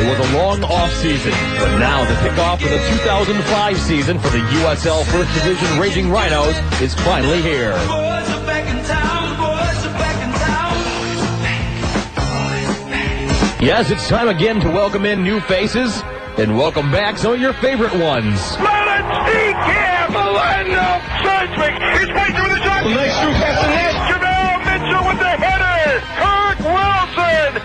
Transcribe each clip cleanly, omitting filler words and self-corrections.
It was a long off-season, but now the kickoff of the 2005 season for the USL First Division Raging Rhinos is finally here. Yes, it's time again to welcome in new faces and welcome back some of your favorite ones. Milano Seismic is right through the shot. Nice through past the net. Jamel Mitchell with the header. Kirk Wilson.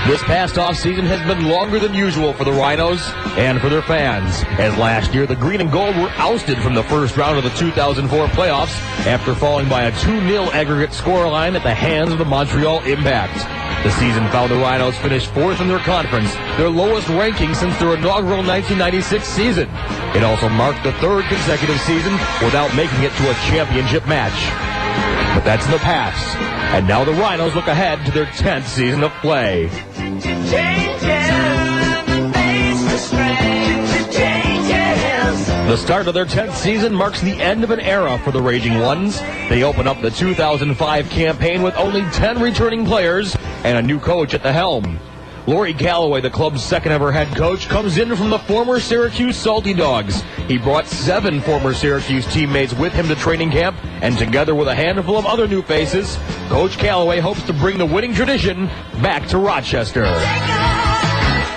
This past offseason has been longer than usual for the Rhinos and for their fans, as last year the Green and Gold were ousted from the first round of the 2004 playoffs after falling by a 2-0 aggregate scoreline at the hands of the Montreal Impact. The season found the Rhinos finish fourth in their conference, their lowest ranking since their inaugural 1996 season. It also marked the third consecutive season without making it to a championship match. But that's in the past, and now the Rhinos look ahead to their 10th season of play. The start of their 10th season marks the end of an era for the Raging Ones. They open up the 2005 campaign with only 10 returning players and a new coach at the helm. Laurie Calloway, the club's second-ever head coach, comes in from the former Syracuse Salty Dogs. He brought 7 former Syracuse teammates with him to training camp, and together with a handful of other new faces, Coach Calloway hopes to bring the winning tradition back to Rochester.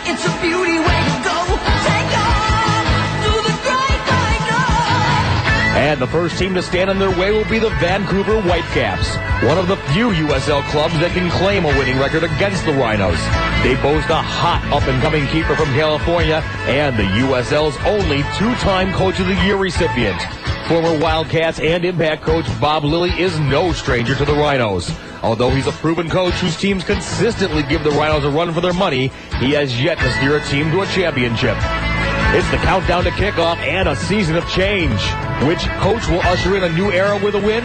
It's a beauty way to go. Take off through the great white north. And the first team to stand in their way will be the Vancouver Whitecaps, one of the few USL clubs that can claim a winning record against the Rhinos. They boast a hot up-and-coming keeper from California and the USL's only 2-time Coach of the Year recipient. Former Wildcats and Impact coach Bob Lilly is no stranger to the Rhinos. Although he's a proven coach whose teams consistently give the Rhinos a run for their money, he has yet to steer a team to a championship. It's the countdown to kickoff and a season of change. Which coach will usher in a new era with a win?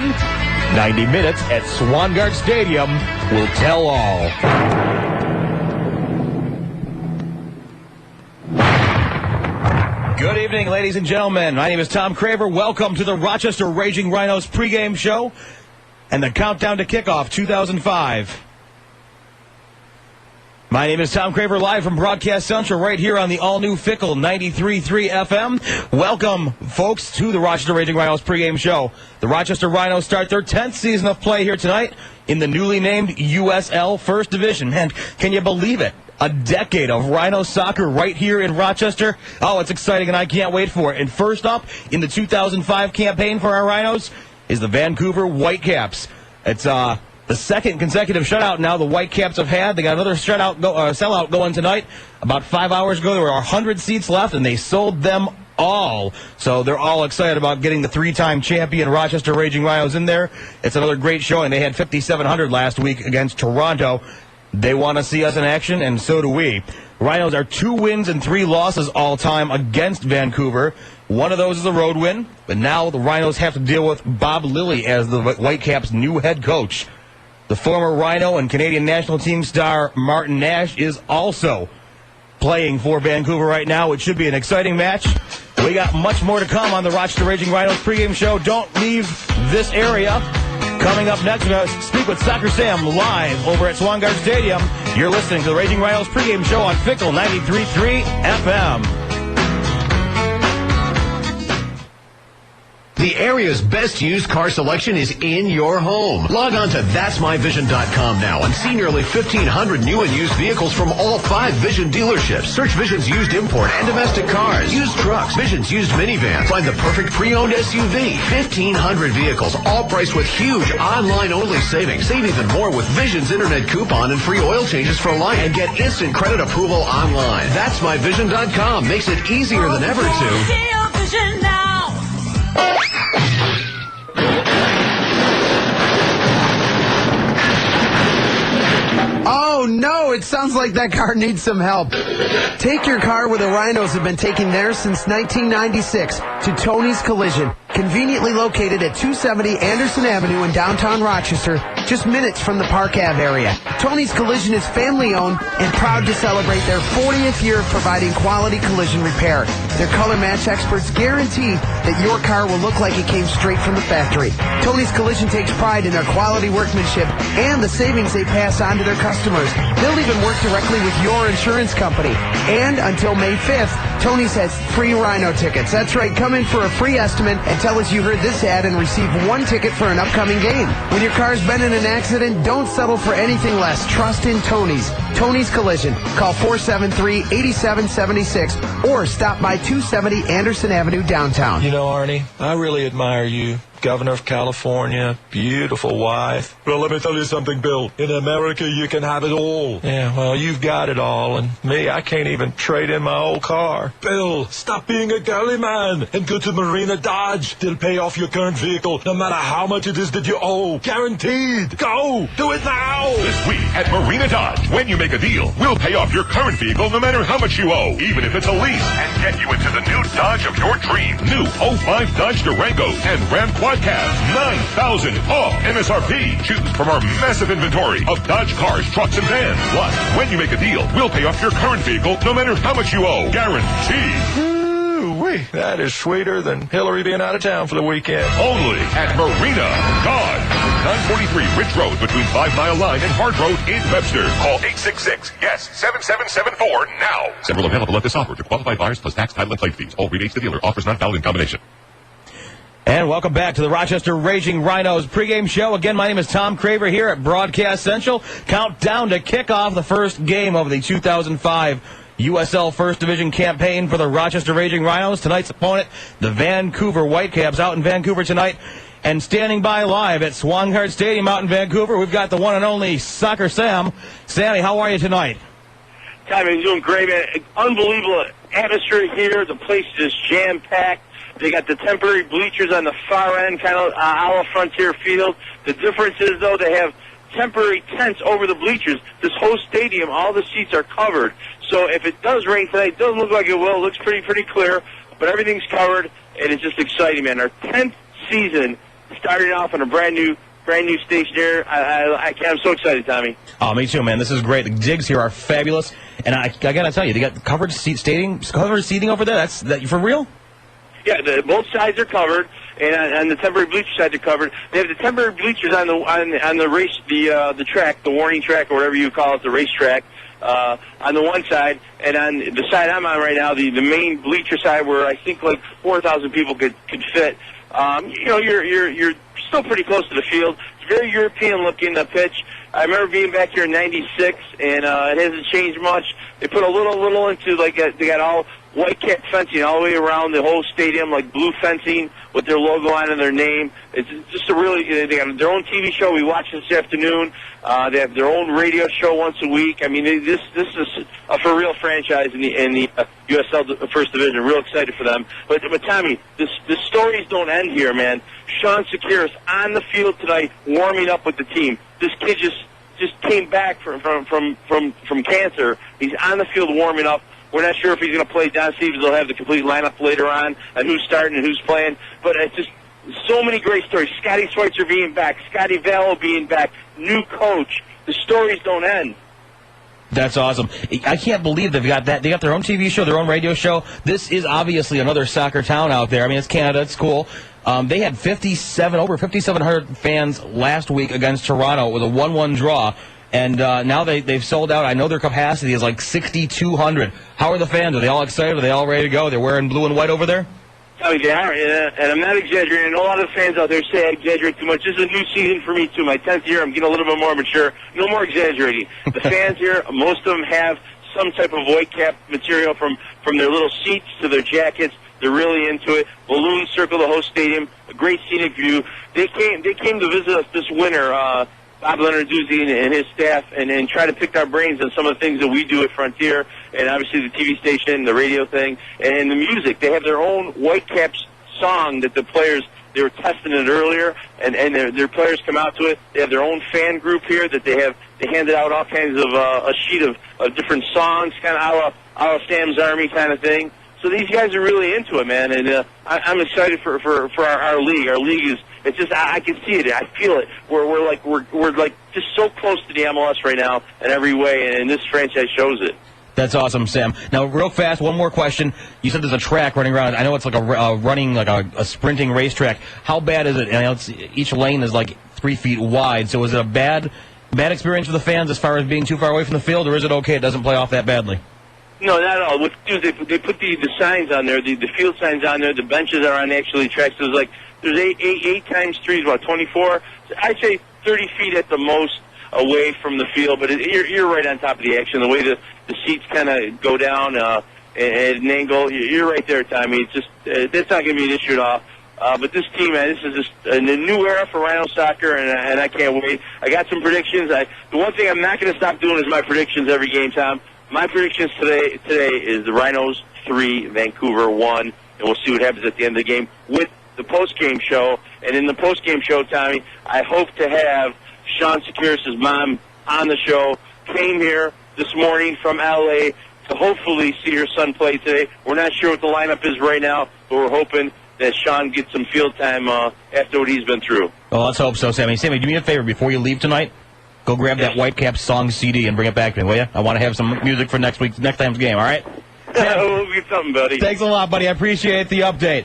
90 minutes at Swangard Stadium will tell all. Good evening, ladies and gentlemen. My name is Tom Craver. Welcome to the Rochester Raging Rhinos pregame show and the countdown to kickoff 2005. My name is Tom Craver, live from Broadcast Central right here on the all-new Fickle 93.3 FM. Welcome, folks, to the Rochester Raging Rhinos pregame show. The Rochester Rhinos start their 10th season of play here tonight in the newly named USL First Division. And can you believe it? A decade of Rhino soccer right here in Rochester. Oh, it's exciting, and I can't wait for it. And first up in the 2005 campaign for our Rhinos is the Vancouver Whitecaps. It's the second consecutive shutout now the Whitecaps have had. They got another sellout going tonight. About 5 hours ago, there were 100 seats left, and they sold them all. So they're all excited about getting the 3-time champion Rochester Raging Rhinos in there. It's another great showing. They had 5,700 last week against Toronto. They want to see us in action, and so do we. Rhinos are 2 wins and 3 losses all-time against Vancouver. One of those is a road win, but now the Rhinos have to deal with Bob Lilly as the Whitecaps' new head coach. The former Rhino and Canadian national team star Martin Nash is also playing for Vancouver right now. It should be an exciting match. We got much more to come on the Rochester Raging Rhinos pregame show. Don't leave this area. Coming up next, we're going to speak with Soccer Sam live over at Swangard Stadium. You're listening to the Raging Rhinos pregame show on Fickle 93.3 FM. The area's best used car selection is in your home. Log on to that'smyvision.com now and see nearly 1,500 new and used vehicles from all 5 Vision dealerships. Search Vision's used import and domestic cars, used trucks, Vision's used minivans. Find the perfect pre-owned SUV. 1,500 vehicles, all priced with huge online-only savings. Save even more with Vision's internet coupon and free oil changes for life. And get instant credit approval online. That'smyvision.com makes it easier than ever to See your vision now. Oh no, it sounds like that car needs some help. Take your car where the Rhinos have been taking theirs since 1996 to Tony's Collision, conveniently located at 270 Anderson Avenue in downtown Rochester, just minutes from the Park Ave area. Tony's Collision is family-owned and proud to celebrate their 40th year of providing quality collision repair. Their color match experts guarantee that your car will look like it came straight from the factory. Tony's Collision takes pride in their quality workmanship and the savings they pass on to their customers. customers. They'll even work directly with your insurance company. And until May 5th, Tony's has free Rhino tickets. That's right, come in for a free estimate and tell us you heard this ad and receive one ticket for an upcoming game. When your car's been in an accident, don't settle for anything less. Trust in Tony's. Tony's Collision. Call 473-8776 or stop by 270 Anderson Avenue downtown. You know, Arnie, I really admire you. Governor of California, beautiful wife. Well, let me tell you something, Bill. In America, you can have it all. Yeah, well, you've got it all, and me, I can't even trade in my old car. Bill, stop being a girly man and go to Marina Dodge. They'll pay off your current vehicle, no matter how much it is that you owe. Guaranteed. Go! Do it now! This week at Marina Dodge, when you make a deal, we'll pay off your current vehicle no matter how much you owe, even if it's a lease, and get you into the new Dodge of your dreams. New 05 Dodge Durangos and Ram Quadcast, $9,000 off MSRP. Choose from our massive inventory of Dodge cars, trucks, and vans. Plus, when you make a deal, we'll pay off your current vehicle no matter how much you owe. Guaranteed. Ooh-wee, that is sweeter than Hillary being out of town for the weekend. Only at Marina Dodge. 943 Ridge Road between 5 Mile Line and Hard Road in Webster. Call 866-YES-7774 now. Several available at this offer to qualified buyers plus tax, title, and plate fees. All rebates to dealer. Offers not valid in combination. And welcome back to the Rochester Raging Rhinos pregame show. Again, my name is Tom Craver here at Broadcast Central. Countdown to kick off the first game of the 2005 USL First Division campaign for the Rochester Raging Rhinos. Tonight's opponent, the Vancouver Whitecaps, out in Vancouver tonight. And standing by live at Swangard Stadium out in Vancouver, we've got the one and only Soccer Sam. Sammy, how are you tonight? Tom, I'm doing great, man. Unbelievable atmosphere here. The place is jam-packed. They got the temporary bleachers on the far end, kind of a la Frontier Field. The difference is, though, they have temporary tents over the bleachers. This whole stadium, all the seats are covered. So if it does rain tonight, it doesn't look like it will. It looks pretty clear, but everything's covered, and it's just exciting, man. Our 10th season starting off on a brand new station here. I'm so excited, Tommy. Oh, me too, man. This is great. The digs here are fabulous, and I gotta tell you, they got covered seating over there. That's for real. Yeah, both sides are covered, and on the temporary bleacher side they're covered. They have the temporary bleachers on the race, the track, the warning track, or whatever you call it, the racetrack, on the one side, and on the side I'm on right now, the main bleacher side, where I think like 4,000 people could fit. You're still pretty close to the field. It's very European looking, the pitch. I remember being back here in '96, and it hasn't changed much. They put a little into they got all white cap fencing all the way around the whole stadium, like blue fencing with their logo on and their name. It's just they got their own TV show we watched this afternoon. They have their own radio show once a week. I mean, this is a for real franchise in the USL First Division. Real excited for them. But Tommy, the stories don't end here, man. Sean Sekiris on the field tonight, warming up with the team. This kid just came back from cancer. He's on the field warming up. We're not sure if he's going to play. Don Stevens will have the complete lineup later on and who's starting and who's playing. But it's just so many great stories. Scotty Schweitzer being back, Scotty Vallow being back, new coach. The stories don't end. That's awesome. I can't believe they've got that. They got their own TV show, their own radio show. This is obviously another soccer town out there. I mean, it's Canada. It's cool. They had over 5,700 fans last week against Toronto with a 1-1 draw. And now they've sold out. I know their capacity is like 6,200. How are the fans? Are they all excited? Are they all ready to go? They're wearing blue and white over there? Oh, yeah, and I'm not exaggerating. I know a lot of the fans out there say I exaggerate too much. This is a new season for me, too. My 10th year, I'm getting a little bit more mature. No more exaggerating. The fans here, most of them have some type of white cap material from their little seats to their jackets. They're really into it. Balloons circle the whole stadium. A great scenic view. They came to visit us this winter, Bob Leonarduzzi and his staff, and try to pick our brains on some of the things that we do at Frontier, and obviously the TV station, the radio thing, and the music. They have their own Whitecaps song that the players, they were testing it earlier, and their players come out to it. They have their own fan group here that they handed out all kinds of a sheet of different songs, kind of a la Sam's Army kind of thing. So these guys are really into it, man, and I'm excited for our league. Our league is, it's just, I can see it, I feel it. We're like just so close to the MLS right now in every way, and this franchise shows it. That's awesome, Sam. Now, real fast, one more question. You said there's a track running around. I know it's like a sprinting racetrack. How bad is it? And I know each lane is like 3 feet wide. So is it a bad Bad experience for the fans as far as being too far away from the field, or is it okay? It doesn't play off that badly. No, not at all. What they do is they put the signs on there, the field signs on there. The benches are on actually tracks. So there's eight times 3 is about 24. I'd say 30 feet at the most away from the field, but you're right on top of the action. The way the seats kind of go down at an angle, you're right there, Tommy. It's just that's not going to be an issue at all. But this team, man, this is just a new era for Rhino soccer, and I can't wait. I got some predictions. The one thing I'm not going to stop doing is my predictions every game, Tom. My predictions today is the Rhinos 3, Vancouver 1, and we'll see what happens at the end of the game with the post-game show. And in the post-game show, Tommy, I hope to have Sean Securis' mom on the show. Came here this morning from L.A. to hopefully see her son play today. We're not sure what the lineup is right now, but we're hoping that Sean gets some field time after what he's been through. Well, let's hope so, Sammy. Sammy, do me a favor before you leave tonight. Go grab that Whitecaps song CD and bring it back to me, will you? I want to have some music for next time's game, all right? We'll get something, buddy. Thanks a lot, buddy. I appreciate the update.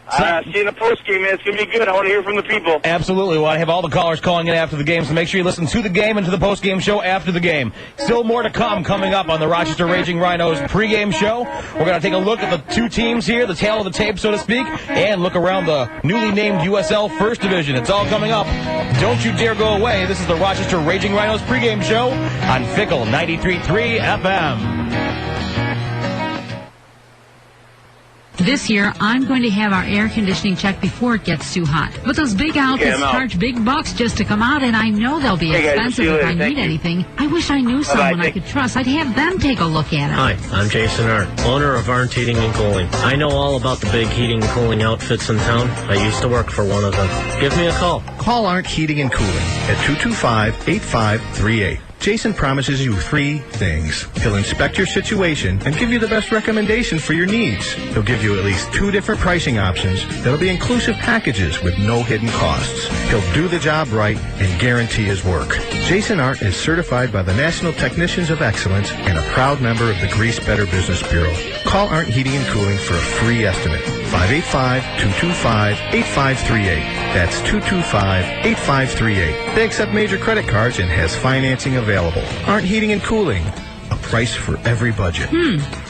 See you in the post-game, man. It's going to be good. I want to hear from the people. Absolutely. Well, I have all the callers calling in after the game, so make sure you listen to the game and to the post-game show after the game. Still more to come coming up on the Rochester Raging Rhinos pregame show. We're going to take a look at the two teams here, the tail of the tape, so to speak, and look around the newly named USL First Division. It's all coming up. Don't you dare go away. This is the Rochester Raging Rhinos pregame show on Fickle 93.3 FM. This year, I'm going to have our air conditioning checked before it gets too hot. But those big outfits charge big bucks just to come out, and I know they'll be expensive if I need anything. I wish I knew someone I could trust. I'd have them take a look at it. Hi, I'm Jason Arndt, owner of Arndt Heating and Cooling. I know all about the big heating and cooling outfits in town. I used to work for one of them. Give me a call. Call Arndt Heating and Cooling at 225-8538. Jason promises you 3 things. He'll inspect your situation and give you the best recommendation for your needs. He'll give you at least 2 different pricing options that'll be inclusive packages with no hidden costs. He'll do the job right and guarantee his work. Jason Arndt is certified by the National Technicians of Excellence and a proud member of the Grease Better Business Bureau. Call Arndt Heating and Cooling for a free estimate. 585-225-8538. That's 225-8538. They accept major credit cards and has financing available. Arndt Heating and Cooling. A price for every budget.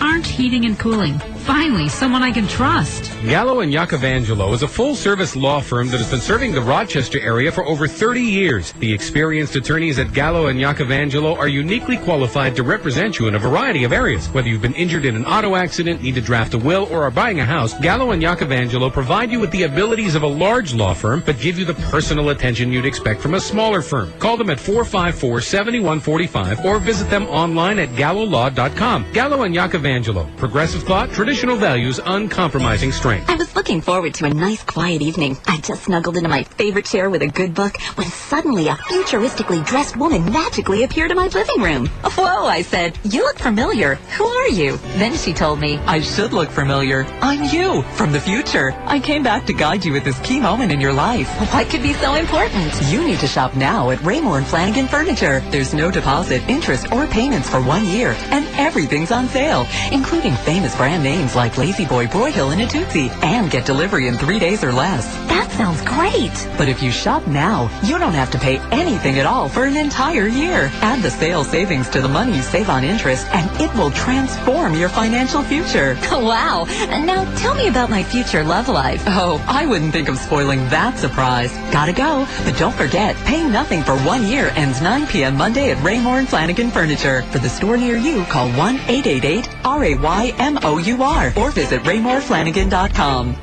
Arndt Heating and Cooling. Finally, someone I can trust. Gallo and Iacovangelo is a full-service law firm that has been serving the Rochester area for over 30 years. The experienced attorneys at Gallo and Iacovangelo are uniquely qualified to represent you in a variety of areas. Whether you've been injured in an auto accident, need to draft a will, or are buying a house, Gallo and Iacovangelo provide you with the abilities of a large law firm, but give you the personal attention you'd expect from a smaller firm. Call them at 454-7145 or visit them online at gallolaw.com. Gallo and Iacovangelo. Progressive thought, traditional values, uncompromising strength. I was looking forward to a nice, quiet evening. I just snuggled into my favorite chair with a good book when suddenly a futuristically dressed woman magically appeared in my living room. Whoa, I said. You look familiar. Who are you? Then she told me, I should look familiar. I'm you, from the future. I came back to guide you at this key moment in your life. what could be so important? You need to shop now at Raymore and Flanagan Furniture. There's no deposit, interest, or payments for 1 year, and everything's on sale, including famous brand names like Lazy Boy, Broyhill, and Natuzzi, and get delivery in 3 days or less. That sounds great. But if you shop now, you don't have to pay anything at all for an entire year. Add the sales savings to the money you save on interest, and it will transform your financial future. Wow. Now tell me about my future love life. Oh, I wouldn't think of spoiling that surprise. Gotta go. But don't forget, pay nothing for 1 year ends 9 p.m. Monday at Raymore and Flanagan Furniture. For the store near you, call 1-888-RAYMOUR or visit RaymorFlanagan.com.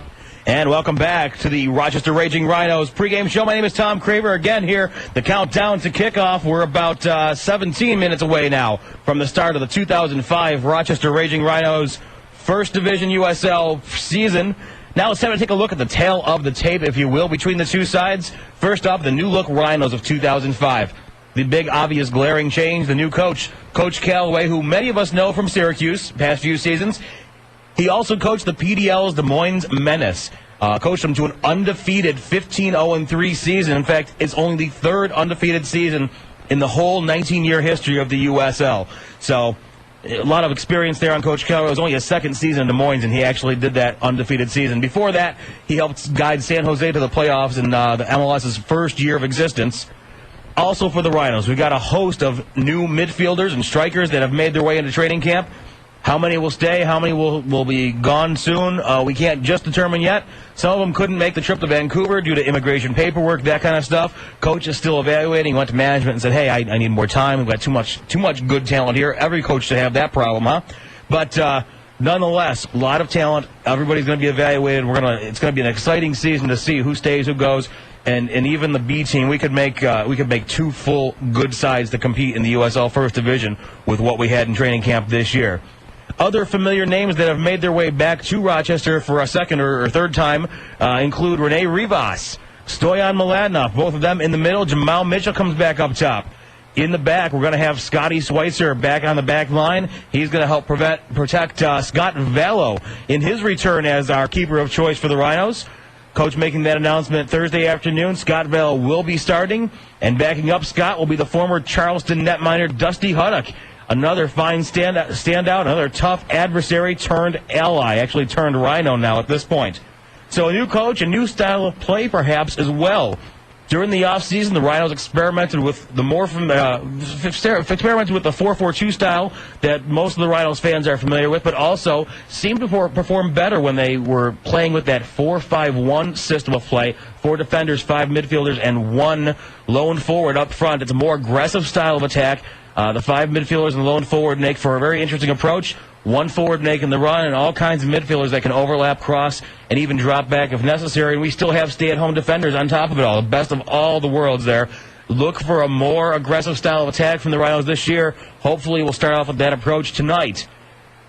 And welcome back to the Rochester Raging Rhinos pregame show. My name is Tom Craver again here. The countdown to kickoff. We're about 17 minutes away now from the start of the 2005 Rochester Raging Rhinos First Division USL season. Now it's time to take a look at the tail of the tape, if you will, between the two sides. First up, the new look Rhinos of 2005. The big, obvious, glaring change, the new coach, Coach Callaway, who many of us know from Syracuse past few seasons. He also coached the PDL's Des Moines Menace, coached them to an undefeated 15-0-3 season. In fact, it's only the third undefeated season in the whole 19-year history of the USL. So a lot of experience there on Coach Keller. It was only his second season in Des Moines, and he actually did that undefeated season. Before that, he helped guide San Jose to the playoffs in the MLS's first year of existence. Also for the Rhinos, we got a host of new midfielders and strikers that have made their way into training camp. How many will stay? How many will be gone soon? We can't just determine yet. Some of them couldn't make the trip to Vancouver due to immigration paperwork, that kind of stuff. Coach is still evaluating. Went to management and said, hey, I need more time. We've got too much good talent here. Every coach should have that problem, huh? But nonetheless, a lot of talent. Everybody's going to be evaluated. It's going to be an exciting season to see who stays, who goes. And even the B team, we could make two full good sides to compete in the USL First Division with what we had in training camp this year. Other familiar names that have made their way back to Rochester for a second or third time include Rene Rivas, Stoyan Mladinov, both of them in the middle. Jamal Mitchell comes back up top. In the back, we're going to have Scotty Schweitzer back on the back line. He's going to help protect Scott Vallow in his return as our keeper of choice for the Rhinos. Coach making that announcement Thursday afternoon. Scott Vallow will be starting, and backing up Scott will be the former Charleston netminder Dusty Huddock. Another fine standout, another tough adversary turned ally, actually turned Rhino now at this point. So a new coach, a new style of play perhaps as well. During the offseason, the Rhinos experimented with the 4-4-2 style that most of the Rhinos fans are familiar with, but also seemed to perform better when they were playing with that 4-5-1 system of play. 4 defenders, 5 midfielders, and 1 lone forward up front. It's a more aggressive style of attack. The 5 midfielders and the lone forward make for a very interesting approach. 1 forward making the run, and all kinds of midfielders that can overlap, cross, and even drop back if necessary. And we still have stay-at-home defenders on top of it all. The best of all the worlds there. Look for a more aggressive style of attack from the Rhinos this year. Hopefully we'll start off with that approach tonight.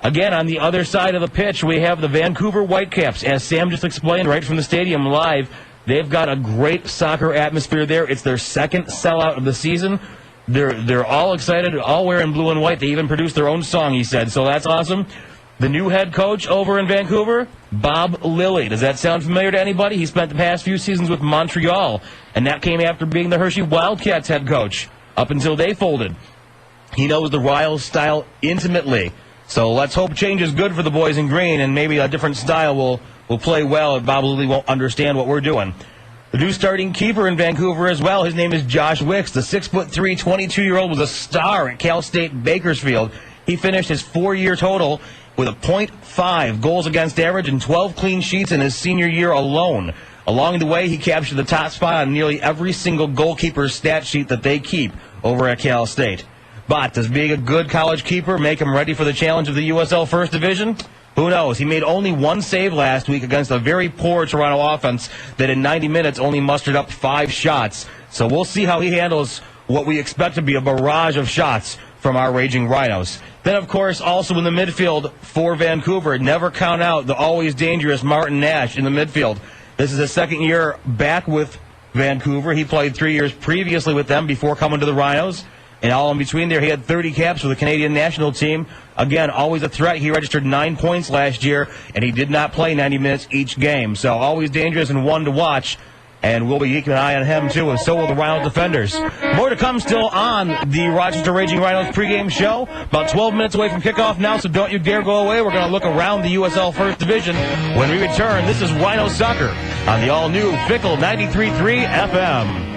Again, on the other side of the pitch, we have the Vancouver Whitecaps. As Sam just explained right from the stadium live, they've got a great soccer atmosphere there. It's their second sellout of the season. They're all excited, all wearing blue and white. They even produced their own song, he said, so that's awesome. The new head coach over in Vancouver, Bob Lilly. Does that sound familiar to anybody? He spent the past few seasons with Montreal, and that came after being the Hershey Wildcats head coach up until they folded. He knows the Riles style intimately, so let's hope change is good for the boys in green, and maybe a different style will play well, and Bob Lilly won't understand what we're doing. The new starting keeper in Vancouver as well, his name is Josh Wicks. The 6'3", 22-year-old was a star at Cal State Bakersfield. He finished his 4-year total with a .5 goals against average and 12 clean sheets in his senior year alone. Along the way, he captured the top spot on nearly every single goalkeeper's stat sheet that they keep over at Cal State. But does being a good college keeper make him ready for the challenge of the USL First Division? Who knows? He made only 1 save last week against a very poor Toronto offense that in 90 minutes only mustered up 5 shots. So we'll see how he handles what we expect to be a barrage of shots from our Raging Rhinos. Then, of course, also in the midfield for Vancouver, never count out the always dangerous Martin Nash in the midfield. This is his second year back with Vancouver. He played 3 years previously with them before coming to the Rhinos. And all in between there, he had 30 caps for the Canadian national team. Again, always a threat. He registered 9 points last year, and he did not play 90 minutes each game. So always dangerous and one to watch. And we'll be keeping an eye on him, too, and so will the Rhinos defenders. More to come still on the Rochester Raging Rhinos pregame show. About 12 minutes away from kickoff now, so don't you dare go away. We're going to look around the USL First Division. When we return, this is Rhino Soccer on the all-new Fickle 93.3 FM.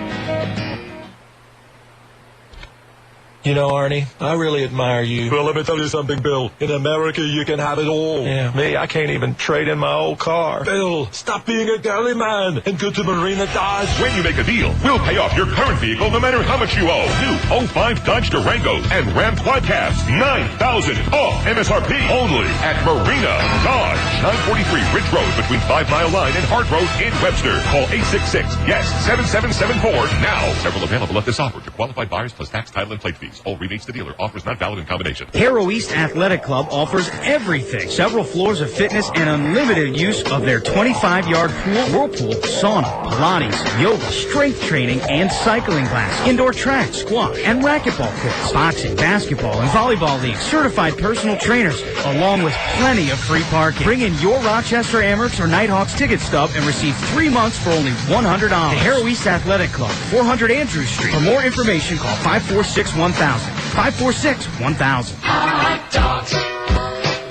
You know, Arnie, I really admire you. Well, let me tell you something, Bill. In America, you can have it all. Yeah, me, I can't even trade in my old car. Bill, stop being a girly man and go to Marina Dodge. When you make a deal, we'll pay off your current vehicle no matter how much you owe. New 05 Dodge Durangos and Ram Quadcabs, $9,000 off MSRP only at Marina Dodge. 943 Ridge Road between 5 Mile Line and Hart Road in Webster. Call 866-YES-7774 now. Several available at this offer to qualified buyers plus tax, title, and plate fees. All rebates to dealer. Offers not valid in combination. Harrow East Athletic Club offers everything. Several floors of fitness and unlimited use of their 25-yard pool, whirlpool, sauna, Pilates, yoga, strength training, and cycling class. Indoor track, squash, and racquetball courts. Boxing, basketball, and volleyball leagues. Certified personal trainers, along with plenty of free parking. Bring in your Rochester Amerks or Nighthawks ticket stub and receive 3 months for only $100. The Harrow East Athletic Club, 400 Andrews Street. For more information, call 546-1000. 546-1000. Hot dogs.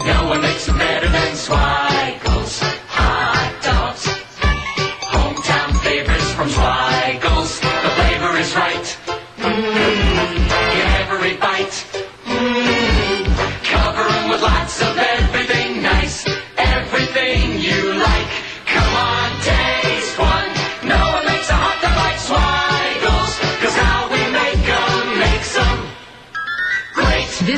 No one makes them better than Schweigels. Hot dogs. Hometown favorites from Schweigels. The flavor is right.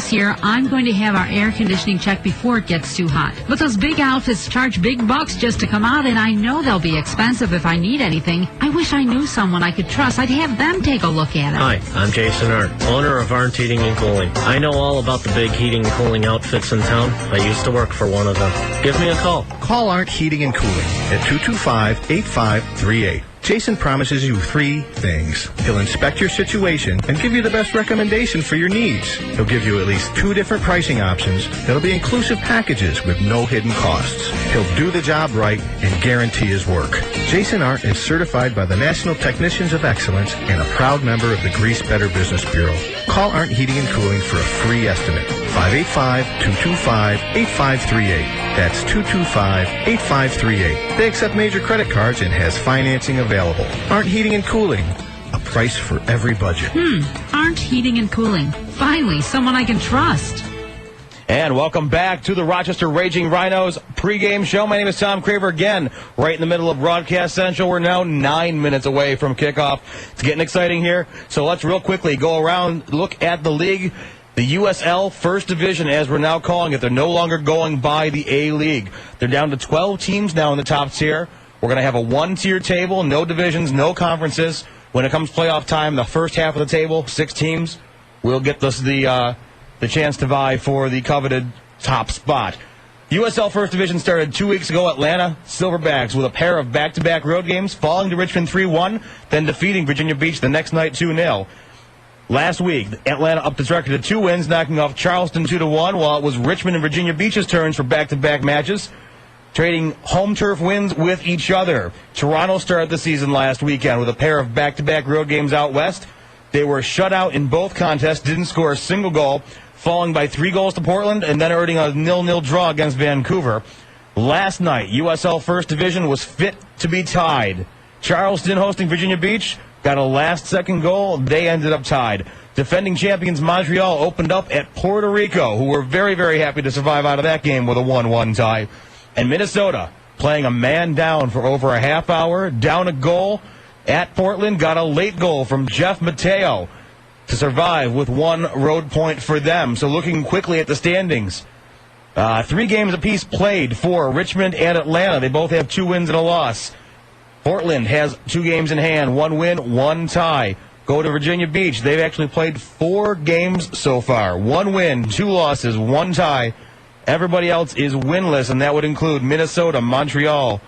This year, I'm going to have our air conditioning checked before it gets too hot. But those big outfits charge big bucks just to come out, and I know they'll be expensive if I need anything. I wish I knew someone I could trust. I'd have them take a look at it. Hi, I'm Jason Arndt, owner of Arndt Heating and Cooling. I know all about the big heating and cooling outfits in town. I used to work for one of them. Give me a call. Call Arndt Heating and Cooling at 225-8538. Jason promises you 3 things. He'll inspect your situation and give you the best recommendation for your needs. He'll give you at least 2 different pricing options that'll be inclusive packages with no hidden costs. He'll do the job right and guarantee his work. Jason Arndt is certified by the National Technicians of Excellence and a proud member of the Grease Better Business Bureau. Call Arndt Heating and Cooling for a free estimate. 585-225-8538. That's 225-8538. They accept major credit cards and has financing available. Arndt Heating and Cooling. A price for every budget. Arndt Heating and Cooling. Finally, someone I can trust. And welcome back to the Rochester Raging Rhinos pregame show. My name is Tom Craver again, right in the middle of Broadcast Central. We're now 9 minutes away from kickoff. It's getting exciting here. So let's real quickly go around, look at the league. The USL First Division, as we're now calling it, they're no longer going by the A-League. They're down to 12 teams now in the top tier. We're going to have a one-tier table, no divisions, no conferences. When it comes playoff time, the first half of the table, 6 teams, will get the chance to vie for the coveted top spot. USL First Division started 2 weeks ago. Atlanta Silverbacks with a pair of back-to-back road games, falling to Richmond 3-1, then defeating Virginia Beach the next night 2-0. Last week, Atlanta upped its record to 2 wins, knocking off Charleston 2-1, while it was Richmond and Virginia Beach's turns for back-to-back matches, trading home turf wins with each other. Toronto started the season last weekend with a pair of back-to-back road games out west. They were shut out in both contests, didn't score a single goal, falling by 3 goals to Portland and then earning a 0-0 draw against Vancouver. Last night, USL First Division was fit to be tied. Charleston hosting Virginia Beach got a last-second goal. They ended up tied. Defending champions Montreal opened up at Puerto Rico, who were very, very happy to survive out of that game with a 1-1 tie. And Minnesota, playing a man down for over a half hour, down a goal at Portland, got a late goal from Jeff Mateo to survive with 1 road point for them. So looking quickly at the standings, 3 games apiece played for Richmond and Atlanta. They both have 2 wins and a loss. Portland has 2 games in hand, 1 win, 1 tie. Go to Virginia Beach. They've actually played 4 games so far. 1 win, 2 losses, 1 tie. Everybody else is winless, and that would include Minnesota, Montreal,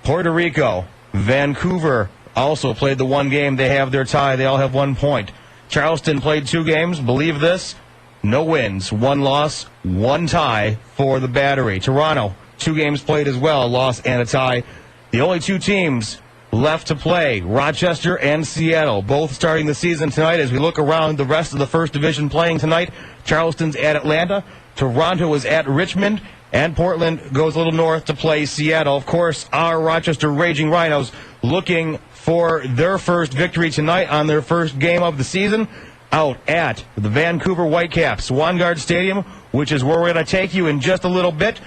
Puerto Rico, Vancouver. Also played the 1 game. They have their tie. They all have 1 point. Charleston played 2 games. Believe this, no wins, 1 loss, 1 tie for the Battery. Toronto, 2 games played as well, a loss and a tie. The only 2 teams left to play, Rochester and Seattle, both starting the season tonight. As we look around the rest of the First Division playing tonight, Charleston's at Atlanta, Toronto is at Richmond, and Portland goes a little north to play Seattle. Of course, our Rochester Raging Rhinos looking for their first victory tonight on their first game of the season out at the Vancouver Whitecaps Swangard Stadium, which is where we're going to take you in just a little bit.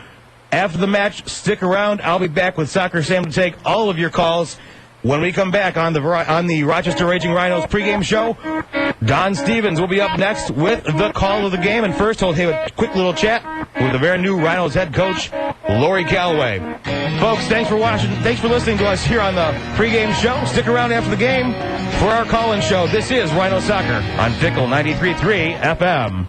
After the match, stick around. I'll be back with Soccer Sam to take all of your calls when we come back on the Rochester Raging Rhinos pregame show. Don Stevens will be up next with the call of the game. And first, he'll have a quick little chat with the very new Rhinos head coach, Lori Calloway. Folks, thanks for watching. Thanks for listening to us here on the pregame show. Stick around after the game for our call-in show. This is Rhino Soccer on Fickle 93.3 FM.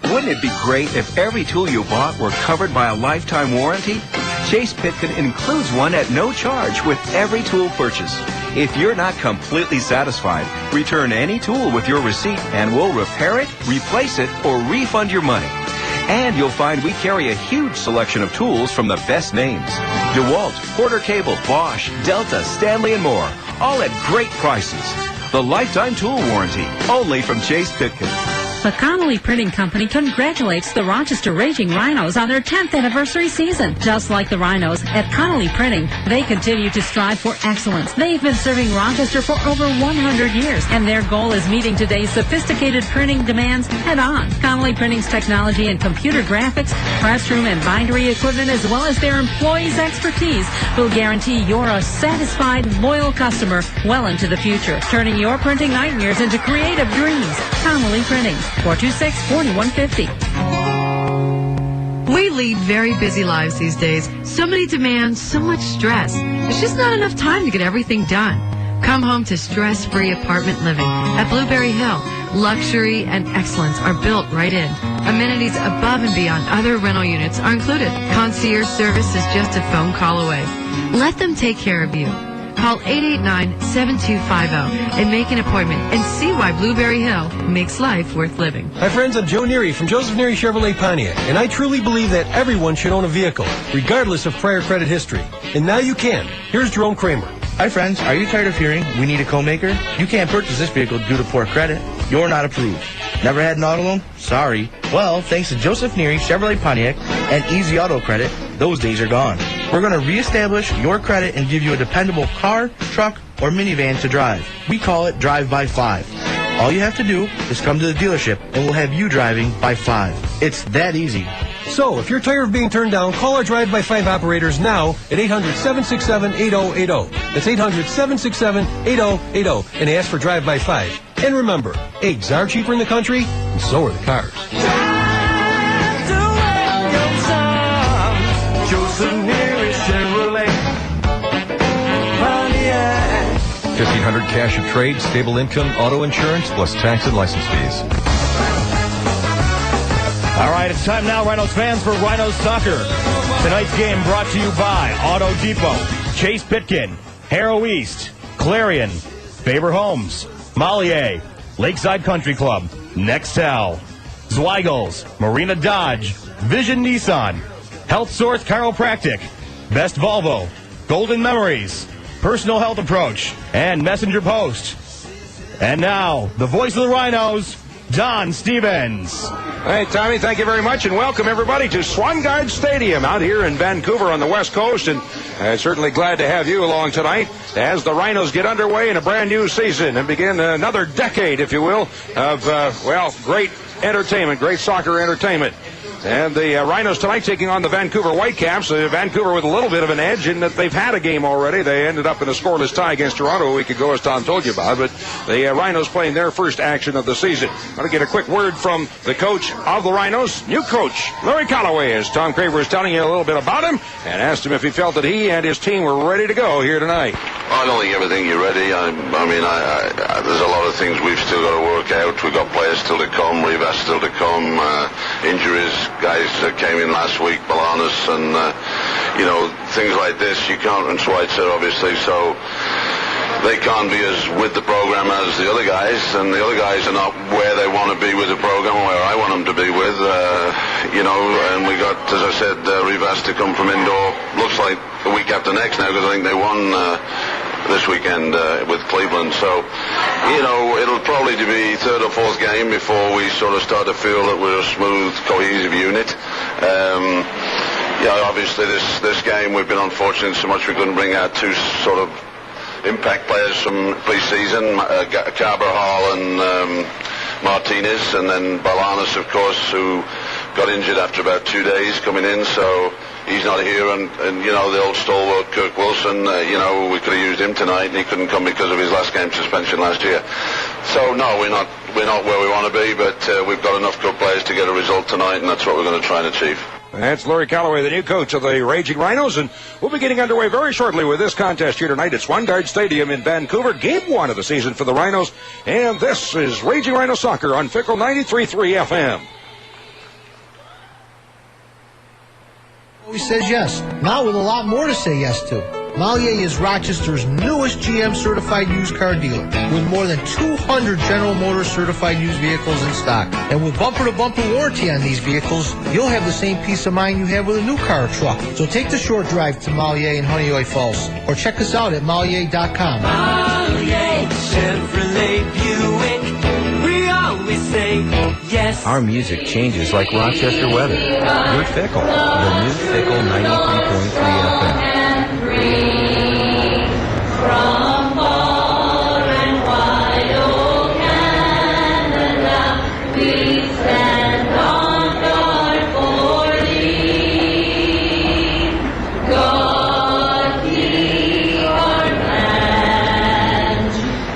Wouldn't it be great if every tool you bought were covered by a lifetime warranty? Chase Pitkin includes one at no charge with every tool purchase. If you're not completely satisfied, return any tool with your receipt and we'll repair it, replace it, or refund your money. And you'll find we carry a huge selection of tools from the best names: DeWalt, Porter Cable, Bosch, Delta, Stanley, and more. All at great prices. The lifetime tool warranty, only from Chase Pitkin. The Connolly Printing Company congratulates the Rochester Raging Rhinos on their 10th anniversary season. Just like the Rhinos, at Connolly Printing, they continue to strive for excellence. They've been serving Rochester for over 100 years, and their goal is meeting today's sophisticated printing demands head-on. Connolly Printing's technology and computer graphics, pressroom and bindery equipment, as well as their employees' expertise, will guarantee you're a satisfied, loyal customer well into the future, turning your printing nightmares into creative dreams. Connolly Printing. 426-4150. We lead very busy lives these days. So many demands, so much stress. There's just not enough time to get everything done. Come home to stress-free apartment living at Blueberry Hill. Luxury and excellence are built right in. Amenities above and beyond other rental units are included. Concierge service is just a phone call away. Let them take care of you. Call 889-7250 and make an appointment and see why Blueberry Hill makes life worth living. Hi friends, I'm Joe Neary from Joseph Neary Chevrolet Pontiac, and I truly believe that everyone should own a vehicle, regardless of prior credit history. And now you can. Here's Jerome Kramer. Hi friends, are you tired of hearing we need a co-maker? You can't purchase this vehicle due to poor credit. You're not approved. Never had an auto loan? Sorry. Well, thanks to Joseph Neary Chevrolet Pontiac and Easy Auto Credit, those days are gone. We're going to reestablish your credit and give you a dependable car, truck, or minivan to drive. We call it Drive by 5. All you have to do is come to the dealership and we'll have you driving by 5. It's that easy. So, if you're tired of being turned down, call our Drive by 5 operators now at 800-767-8080. That's 800-767-8080 and ask for Drive by 5. And remember, eggs are cheaper in the country, and so are the cars. Joseph Neary Chevrolet Pontiac. 1,500 cash of trade, stable income, auto insurance, plus tax and license fees. All right, it's time now, Rhinos fans, for Rhinos Soccer. Tonight's game brought to you by Auto Depot, Chase Pitkin, Harrow East, Clarion, Faber Homes, Mollier, Lakeside Country Club, Nextel, Zweigels, Marina Dodge, Vision Nissan, Health Source Chiropractic, Best Volvo, Golden Memories, Personal Health Approach, and Messenger Post. And now, the voice of the Rhinos, Don Stevens. Hey, Tommy, thank you very much, and welcome everybody to Swangard Stadium out here in Vancouver on the West Coast, and certainly glad to have you along tonight as the Rhinos get underway in a brand new season and begin another decade, if you will, of, great entertainment, great soccer entertainment. And the Rhinos tonight taking on the Vancouver Whitecaps. Vancouver with a little bit of an edge in that they've had a game already. They ended up in a scoreless tie against Toronto a week ago, as Tom told you about. But the Rhinos playing their first action of the season. I'm going to get a quick word from the coach of the Rhinos, new coach, Larry Calloway, as Tom Craver is telling you a little bit about him, and asked him if he felt that he and his team were ready to go here tonight. I don't think everything you're ready. I mean, there's a lot of things we've still got to work out. We've got players still to come, Rivas still to come, injuries, guys came in last week, Balanas, and, things like this. You can't, and Schweitzer, obviously, so they can't be as with the program as the other guys, and the other guys are not where they want to be with the program, where I want them to be with, and we got, as I said, Rivas to come from indoor, looks like the week after next now, because I think they won this weekend with Cleveland. So, it'll probably be third or fourth game before we sort of start to feel that we're a smooth, cohesive unit. Obviously this game we've been unfortunate so much we couldn't bring out two sort of impact players from pre-season, Carvajal and Martinez, and then Balanas, of course, who got injured after about 2 days coming in, so he's not here, and the old stalwart Kirk Wilson, we could have used him tonight, and he couldn't come because of his last game suspension last year. So no, we're not where we want to be, but we've got enough good players to get a result tonight, and that's what we're going to try and achieve. That's Larry Calloway, the new coach of the Raging Rhinos, and we'll be getting underway very shortly with this contest here tonight at Swangard Stadium in Vancouver, Game 1 of the season for the Rhinos, and this is Raging Rhino Soccer on Fickle 93.3 FM. Always says yes. Now with a lot more to say yes to. Mollier is Rochester's newest GM certified used car dealer with more than 200 General Motors certified used vehicles in stock. And with bumper-to-bumper warranty on these vehicles, you'll have the same peace of mind you have with a new car or truck. So take the short drive to Mollier in Honeoye Falls or check us out at Mollier.com. Mollier Chevrolet Buick, we always say yes. Our music changes like Rochester weather. You're Fickle, the new Fickle 93.3 FM. From far and wide, oh Canada, we stand on guard for thee. God keep our land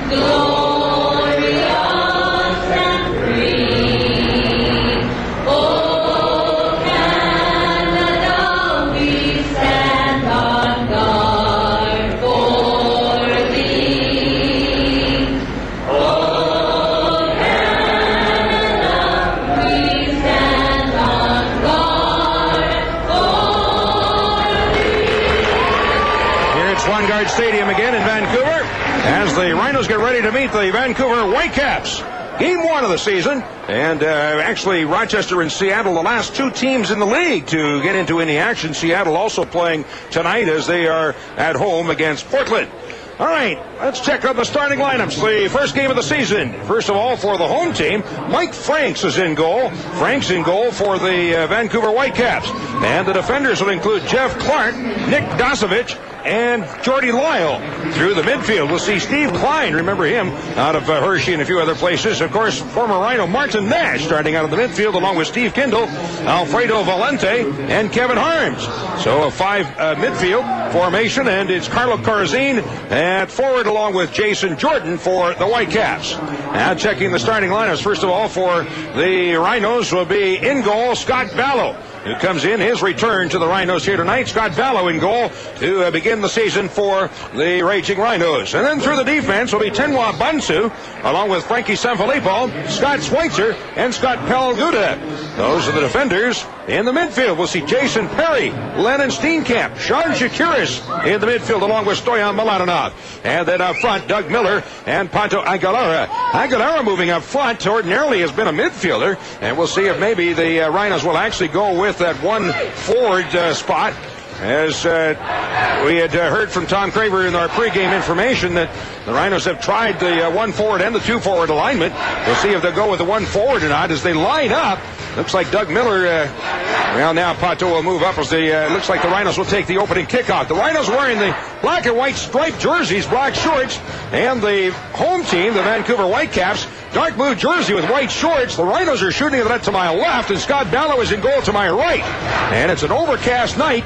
glorious and free. Swangard Stadium again in Vancouver as the Rhinos get ready to meet the Vancouver Whitecaps. Game 1 of the season, and actually Rochester and Seattle, the last two teams in the league to get into any action. Seattle also playing tonight as they are at home against Portland. All right, let's check out the starting lineups. The first game of the season. First of all, for the home team, Mike Franks is in goal. Franks in goal for the Vancouver Whitecaps. And the defenders will include Jeff Clark, Nick Dosovich, and Jordy Lyle. Through the midfield, we'll see Steve Klein, remember him, out of Hershey and a few other places. Of course, former Rhino Martin Nash starting out of the midfield along with Steve Kindle, Alfredo Valente, and Kevin Harms. So a 5 midfield formation, and it's Carlo Corazine at forward along with Jason Jordan for the Whitecaps. Now checking the starting lineups. First of all, for the Rhinos will be in goal Scott Ballo, who comes in his return to the Rhinos here tonight. Scott Ballo in goal to begin the season for the Raging Rhinos. And then through the defense will be Tenwa Bansu, along with Frankie Sanfilippo, Scott Schweitzer, and Scott Palguda. Those are the defenders. In the midfield, we'll see Jason Perry, Lennon Steenkamp, Sean Shakiris in the midfield, along with Stoyan Mladenov. And then up front, Doug Miller and Panto Aguilera. Aguilera moving up front, ordinarily has been a midfielder, and we'll see if maybe the Rhinos will actually go with that one forward spot. As we had heard from Tom Craver in our pregame information that the Rhinos have tried the 1 forward and the 2 forward alignment. We'll see if they'll go with the 1 forward or not as they line up. Looks like Doug Miller, well, now Pato will move up as looks like the Rhinos will take the opening kickoff. The Rhinos wearing the black and white striped jerseys, black shorts, and the home team, the Vancouver Whitecaps, dark blue jersey with white shorts. The Rhinos are shooting the net to my left, and Scott Ballo is in goal to my right. And it's an overcast night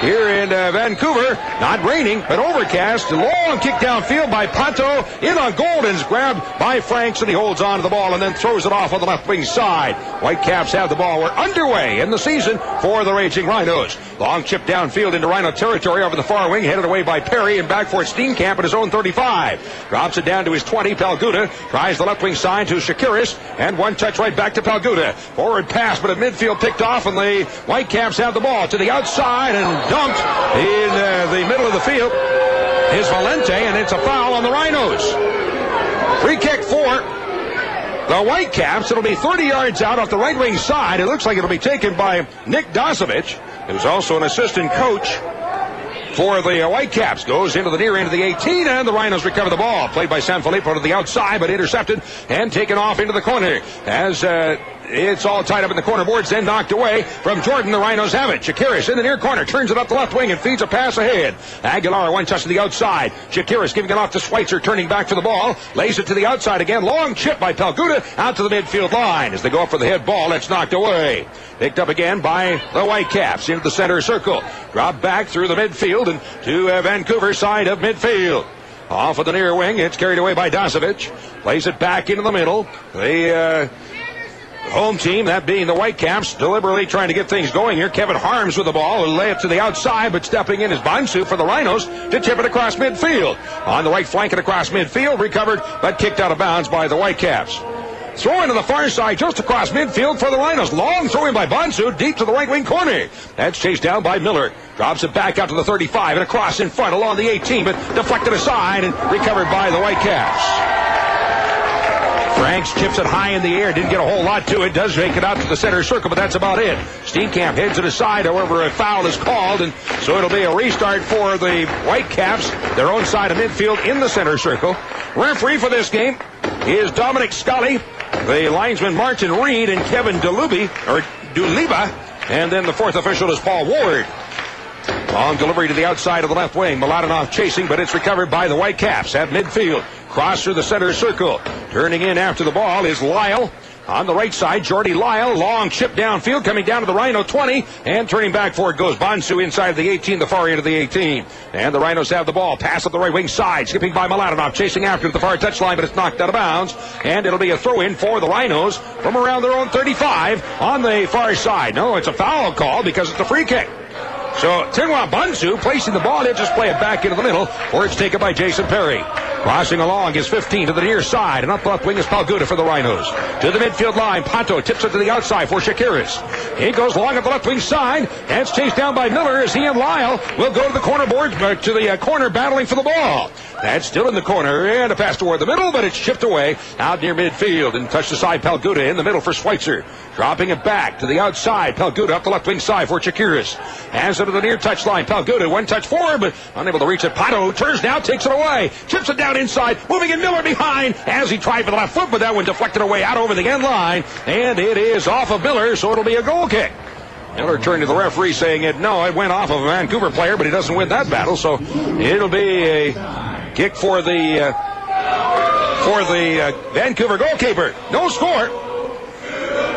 here in Vancouver. Not raining, but overcast. A long kick downfield by Pato. In on Golden's grabbed by Franks, and he holds on to the ball and then throws it off on the left wing side. Whitecaps have the ball. We're underway in the season for the Raging Rhinos. Long chip downfield into Rhino territory over the far wing, headed away by Perry, and back for Steenkamp at his own 35. Drops it down to his 20. Palguda tries the left wing side to Shakiris, and one touch right back to Palguda. Forward pass, but at midfield picked off, and the Whitecaps have the ball to the outside, and dumped in the middle of the field is Valente, and it's a foul on the Rhinos. Free kick for the Whitecaps. It'll be 30 yards out off the right wing side. It looks like it'll be taken by Nick Dosovich, who's also an assistant coach for the Whitecaps. Goes into the near end of the 18, and the Rhinos recover the ball. Played by Sanfilippo to the outside, but intercepted and taken off into the corner. As it's all tied up in the corner boards, then knocked away from Jordan. The Rhinos have it. Shakiris in the near corner, turns it up the left wing and feeds a pass ahead. Aguilar, one touch to the outside. Shakiris giving it off to Schweitzer, turning back for the ball. Lays it to the outside again. Long chip by Palguda out to the midfield line. As they go up for the head ball, it's knocked away. Picked up again by the Whitecaps into the center circle. Drop back through the midfield and to Vancouver side of midfield. Off of the near wing, it's carried away by Dosovich. Plays it back into the middle. The home team, that being the Whitecaps, deliberately trying to get things going here. Kevin Harms with the ball. He'll lay it to the outside, but stepping in is Bansu for the Rhinos to tip it across midfield. On the right flank and across midfield, recovered, but kicked out of bounds by the Whitecaps. Throw into the far side, just across midfield for the Rhinos. Long throw in by Bansu, deep to the right wing corner. That's chased down by Miller. Drops it back out to the 35 and across in front along the 18, but deflected aside and recovered by the Whitecaps. Franks chips it high in the air. Didn't get a whole lot to it. Does make it out to the center circle, but that's about it. Steenkamp heads it aside. However, a foul is called, and so it'll be a restart for the Whitecaps. Their own side of midfield in the center circle. Referee for this game is Dominic Scully. The linesman Martin Reed and Kevin Duliba. And then the fourth official is Paul Ward. Long delivery to the outside of the left wing. Mladenov chasing, but it's recovered by the Whitecaps at midfield. Cross through the center circle. Turning in after the ball is Lyle. On the right side, Jordy Lyle. Long chip downfield, coming down to the Rhino 20. And turning back for it goes Bansu inside of the 18, the far end of the 18. And the Rhinos have the ball. Pass up the right wing side. Skipping by Mladenov, chasing after the far touchline, but it's knocked out of bounds. And it'll be a throw-in for the Rhinos from around their own 35 on the far side. No, it's a foul call because it's a free kick. So Tenwa Bansu placing the ball. He'll just play it back into the middle, or it's taken by Jason Perry. Crossing along is 15 to the near side, and up the left wing is Palguda for the Rhinos. To the midfield line, Pato tips it to the outside for Shakiris. He goes long up the left wing side, and it's chased down by Miller as he and Lyle will go to the corner board, to the corner battling for the ball. That's still in the corner, and a pass toward the middle, but it's chipped away out near midfield, and touched aside Palguda in the middle for Schweitzer. Dropping it back to the outside, Palguda up the left wing side for Shakiris. Hands it to the near touchline, Palguda, one touch forward, but unable to reach it. Pato turns now, takes it away, chips it down inside, moving in Miller behind as he tried for the left foot, but that one deflected away out over the end line, and it is off of Miller, so it'll be a goal kick. Miller turned to the referee saying it went off of a Vancouver player, but he doesn't win that battle, so it'll be a kick for the Vancouver goalkeeper. No score.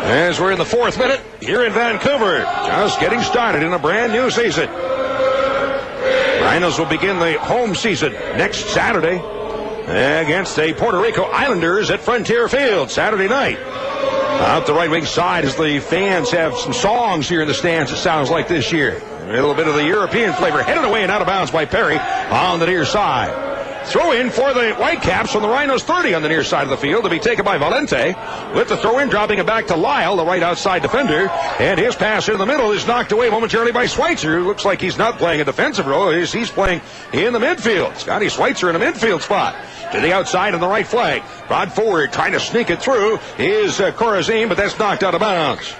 As we're in the 4th minute here in Vancouver, just getting started in a brand new season. Rhinos will begin the home season next Saturday against the Puerto Rico Islanders at Frontier Field Saturday night. Out the right wing side as the fans have some songs here in the stands, it sounds like this year. A little bit of the European flavor. Headed away and out of bounds by Perry on the near side. Throw in for the Whitecaps from the Rhinos 30 on the near side of the field to be taken by Valente. With the throw in, dropping it back to Lyle, the right outside defender. And his pass in the middle is knocked away momentarily by Schweitzer, who looks like he's not playing a defensive role. He's playing in the midfield. Scotty Schweitzer in a midfield spot. To the outside on the right flank. Brought forward, trying to sneak it through is Corazine, but that's knocked out of bounds.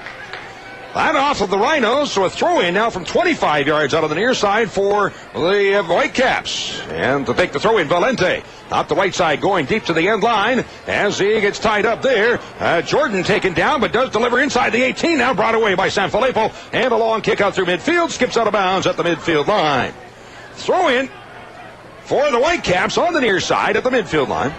That off of the Rhinos, so a throw-in now from 25 yards out of the near side for the Whitecaps. And to take the throw-in, Valente. Out the right side, going deep to the end line as he gets tied up there. Jordan taken down, but does deliver inside the 18, now brought away by Sanfilippo. And a long kick out through midfield, skips out of bounds at the midfield line. Throw-in for the Whitecaps on the near side at the midfield line.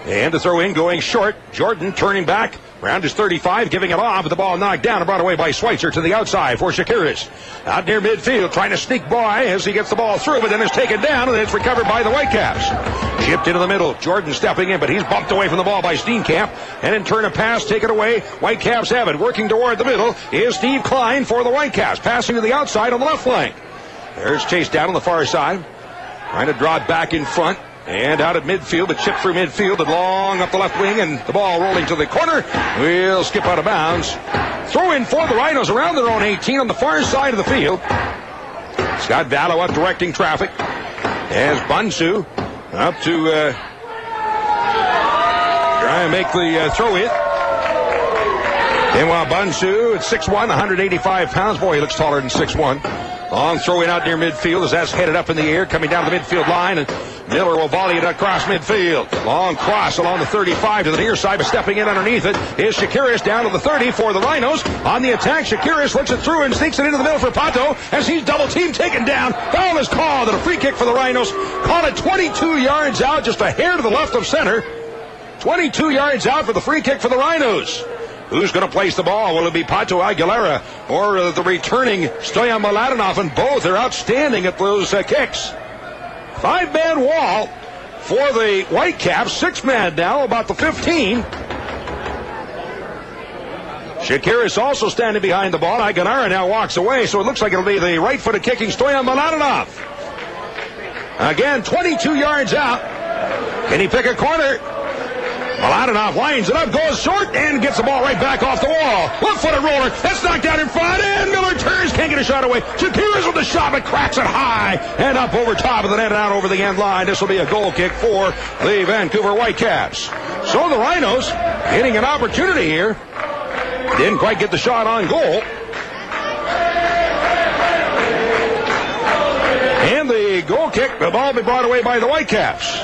And the throw-in going short. Jordan turning back. Round is 35, giving it off, but the ball knocked down and brought away by Schweitzer to the outside for Shakiris. Out near midfield, trying to sneak by as he gets the ball through, but then is taken down, and it's recovered by the Whitecaps. Chipped into the middle, Jordan stepping in, but he's bumped away from the ball by Steenkamp, and in turn a pass taken away. Whitecaps have it. Working toward the middle is Steve Klein for the Whitecaps, passing to the outside on the left flank. There's Chase down on the far side, trying to draw it back in front. And out at midfield, but chipped through midfield and long up the left wing, and the ball rolling to the corner. Will skip out of bounds. Throw in for the Rhinos around their own 18 on the far side of the field. Scott Vallow out directing traffic. As Bunsu up to try and make the throw in. And while Bunsu at 6'1", 185 pounds. Boy, he looks taller than 6'1". Long throw in out near midfield as that's headed up in the air, coming down the midfield line, and Miller will volley it across midfield. Long cross along the 35 to the near side, but stepping in underneath it is Shakiris down to the 30 for the Rhinos. On the attack, Shakiris looks it through and sneaks it into the middle for Pato as he's double team taken down. Foul is called and a free kick for the Rhinos. Called it 22 yards out, just a hair to the left of center. 22 yards out for the free kick for the Rhinos. Who's going to place the ball? Will it be Pato Aguilera or the returning Stoyan Mladenov? And both are outstanding at those kicks. 5-man wall for the Whitecaps. 6-man now, about the 15. Shakiris also standing behind the ball. Aguilera now walks away, so it looks like it'll be the right-footed kicking Stoyan Mladenov. Again, 22 yards out. Can he pick a corner? Mladenov lines it up, goes short, and gets the ball right back off the wall. Left-footed roller, that's knocked down in front, and Miller turns, can't get a shot away. Shakiris with the shot, but cracks it high, and up over top of the net and out over the end line. This will be a goal kick for the Vancouver Whitecaps. So the Rhinos getting an opportunity here. Didn't quite get the shot on goal. And the goal kick, the ball will be brought away by the Whitecaps.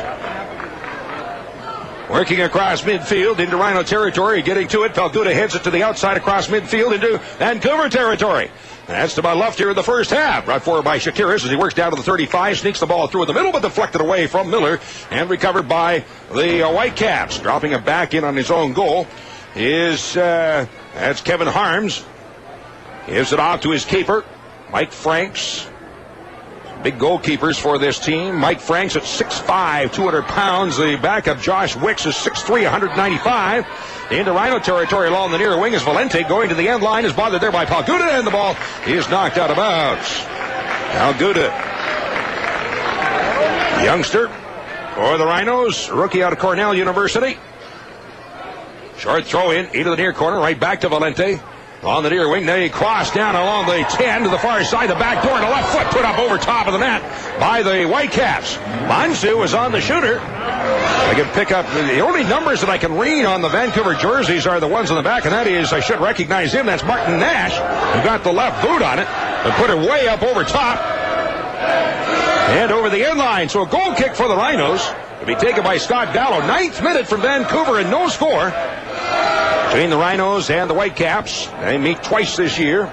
Working across midfield into Rhino territory, getting to it. Palguda heads it to the outside across midfield into Vancouver territory. That's to my left here in the first half. Brought forward by Shakiris as he works down to the 35, sneaks the ball through in the middle, but deflected away from Miller and recovered by the Whitecaps. Dropping it back in on his own goal is that's Kevin Harms. Gives it off to his keeper, Mike Franks. Big goalkeepers for this team. Mike Franks at 6'5", 200 pounds. The backup, Josh Wicks, is 6'3", 195. Into Rhino territory along the near wing is Valente. Going to the end line is bothered there by Palguda, and the ball is knocked out of bounds. Palguda, youngster, for the Rhinos, rookie out of Cornell University. Short throw into the near corner, right back to Valente. On the near wing, they cross down along the 10 to the far side, the back door, and a left foot put up over top of the net by the Whitecaps. Bonsu was on the shooter. I can pick up the only numbers that I can read on the Vancouver jerseys are the ones on the back, and that is, I should recognize him, that's Martin Nash, who got the left boot on it and put it way up over top and over the end line. So a goal kick for the Rhinos to be taken by Scott Dallow. 9th minute from Vancouver and no score between the Rhinos and the Whitecaps. They meet twice this year.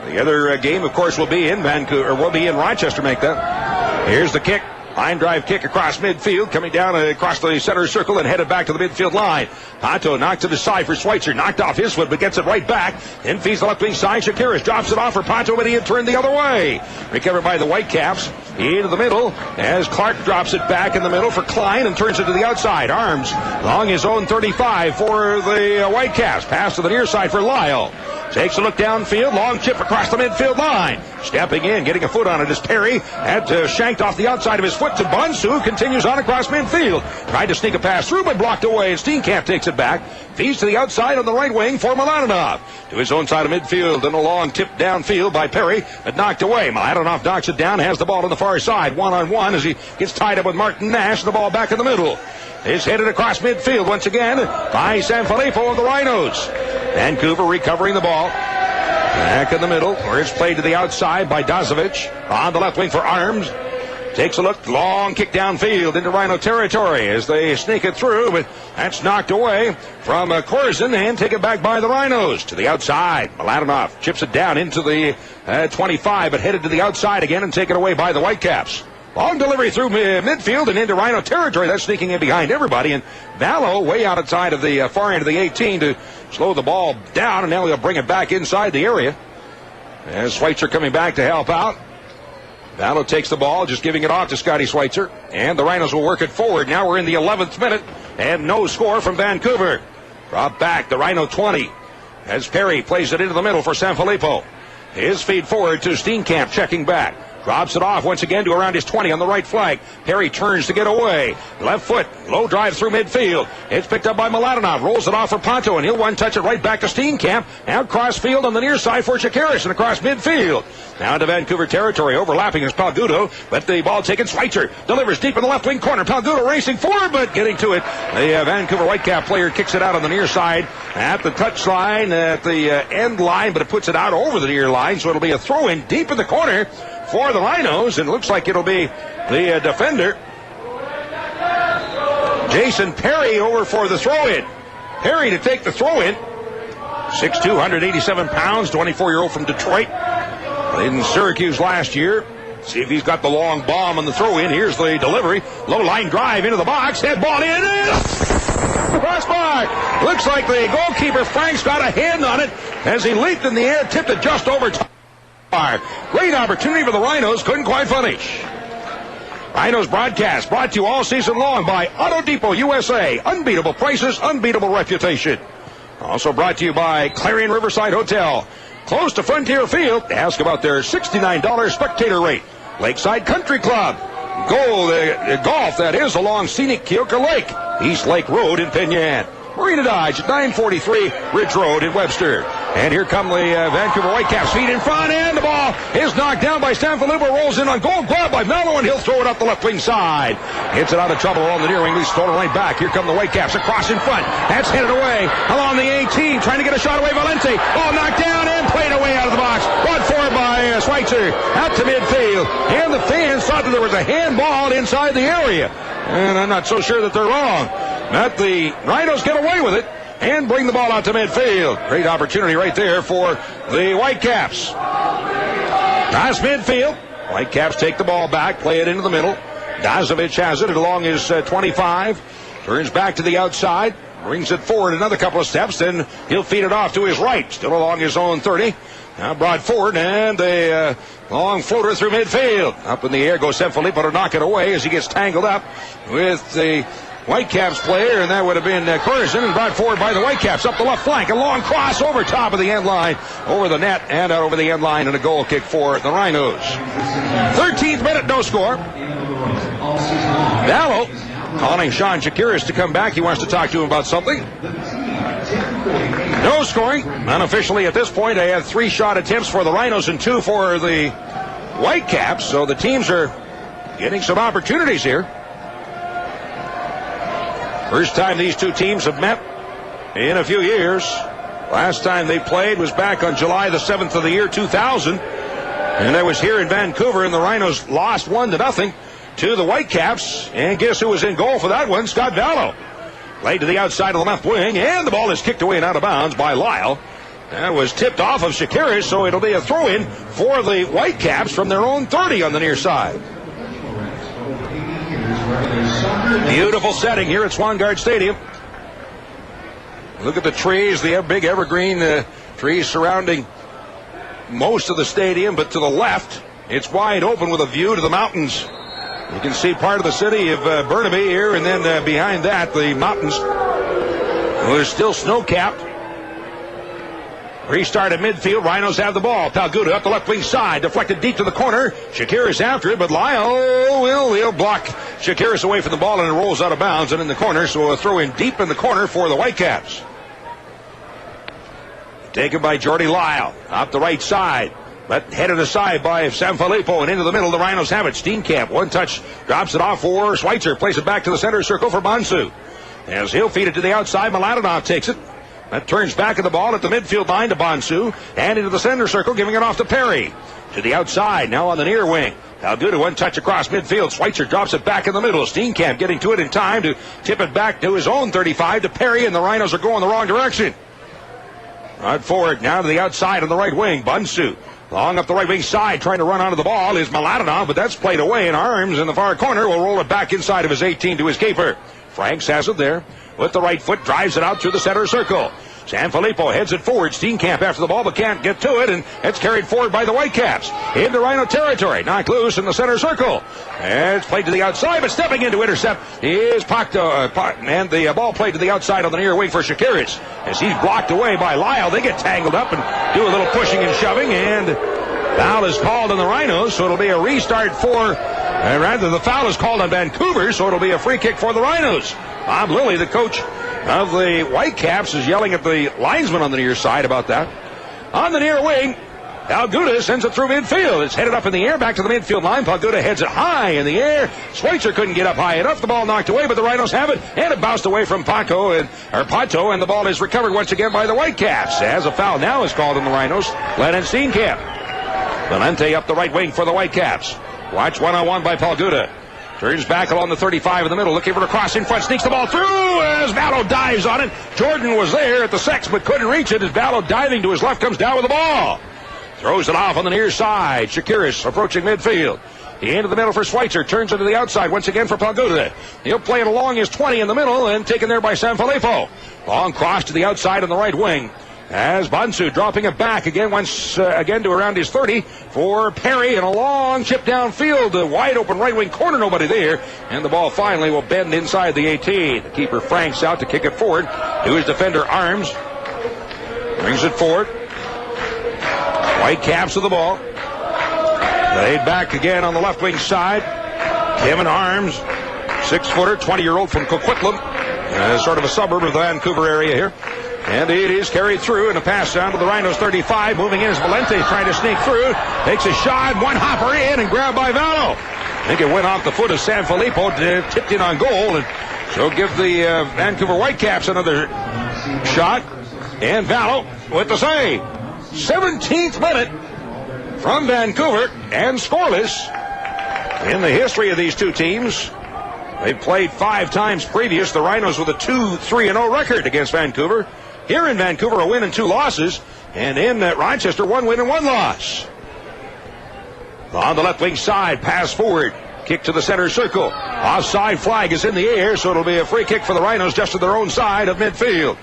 The other game, of course, will be in Vancouver, or will be in Rochester. Make that. Here's the kick. Line drive kick across midfield, coming down across the center circle and headed back to the midfield line. Pato knocked to the side for Schweitzer. Knocked off his foot, but gets it right back. Then feeds the left wing side. Shakiris drops it off for Pato, but he had turned the other way. Recovered by the Whitecaps. Into the middle as Clark drops it back in the middle for Klein and turns it to the outside. Arms along his own 35 for the Whitecaps. Pass to the near side for Lyle. Takes a look downfield. Long chip across the midfield line. Stepping in, getting a foot on it is Perry. Had shanked off the outside of his foot to Bonsu. Continues on across midfield. Tried to sneak a pass through, but blocked away. And Steenkamp takes it back. Feeds to the outside on the right wing for Mladenov. To his own side of midfield. And a long tip downfield by Perry. But knocked away. Mladenov knocks it down. Has the ball on the far side. 1-on-1 as he gets tied up with Martin Nash. The ball back in the middle. It's headed across midfield once again by Sanfilippo of the Rhinos. Vancouver recovering the ball. Back in the middle, where it's played to the outside by Dazovic. On the left wing for Arms. Takes a look, long kick downfield into Rhino territory as they sneak it through, but that's knocked away from Corzin and taken back by the Rhinos. To the outside, Mladenov chips it down into the 25, but headed to the outside again and taken away by the Whitecaps. Long delivery through midfield and into Rhino territory. That's sneaking in behind everybody. And Vallow way outside of the far end of the 18 to slow the ball down. And now he'll bring it back inside the area. As Schweitzer coming back to help out. Vallow takes the ball, just giving it off to Scotty Schweitzer. And the Rhinos will work it forward. Now we're in the 11th minute. And no score from Vancouver. Drop back, the Rhino 20. As Perry plays it into the middle for Sanfilippo. His feed forward to Steenkamp, checking back. Drops it off once again to around his 20 on the right flank. Perry turns to get away. Left foot, low drive through midfield. It's picked up by Mladenov. Rolls it off for Ponto, and he'll one-touch it right back to Steenkamp. Out cross field on the near side for Shakiris and across midfield. Now to Vancouver territory. Overlapping is Palgudo, but the ball taken. Schweitzer delivers deep in the left wing corner. Palgudo racing forward, but getting to it. The Vancouver Whitecap player kicks it out on the near side at the touch line, at the end line, but it puts it out over the near line, so it'll be a throw-in deep in the corner for the Rhinos, and it looks like it'll be the defender, Jason Perry, over for the throw-in. Perry to take the throw-in. 6'2", 187 pounds, 24-year-old from Detroit. Played in Syracuse last year. See if he's got the long bomb on the throw-in. Here's the delivery. Low line drive into the box. Head ball in. Crossbar. Looks like the goalkeeper, Frank's, got a hand on it as he leaped in the air, tipped it just over top. Great opportunity for the Rhinos. Couldn't quite finish. Rhinos broadcast brought to you all season long by Auto Depot USA. Unbeatable prices, unbeatable reputation. Also brought to you by Clarion Riverside Hotel. Close to Frontier Field. Ask about their $69 spectator rate. Lakeside Country Club. Golf, that is, along scenic Keokuk Lake. East Lake Road in Penyan. Marina Dodge at 943 Ridge Road in Webster. And here come the Vancouver Whitecaps. Feet in front, and the ball is knocked down by Sanfilippo. Rolls in on Gold Glove by Mello, and he'll throw it up the left wing side. Hits it out of trouble on the near wing. He's thrown it right back. Here come the Whitecaps across in front. That's headed away along the 18, trying to get a shot away. Valente. Ball knocked down and played away out of the box. Brought forward by Schweitzer out to midfield. And the fans thought that there was a handball inside the area. And I'm not so sure that they're wrong. But the Rhinos get away with it and bring the ball out to midfield. Great opportunity right there for the Whitecaps. Nice midfield. Whitecaps take the ball back, play it into the middle. Dazovic has it along his 25. Turns back to the outside. Brings it forward another couple of steps. Then he'll feed it off to his right. Still along his own 30. Now brought forward, and a long floater through midfield. Up in the air goes Sanfilippo to knock it away as he gets tangled up with the Whitecaps player, and that would have been Corzin, and brought forward by the Whitecaps up the left flank. A long cross over top of the end line, over the net, and out over the end line, and a goal kick for the Rhinos. 13th minute, no score. Vallow calling Sean Shakiris to come back. He wants to talk to him about something. No scoring. Unofficially at this point, they have 3 shot attempts for the Rhinos and 2 for the Whitecaps. So the teams are getting some opportunities here. First time these two teams have met in a few years. Last time they played was back on July the 7th of the year 2000. And that was here in Vancouver, and the Rhinos lost 1-0 to the Whitecaps. And guess who was in goal for that one? Scott Vallow. Played to the outside of the left wing, and the ball is kicked away and out of bounds by Lyle. That was tipped off of Shakiris, so it'll be a throw-in for the Whitecaps from their own 30 on the near side. Beautiful setting here at Swangard Stadium. Look at the trees, the big evergreen trees surrounding most of the stadium, but to the left, it's wide open with a view to the mountains. You can see part of the city of Burnaby here, and then behind that, the mountains. Well, they're still snow-capped. Restart at midfield. Rhinos have the ball. Palguda up the left wing side. Deflected deep to the corner. Shakiris after it, but Lyle will block Shakiris away from the ball, and it rolls out of bounds and in the corner. So a throw in deep in the corner for the Whitecaps. Taken by Jordy Lyle. Up the right side. But headed aside by Sanfilippo and into the middle. The Rhinos have it. Steenkamp, one touch, drops it off for Schweitzer. Plays it back to the center circle for Bonsu. As he'll feed it to the outside, Mladenov takes it. That turns back of the ball at the midfield line to Bonsu. And into the center circle, giving it off to Perry. To the outside, now on the near wing. Palguda, one touch across midfield. Schweitzer drops it back in the middle. Steenkamp getting to it in time to tip it back to his own 35 to Perry, and the Rhinos are going the wrong direction. Right forward, now to the outside on the right wing. Bonsu. Long up the right wing side, trying to run onto the ball is Mladenov, but that's played away in arms in the far corner. Will roll it back inside of his 18 to his keeper. Franks has it there. With the right foot, drives it out through the center circle. Sanfilippo heads it forward. Steenkamp after the ball, but can't get to it, and it's carried forward by the Whitecaps. Into Rhino territory. Knocked loose in the center circle. And it's played to the outside, but stepping into intercept is Pacto, and the ball played to the outside on the near wing for Shakiris. As he's blocked away by Lyle, they get tangled up and do a little pushing and shoving, and foul is called on the Rhinos, so it'll be a restart for, rather the foul is called on Vancouver, so it'll be a free kick for the Rhinos. Bob Lilly, the coach of the Whitecaps, is yelling at the linesman on the near side about that. On the near wing, Palguda sends it through midfield. It's headed up in the air, back to the midfield line. Palguda heads it high in the air. Schweitzer couldn't get up high enough. The ball knocked away, but the Rhinos have it, and it bounced away from Pato, and the ball is recovered once again by the Whitecaps. As a foul now is called on the Rhinos. Lennon Steenkamp. Valente up the right wing for the Whitecaps. Watch one-on-one by Palguda. Turns back along the 35 in the middle, looking for a cross in front, sneaks the ball through as Vallow dives on it. Jordan was there at the sex but couldn't reach it as Vallow, diving to his left, comes down with the ball. Throws it off on the near side. Shakiris approaching midfield. Into the middle for Schweitzer. Turns it to the outside once again for Palguda. He'll play it along his 20 in the middle and taken there by Sanfilippo. Long cross to the outside on the right wing. As Bonsu dropping it back again once again to around his 30 for Perry, and a long chip downfield, a wide open right wing corner, nobody there, and the ball finally will bend inside the 18. The keeper Franks out to kick it forward to his defender Arms. Brings it forward. Whitecaps with the ball. Laid back again on the left wing side. Kevin Arms, 6-footer, 20-year-old from Coquitlam, sort of a suburb of the Vancouver area here. And it is carried through, and a pass down to the Rhinos 35. Moving in is Valente trying to sneak through. Takes a shot, one hopper in, and grabbed by Vallow. I think it went off the foot of Sanfilippo, tipped in on goal, and so give the Vancouver Whitecaps another shot. And Vallow with the save. 17th minute from Vancouver, and scoreless in the history of these two teams. They've played 5 times previous. The Rhinos with a 2-3-0 record against Vancouver. Here in Vancouver, a win and 2 losses. And in Rochester, 1 win and 1 loss. On the left wing side, pass forward. Kick to the center circle. Offside flag is in the air, so it'll be a free kick for the Rhinos just to their own side of midfield.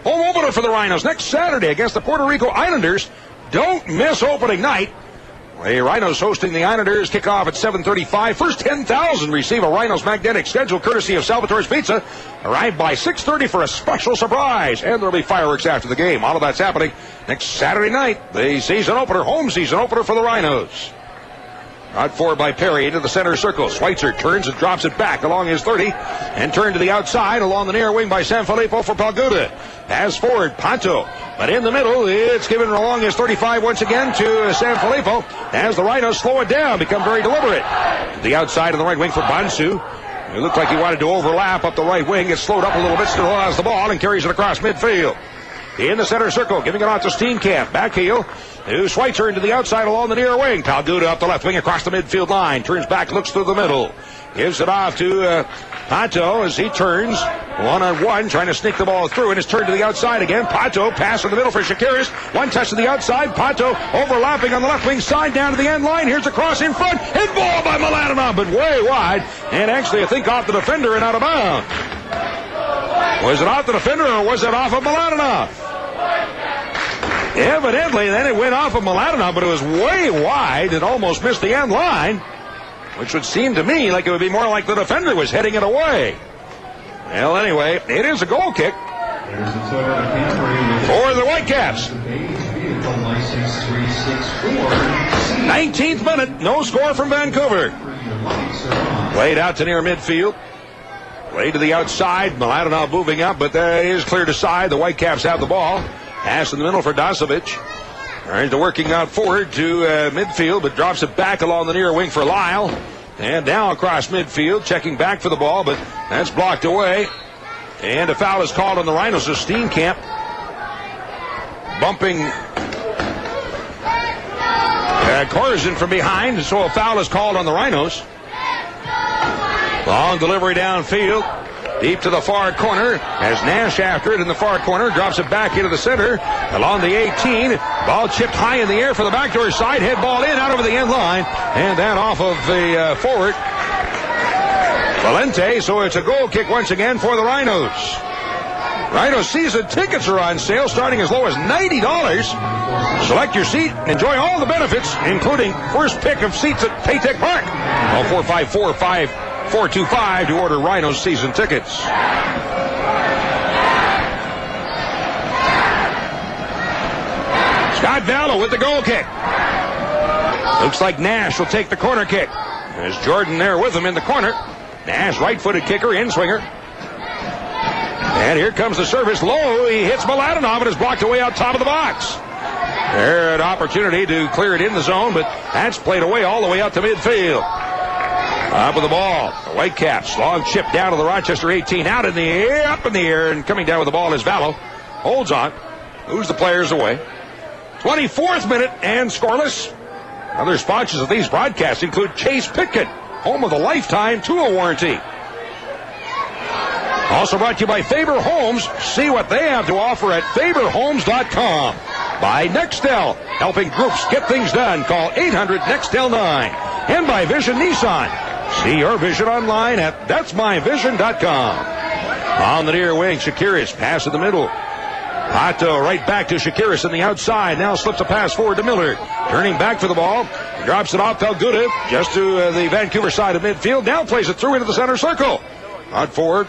Home opener for the Rhinos next Saturday against the Puerto Rico Islanders. Don't miss opening night. The Rhinos hosting the Islanders. Kickoff at 7:35. First 10,000 receive a Rhinos magnetic schedule courtesy of Salvatore's Pizza. Arrive by 6:30 for a special surprise. And there'll be fireworks after the game. All of that's happening next Saturday night. The season opener, home season opener for the Rhinos. Out forward by Perry into the center circle. Schweitzer turns and drops it back along his 30 and turned to the outside along the near wing by Sanfilippo for Palguda. Pass forward, Panto. But in the middle, it's given along his 35 once again to Sanfilippo as the Rhinos slow it down, become very deliberate. To the outside of the right wing for Bansu. It looked like he wanted to overlap up the right wing. It's slowed up a little bit, still has the ball and carries it across midfield. In the center circle, giving it off to Steenkamp. Back heel to Schweitzer into the outside along the near wing. Palguda up the left wing across the midfield line. Turns back, looks through the middle. Gives it off to Pato as he turns one-on-one, trying to sneak the ball through, and it's turned to the outside again. Pato pass in the middle for Shakiris. One touch to the outside. Pato overlapping on the left wing side down to the end line. Here's a cross in front. Hit ball by Mladenov, but way wide. And actually, I think off the defender and out of bounds. Was it off the defender or was it off of Mladenov? Evidently, then it went off of Mladenov, but it was way wide. It almost missed the end line, which would seem to me like it would be more like the defender was heading it away. Well, anyway, it is a goal kick for the Whitecaps. 19th minute, no score from Vancouver. Played out to near midfield. Played to the outside. Mladenov moving up, but that is cleared aside. The Whitecaps have the ball. Pass in the middle for Dasovic. Turns to working out forward to midfield, but drops it back along the near wing for Lyle. And now across midfield, checking back for the ball, but that's blocked away. And a foul is called on the Rhinos. So Steenkamp bumping Corzin from behind, so a foul is called on the Rhinos. Long delivery downfield. Deep to the far corner as Nash after it in the far corner. Drops it back into the center. Along the 18. Ball chipped high in the air for the backdoor side. Head ball in out over the end line. And that off of the forward. Valente. So it's a goal kick once again for the Rhinos. Rhinos season tickets are on sale starting as low as $90. Select your seat. Enjoy all the benefits, including first pick of seats at Paytech Park. Call 454-5425 to order Rhinos season tickets. Scott Vallow with the goal kick. Looks like Nash will take the corner kick. There's Jordan there with him in the corner. Nash, right-footed kicker, in-swinger. And here comes the service low. He hits Mladenov and is blocked away out top of the box. There, an opportunity to clear it in the zone, but that's played away all the way out to midfield. Up with the ball. The Whitecaps. Long chip down to the Rochester 18. Out in the air, up in the air, and coming down with the ball is Vallow. Holds on. Moves the players away. 24th minute and scoreless. Other sponsors of these broadcasts include Chase Pitkin, home of the lifetime tool warranty. Also brought to you by Faber Homes. See what they have to offer at faberhomes.com. By Nextel, helping groups get things done. Call 800-NEXTEL-9. And by Vision Nissan. See your vision online at that'smyvision.com. On the near wing, Shakiris pass in the middle. Pato right back to Shakiris on the outside. Now slips a pass forward to Miller. Turning back for the ball. Drops it off Palguda just to the Vancouver side of midfield. Now plays it through into the center circle. Out forward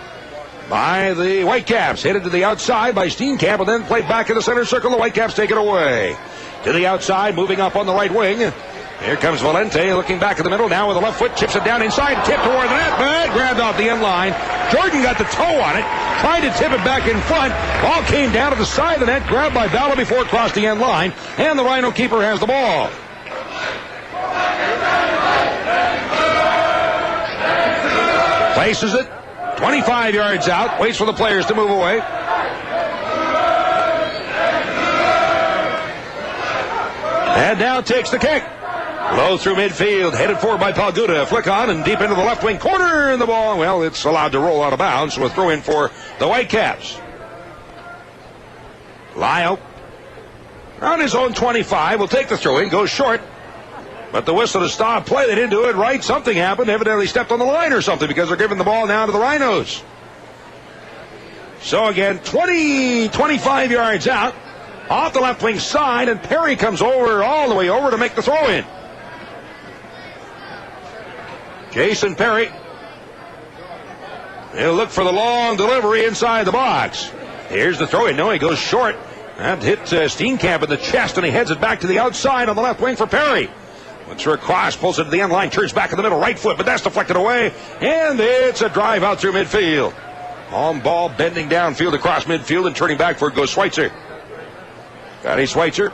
by the Whitecaps. Headed to the outside by Steenkamp and then played back in the center circle. The Whitecaps take it away. To the outside, moving up on the right wing. Here comes Valente looking back in the middle. Now with the left foot, chips it down inside. Tip toward the net. But grabbed off the end line. Jordan got the toe on it. Tried to tip it back in front. Ball came down to the side of the net. Grabbed by Vallow before it crossed the end line. And the Rhino keeper has the ball. Places it. 25 yards out. Waits for the players to move away. And now takes the kick. Low through midfield. Headed forward by Palguda. Flick on and deep into the left wing corner. And the ball, well, it's allowed to roll out of bounds. So a throw in for the Whitecaps. Lyle on his own 25. Will take the throw in. Goes short. But the whistle to stop play, they didn't do it right. Something happened. Evidently stepped on the line or something because they're giving the ball now to the Rhinos. So again, 25 yards out. Off the left wing side, and Perry comes over all the way over to make the throw in. Jason Perry. He'll look for the long delivery inside the box. Here's the throw in. No, he goes short. That hit Steenkamp in the chest, and he heads it back to the outside on the left wing for Perry. Looks for a cross, pulls it to the end line, turns back in the middle, right foot, but that's deflected away, and it's a drive out through midfield. On ball, bending downfield across midfield, and turning back for it goes Schweitzer. Scotty Schweitzer,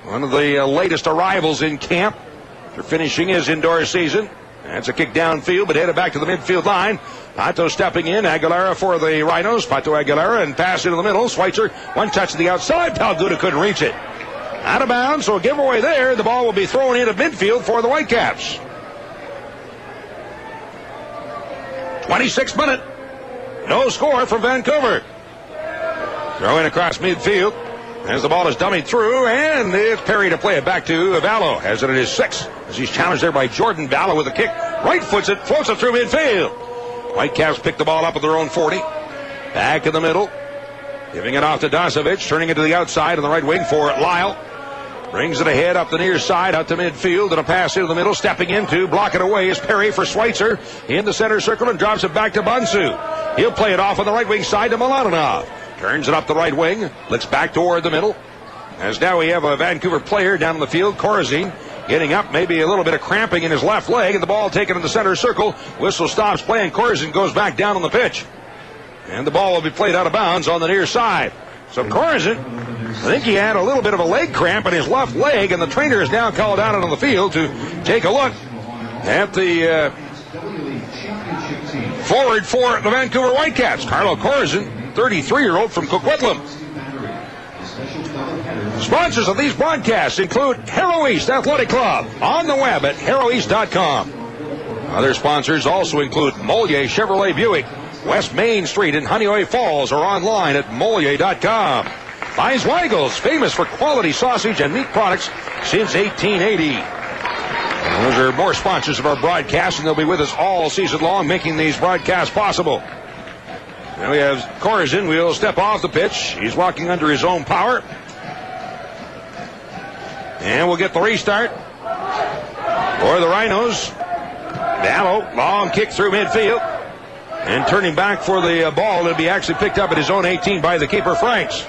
one of the latest arrivals in camp after finishing his indoor season. That's a kick downfield, but headed back to the midfield line. Pato stepping in, Aguilera for the Rhinos. Pato Aguilera, and pass into the middle. Schweitzer, one touch to the outside. Palguda couldn't reach it. Out of bounds, so a giveaway there. The ball will be thrown into midfield for the Whitecaps. 26th minute. No score from Vancouver. Throw in across midfield as the ball is dummied through, and it's Perry to play it back to Vallo. Has it at his 6, as he's challenged there by Jordan. Vallo with a kick. Right foots it, floats it through midfield. Whitecaps pick the ball up at their own 40. Back in the middle. Giving it off to Dasovic, turning it to the outside on the right wing for Lyle. Brings it ahead up the near side, out to midfield, and a pass into the middle. Stepping into, block it away is Perry for Schweitzer. In the center circle and drops it back to Bunsu. He'll play it off on the right wing side to Mladenov. Turns it up the right wing, looks back toward the middle. As now we have a Vancouver player down in the field, Corazine, getting up, maybe a little bit of cramping in his left leg, and the ball taken in the center circle. Whistle stops play, and Corazine goes back down on the pitch. And the ball will be played out of bounds on the near side. So Corazine, I think he had a little bit of a leg cramp in his left leg, and the trainer is now called out on the field to take a look at the forward for the Vancouver Whitecaps. Carlo Corazine, 33-year-old from Coquitlam. Sponsors of these broadcasts include Harrow East Athletic Club, on the web at harroweast.com. Other sponsors also include Moliere Chevrolet Buick, West Main Street in Honeoye Falls, or online at moliere.com. By Weigel's, famous for quality sausage and meat products since 1880. And those are more sponsors of our broadcast, and they'll be with us all season long, making these broadcasts possible. Now we have Corazine. Will step off the pitch. He's walking under his own power. And we'll get the restart for the Rhinos. Vallo, long kick through midfield. And turning back for the ball, it'll be actually picked up at his own 18 by the keeper, Franks.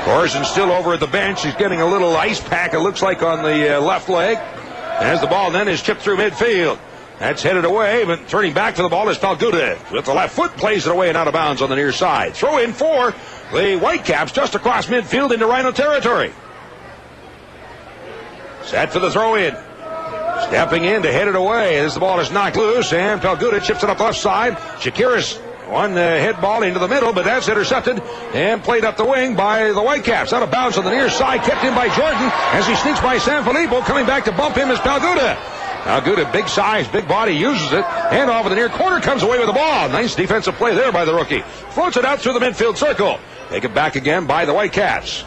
Corazine still over at the bench. He's getting a little ice pack, it looks like, on the left leg. As the ball then is chipped through midfield. That's headed away, but turning back for the ball is Palguda. With the left foot, plays it away and out of bounds on the near side. Throw in for the Whitecaps just across midfield into Rhino territory. Set for the throw in. Stepping in to head it away as the ball is knocked loose, and Palguda chips it up left side. Shakiris, one head ball into the middle, but that's intercepted and played up the wing by the Whitecaps. Out of bounds on the near side, kept in by Jordan as he sneaks by Sanfilippo. Coming back to bump him is Palguda. Palguda, big size, big body, uses it. And off in the near corner, comes away with the ball. Nice defensive play there by the rookie. Floats it out through the midfield circle. Take it back again by the Whitecaps.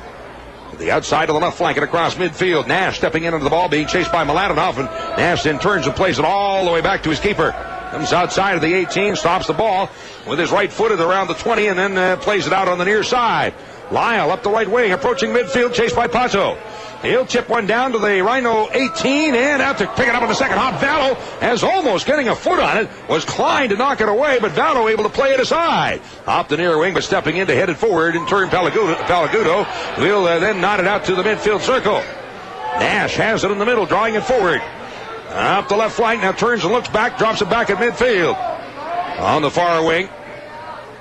To the outside of the left flank and across midfield. Nash stepping into the ball, being chased by Mladenov, and Nash then turns and plays it all the way back to his keeper. Comes outside of the 18, stops the ball with his right foot at around the 20, and then plays it out on the near side. Lyle up the right wing, approaching midfield, chased by Pato. He'll chip one down to the Rhino 18, and out to pick it up in the second half. Vallo, as almost getting a foot on it, was Klein to knock it away, but Vallo able to play it aside. Off the near wing, but stepping in to head it forward, in turn Palgudo will then knot it out to the midfield circle. Nash has it in the middle, drawing it forward. Up the left flank, now turns and looks back, drops it back at midfield. On the far wing,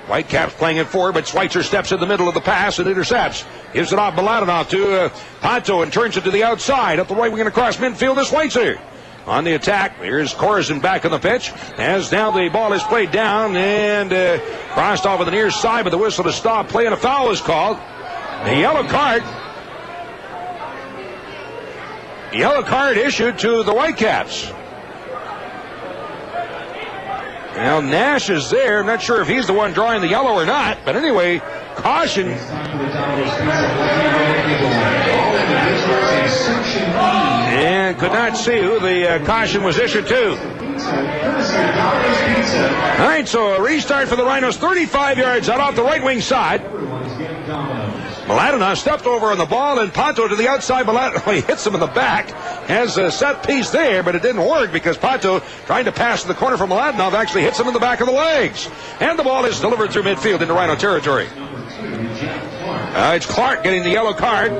Whitecaps playing it forward, but Schweitzer steps in the middle of the pass and intercepts. Gives it off Mladenov to Pato and turns it to the outside. Up the right wing and across midfield is Schweitzer. On the attack, here's Corazine back on the pitch. As now the ball is played down and crossed off on the near side, but the whistle to stop play and a foul is called. A yellow card issued to the Whitecaps. Now, Nash is there. I'm not sure if he's the one drawing the yellow or not. But anyway, caution. And could not see who the caution was issued to. All right, so a restart for the Rhinos. 35 yards out off the right wing side. Mladenov stepped over on the ball, and Pato to the outside. He hits him in the back. Has a set piece there, but it didn't work because Pato, trying to pass to the corner from Mladenov, actually hits him in the back of the legs. And the ball is delivered through midfield into Rhino territory. It's Clark getting the yellow card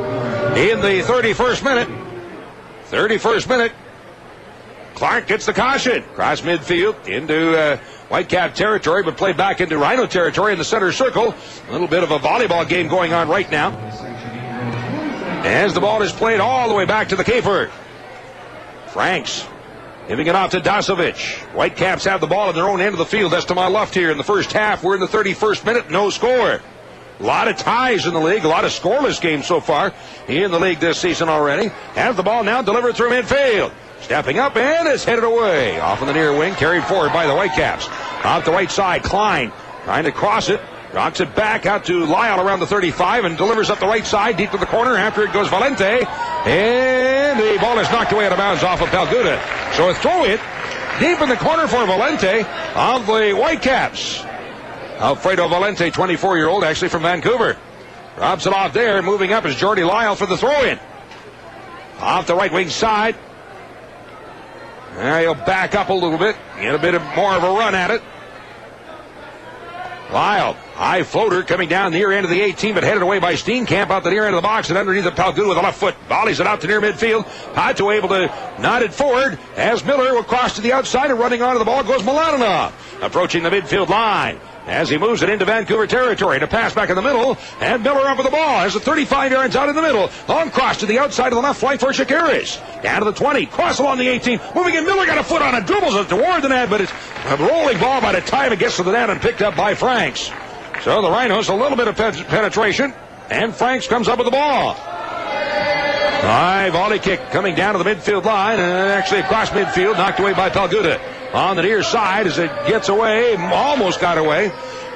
in the 31st minute. 31st minute. Clark gets the caution. Cross midfield into Whitecap territory, but played back into Rhino territory in the center circle. A little bit of a volleyball game going on right now, as the ball is played all the way back to the keeper. Franks giving it off to Dasovic. Whitecaps have the ball in their own end of the field. That's to my left here in the first half. We're in the 31st minute. No score. A lot of ties in the league. A lot of scoreless games so far in the league this season already. Has the ball now delivered through midfield. Stepping up, and it's headed away. Off on the near wing, carried forward by the Whitecaps. Off the right side, Klein trying to cross it. Rocks it back out to Lyle around the 35 and delivers up the right side, deep to the corner. After it goes Valente. And the ball is knocked away out of bounds off of Palguda. So a throw it deep in the corner for Valente of the Whitecaps. Alfredo Valente, 24-year-old, actually from Vancouver. Robs it off there. Moving up is Jordy Lyle for the throw-in. Off the right wing side. There he'll back up a little bit. Get a bit more of a run at it. Lyle, high floater coming down near end of the 18, but headed away by Steenkamp out the near end of the box and underneath the Palguda with a left foot. Volleys it out to near midfield. Pato able to nod it forward as Miller will cross to the outside, and running onto the ball goes Milanov. Approaching the midfield line as he moves it into Vancouver territory. To pass back in the middle, and Miller up with the ball has the 35 yards out in the middle. Long cross to the outside of the left flank for Shakiris. Down to the 20, cross along the 18, moving in. Miller got a foot on it, dribbles it toward the net, but it's a rolling ball by the time it gets to the net and picked up by Franks. So the Rhinos a little bit of penetration, and Franks comes up with the ball. High volley kick coming down to the midfield line, and actually across midfield, knocked away by Palguda. On the near side as it gets away, almost got away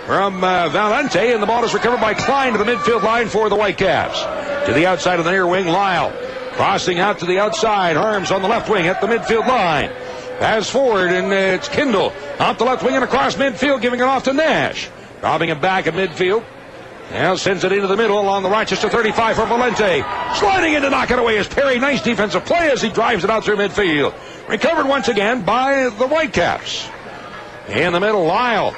from Valente, and the ball is recovered by Klein to the midfield line for the Whitecaps. To the outside of the near wing, Lyle crossing out to the outside, arms on the left wing at the midfield line. Pass forward, and it's Kindle off the left wing and across midfield, giving it off to Nash. Dropping it back at midfield. Now sends it into the middle along the Rochester 35 for Valente. Sliding in to knock it away is Perry. Nice defensive play as he drives it out through midfield. Recovered once again by the Whitecaps. In the middle, Lyle.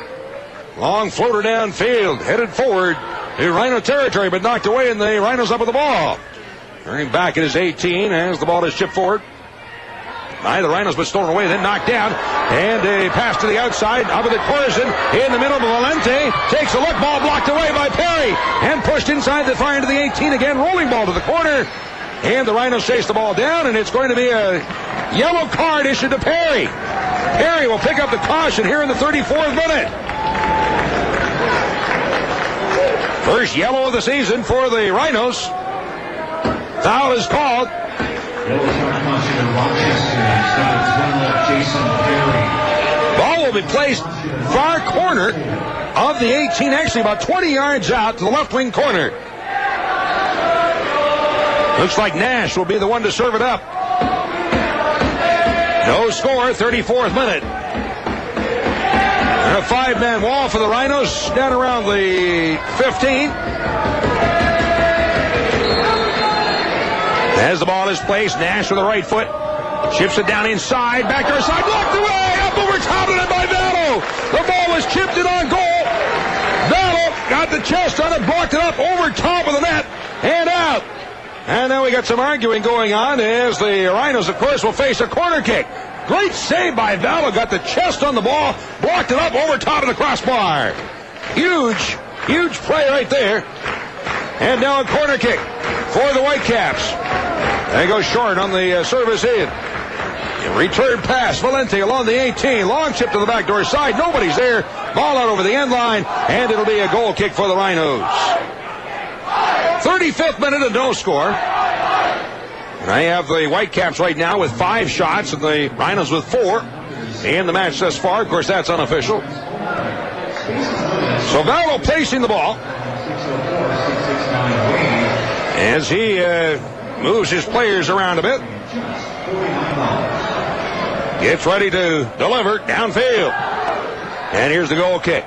Long floater downfield, headed forward to Rhino territory, but knocked away, and the Rhinos up with the ball. Turning back at his 18 as the ball is chipped forward by the Rhinos, but stolen away, then knocked down. And a pass to the outside, up with it, Corson in the middle of Valente. Takes a look, ball blocked away by Perry. And pushed inside the far end of the 18 again, rolling ball to the corner. And the Rhinos chase the ball down, and it's going to be a yellow card issued to Perry. Perry will pick up the caution here in the 34th minute. First yellow of the season for the Rhinos. Foul is called. Ball will be placed far corner of the 18, actually about 20 yards out to the left wing corner. Looks like Nash will be the one to serve it up. No score, 34th minute. And a five-man wall for the Rhinos down around the 15. As the ball is placed, Nash with the right foot. Chips it down inside, backdoor side, blocked away, up over top of it by Vallo. The ball was chipped in on goal. Vallo got the chest on it, blocked it up over top of the net, and out. And now we got some arguing going on as the Rhinos, of course, will face a corner kick. Great save by Vallo, got the chest on the ball, blocked it up over top of the crossbar. Huge play right there. And now a corner kick for the Whitecaps. They go short on the service in. Return pass, Valente along the 18. Long chip to the backdoor side. Nobody's there. Ball out over the end line, and it'll be a goal kick for the Rhinos. 35th minute and no score. And I have the Whitecaps right now with 5 shots, and the Rhinos with 4 in the match thus far. Of course, that's unofficial. So Vallo placing the ball as he moves his players around a bit. Gets ready to deliver downfield. And here's the goal kick.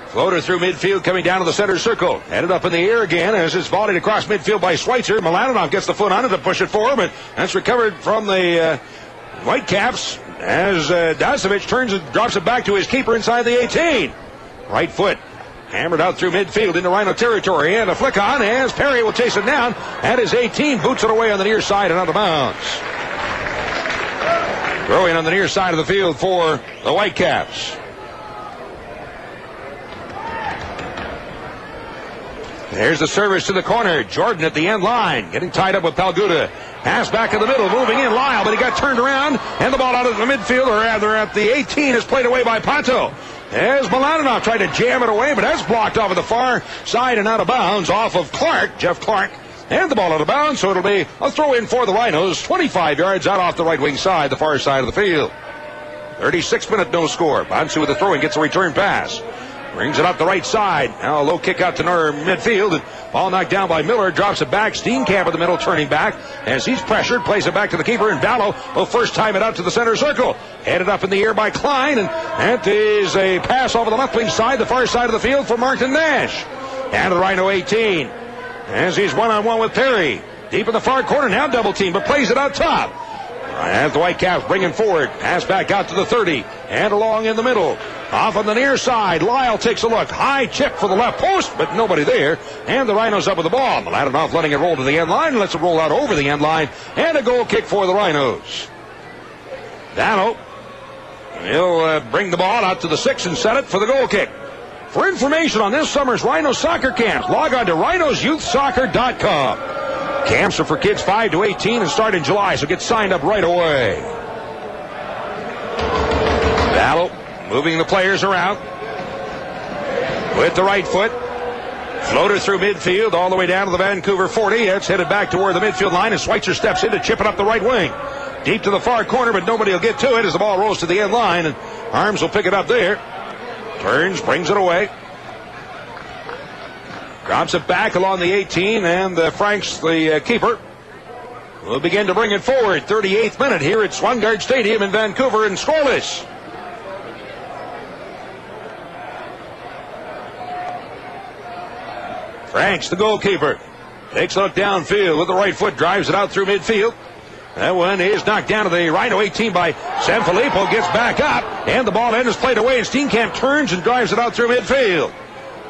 Floater through midfield coming down to the center circle. Headed up in the air again as it's volleyed across midfield by Schweitzer. Milanov gets the foot on it to push it forward, but that's recovered from the Whitecaps as Dasovic turns and drops it back to his keeper inside the 18. Right foot Hammered out through midfield into Rhino territory. And a flick on as Perry will chase it down. At his 18, boots it away on the near side and out of bounds. Throw in on the near side of the field for the Whitecaps. There's the service to the corner. Jordan at the end line. Getting tied up with Palguda. Pass back in the middle. Moving in Lyle, but he got turned around. And the ball out of the midfield, or rather at the 18, is played away by Pato. As Milanov tried to jam it away, but that's blocked off of the far side and out of bounds off of Clark, Jeff Clark. And the ball out of bounds, so it'll be a throw in for the Rhinos. 25 yards out off the right wing side, the far side of the field. 36-minute no score. Bonsu with the throw and gets a return pass. Brings it up the right side. Now a low kick out to midfield. And ball knocked down by Miller. Drops it back. Steenkamp in the middle turning back. As he's pressured, plays it back to the keeper. And Vallow will first time it out to the center circle. Headed up in the air by Klein. And that is a pass over the left wing side, the far side of the field for Martin Nash. And the Rhino 18. As he's one-on-one with Perry. Deep in the far corner. Now double team, but plays it out top. As the Whitecaps bring him forward. Pass back out to the 30. And along in the middle. Off on the near side. Lyle takes a look. High chip for the left post, but nobody there. And the Rhinos up with the ball. Miladinov letting it roll to the end line. Lets it roll out over the end line. And a goal kick for the Rhinos. Dano. He'll bring the ball out to the 6 and set it for the goal kick. For information on this summer's Rhino soccer camps, log on to rhinosyouthsoccer.com. Camps are for kids 5 to 18 and start in July, so get signed up right away. Battle moving the players around with the right foot. Floater through midfield all the way down to the Vancouver 40. It's headed back toward the midfield line, and Schweitzer steps in to chip it up the right wing. Deep to the far corner, but nobody will get to it as the ball rolls to the end line, and Arms will pick it up there. Turns, brings it away. Drops it back along the 18, and Franks, the keeper, will begin to bring it forward. 38th minute here at Swangard Stadium in Vancouver and scoreless. Franks, the goalkeeper, takes a look downfield with the right foot, drives it out through midfield. That one is knocked down to the Rhino 18 by Sanfilippo, gets back up, and the ball end is played away, and Steenkamp turns and drives it out through midfield.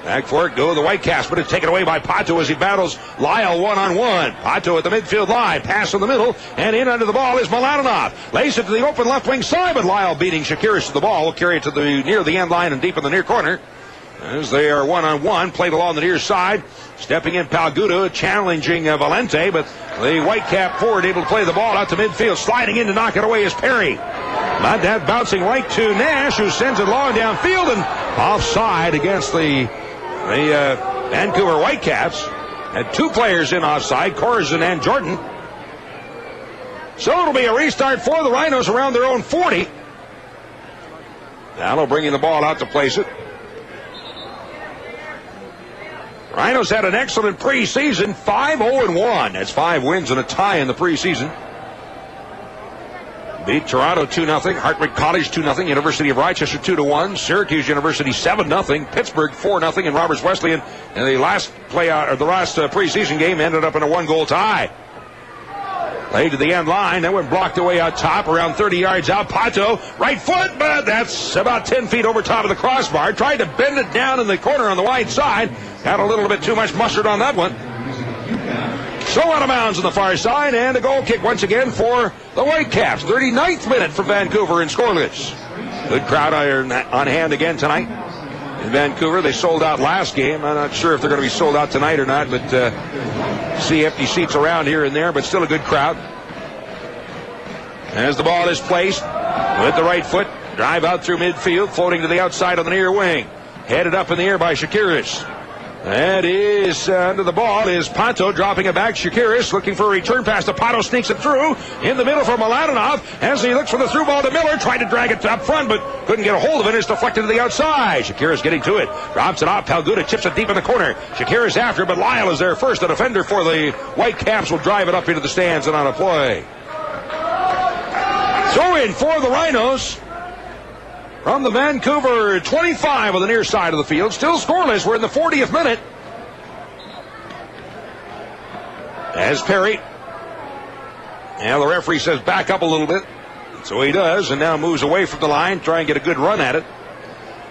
Back for it go the Whitecaps, but it's taken away by Pato as he battles Lyle one-on-one. Pato at the midfield line, pass in the middle, and in under the ball is Miladinov. Lays it to the open left wing side, but Lyle beating Shakiris to the ball will carry it to the near the end line and deep in the near corner. As they are one-on-one, played along the near side. Stepping in Palgudo, challenging Valente, but the Whitecap forward able to play the ball out to midfield. Sliding in to knock it away is Perry. But that bouncing right to Nash, who sends it long downfield and offside against the Vancouver Whitecaps. Had two players in offside, Corzine and Jordan. So it'll be a restart for the Rhinos around their own 40. Now bringing the ball out to place it. Rhinos had an excellent preseason, 5-0-1. That's 5 wins and a tie in the preseason. Beat Toronto 2-0, Hartwick College 2-0, University of Rochester 2-1, Syracuse University 7-0, Pittsburgh 4-0, and Roberts Wesleyan in the last preseason game ended up in a 1-goal tie. Played to the end line, that went blocked away out top, around 30 yards out. Pato, right foot, but that's about 10 feet over top of the crossbar. Tried to bend it down in the corner on the wide side. Got a little bit too much mustard on that one. So out of bounds on the far side, and a goal kick once again for the Whitecaps. 39th minute for Vancouver and scoreless. Good crowd on hand again tonight in Vancouver. They sold out last game. I'm not sure if they're going to be sold out tonight or not, but see empty seats around here and there, but still a good crowd. As the ball is placed with the right foot, drive out through midfield, floating to the outside on the near wing. Headed up in the air by Shakiris. That is under the ball is Pato dropping it back. Shakiris looking for a return pass to Pato, sneaks it through in the middle for Miladinov as he looks for the through ball to Miller. Tried to drag it up front, but couldn't get a hold of it. It's deflected to the outside. Shakiris getting to it, drops it off. Palguda chips it deep in the corner. Shakiris after, but Lyle is there first. The defender for the Whitecaps will drive it up into the stands and on a play. Throw in for the Rhinos. From the Vancouver 25 on the near side of the field. Still scoreless. We're in the 40th minute. As Perry. And the referee says back up a little bit. So he does, and now moves away from the line. Try and get a good run at it.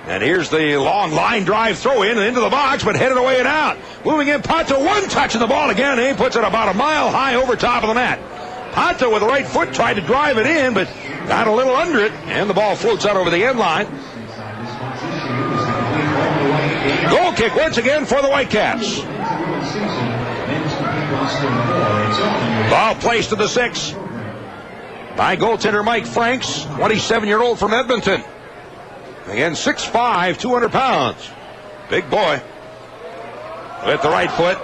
And here's the long line drive throw in and into the box, but headed away and out. Moving in, Pato, one touch of the ball again. He puts it about a mile high over top of the net. Pato with the right foot tried to drive it in, but got a little under it, and the ball floats out over the end line. Goal kick once again for the Whitecaps. Ball placed to the 6 by goaltender Mike Franks, 27-year-old from Edmonton. Again, 6'5", 200 pounds. Big boy. With the right foot.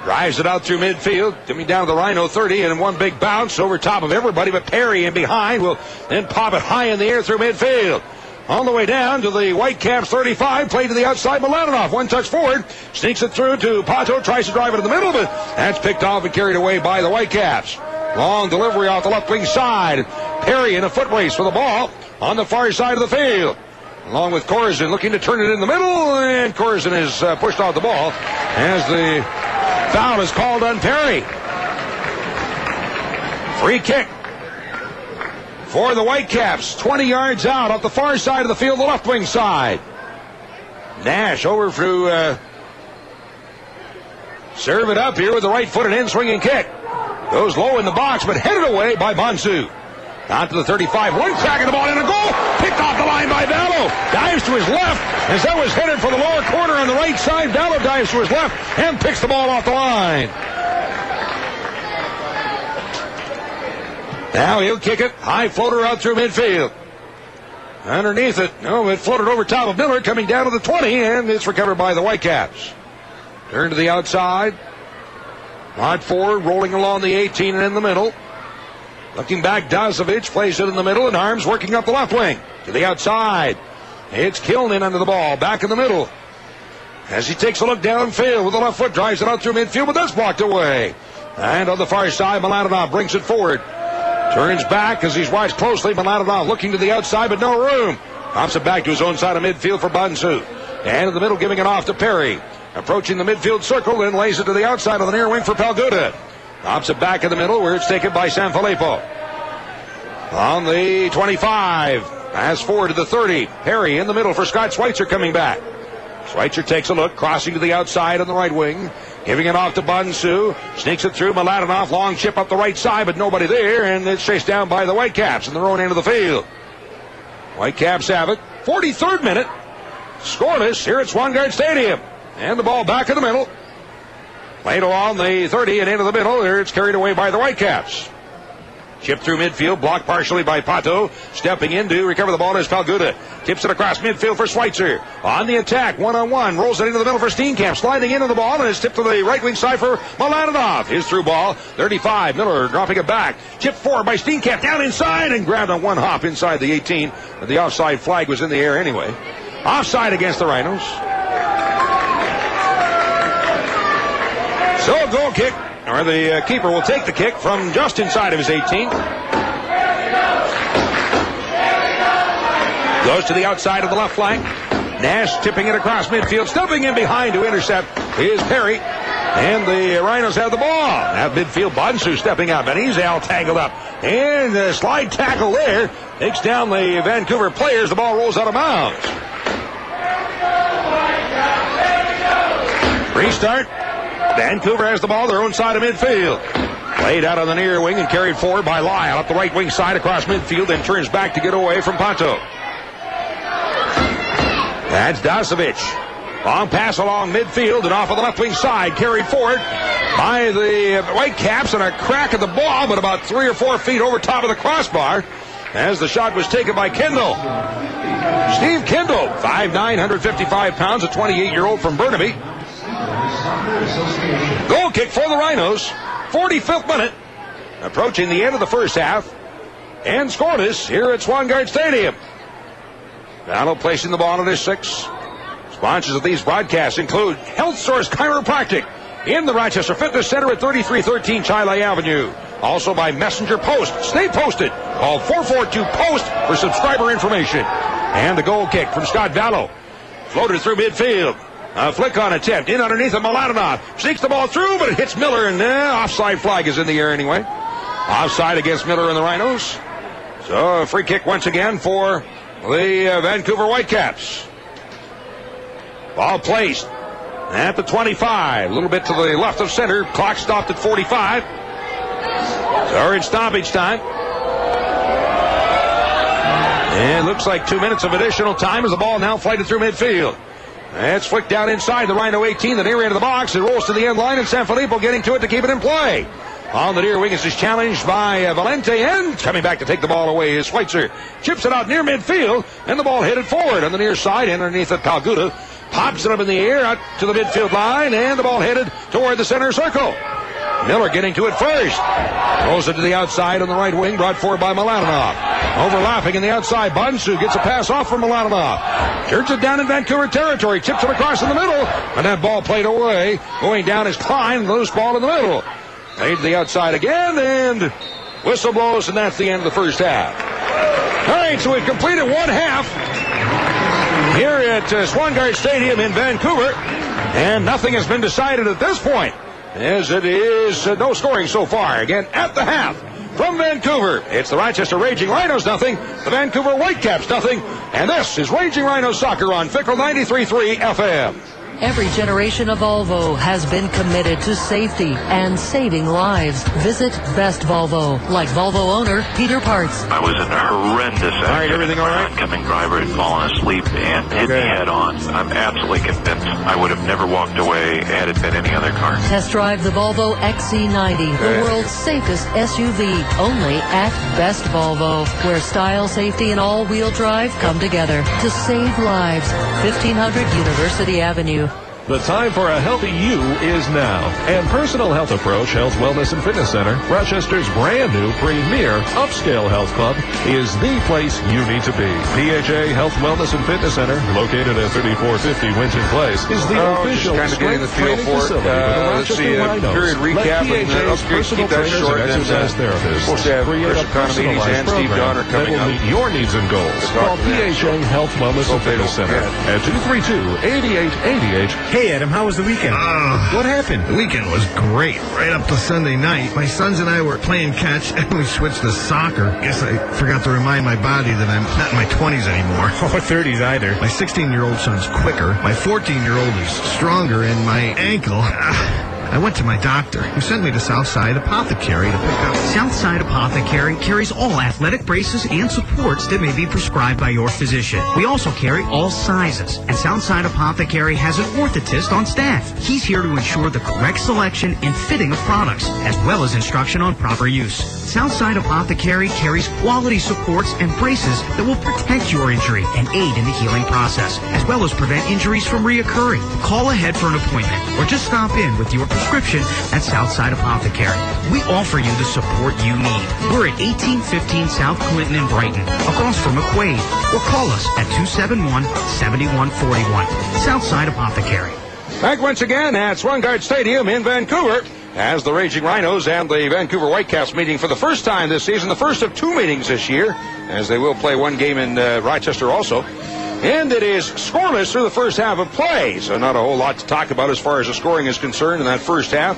Drives it out through midfield. Coming down to the Rhino 30, and one big bounce over top of everybody, but Perry in behind will then pop it high in the air through midfield. On the way down to the Whitecaps 35, played to the outside, Milanov. One touch forward, sneaks it through to Pato, tries to drive it in the middle, but that's picked off and carried away by the Whitecaps. Long delivery off the left wing side. Perry in a foot race for the ball on the far side of the field. Along with Corzin looking to turn it in the middle, and Corzin is pushed off the ball as the foul is called on Perry. Free kick for the Whitecaps, 20 yards out off the far side of the field, the left wing side. Nash over to serve it up here with the right foot and in-swinging kick. Goes low in the box, but headed away by Bonsu. Out to the 35, one crack at the ball and a goal. Picked off the line by Vallo. Dives to his left as that was headed for the lower corner on the right side. Vallo dives to his left and picks the ball off the line. Now he'll kick it. High floater out through midfield. Underneath it, it floated over top of Miller, coming down to the 20, and it's recovered by the Whitecaps. Turn to the outside. Rod forward, rolling along the 18 and in the middle. Looking back, Dazovic plays it in the middle, and Arms working up the left wing. To the outside. It's Kilnin under the ball, back in the middle. As he takes a look downfield with the left foot, drives it out through midfield, but that's blocked away. And on the far side, Milanov brings it forward. Turns back as he's watched closely. Milanov looking to the outside, but no room. Pops it back to his own side of midfield for Bonsu. And in the middle, giving it off to Perry. Approaching the midfield circle, then lays it to the outside of the near wing for Palguda. Pops it back in the middle where it's taken by Sanfilippo. On the 25. Pass forward to the 30. Perry in the middle for Scott Schweitzer coming back. Schweitzer takes a look, crossing to the outside on the right wing. Giving it off to Bonsu. Sneaks it through Miladinov. Long chip up the right side, but nobody there. And it's chased down by the Whitecaps in their own end of the field. Whitecaps have it. 43rd minute. Scoreless here at Swangard Stadium. And the ball back in the middle. Played along the 30 and into the middle. There it's carried away by the Whitecaps. Chip through midfield, blocked partially by Pato. Stepping in to recover the ball is Palguda. Tips it across midfield for Schweitzer. On the attack, one-on-one. Rolls it into the middle for Steenkamp. Sliding into the ball, and it's tipped to the right wing side for Milanov. His through ball, 35. Miller dropping it back. Chip forward by Steenkamp. Down inside and grabbed on one hop inside the 18. But the offside flag was in the air anyway. Offside against the Rhinos. So a goal kick, or the keeper will take the kick from just inside of his 18. Goes to the outside of the left flank. Nash tipping it across midfield. Stepping in behind to intercept is Perry. And the Rhinos have the ball. At midfield, Bonsu stepping up, and he's all tangled up. And the slide tackle there takes down the Vancouver players. The ball rolls out of bounds. Restart. Vancouver has the ball, their own side of midfield. Played out on the near wing and carried forward by Lyle up the right wing side across midfield, then turns back to get away from Pato. That's Dazovic. Long pass along midfield and off of the left wing side, carried forward by the Whitecaps, and a crack at the ball, but about 3 or 4 feet over top of the crossbar as the shot was taken by Kendall. Steve Kendall, 5'9", 155 pounds, a 28-year-old from Burnaby. Goal kick for the Rhinos. 45th minute. Approaching the end of the first half. And scoreless here at Swangard Stadium. Vallo placing the ball on his 6. Sponsors of these broadcasts include Health Source Chiropractic in the Rochester Fitness Center at 3313 Chile Avenue. Also by Messenger Post. Stay posted. Call 442-POST for subscriber information. And the goal kick from Scott Vallo. Floated through midfield. A flick on attempt. In underneath of Miladinov. Sneaks the ball through, but it hits Miller, and offside flag is in the air anyway. Offside against Miller and the Rhinos. So a free kick once again for the Vancouver Whitecaps. Ball placed at the 25. A little bit to the left of center. Clock stopped at 45. So in stoppage time. And looks like 2 minutes of additional time as the ball now flighted through midfield. It's flicked down inside the Rhino 18, the near end of the box. It rolls to the end line, and Sanfilippo getting to it to keep it in play. On the near wing is challenged by Valente, and coming back to take the ball away is Schweitzer. Chips it out near midfield, and the ball headed forward on the near side. Underneath it, Palguda pops it up in the air out to the midfield line, and the ball headed toward the center circle. Miller getting to it first. Throws it to the outside on the right wing, brought forward by Milanov. Overlapping in the outside, Bonsu gets a pass off from Milanov. Turns it down in Vancouver territory, tips it across in the middle, and that ball played away. Going down is Klein, loose ball in the middle. Played to the outside again, and whistle blows, and that's the end of the first half. All right, so we've completed one half here at Swangard Stadium in Vancouver, and nothing has been decided at this point, as it is no scoring so far. Again, at the half, from Vancouver, it's the Rochester Raging Rhinos nothing, the Vancouver Whitecaps nothing, and this is Raging Rhinos Soccer on Fickle 93.3 FM. Every generation of Volvo has been committed to safety and saving lives. Visit Best Volvo, like Volvo owner Peter Parts. I was in a horrendous accident. Everything all right? An oncoming driver had fallen asleep and hit me head on. I'm absolutely convinced I would have never walked away had it been any other car. Test drive the Volvo XC90, the world's safest SUV, only at Best Volvo, where style, safety, and all-wheel drive come together to save lives. 1500 University Avenue. The time for a healthy you is now. And Personal Health Approach Health, Wellness, and Fitness Center, Rochester's brand new premier upscale health club, is the place you need to be. PHA Health, Wellness, and Fitness Center, located at 3450 Winton Place, is the official kind of getting the feel for it. Let's see, period recap and upgrades, keep that short. And supposed to have Chris Economides and Steve Donner coming up. Meet your needs and goals. Call PHA Health, Wellness, and Fitness Center at 232-8888. Hey, Adam, how was the weekend? What happened? The weekend was great. Right up to Sunday night, my sons and I were playing catch, and we switched to soccer. Guess I forgot to remind my body that I'm not in my 20s anymore. Or 30s either. My 16-year-old son's quicker, my 14-year-old is stronger, and my ankle... I went to my doctor, who sent me to Southside Apothecary to pick up... Southside Apothecary carries all athletic braces and supports that may be prescribed by your physician. We also carry all sizes, and Southside Apothecary has an orthotist on staff. He's here to ensure the correct selection and fitting of products, as well as instruction on proper use. Southside Apothecary carries quality supports and braces that will protect your injury and aid in the healing process, as well as prevent injuries from reoccurring. Call ahead for an appointment, or just stop in with your prescription at Southside Apothecary. We offer you the support you need. We're at 1815 South Clinton in Brighton, across from McQuaid, or call us at 271-7141. Southside Apothecary. Back once again at Swangard Stadium in Vancouver, as the Raging Rhinos and the Vancouver Whitecaps meeting for the first time this season, the first of two meetings this year, as they will play one game in Rochester also. And it is scoreless through the first half of play, so not a whole lot to talk about as far as the scoring is concerned in that first half.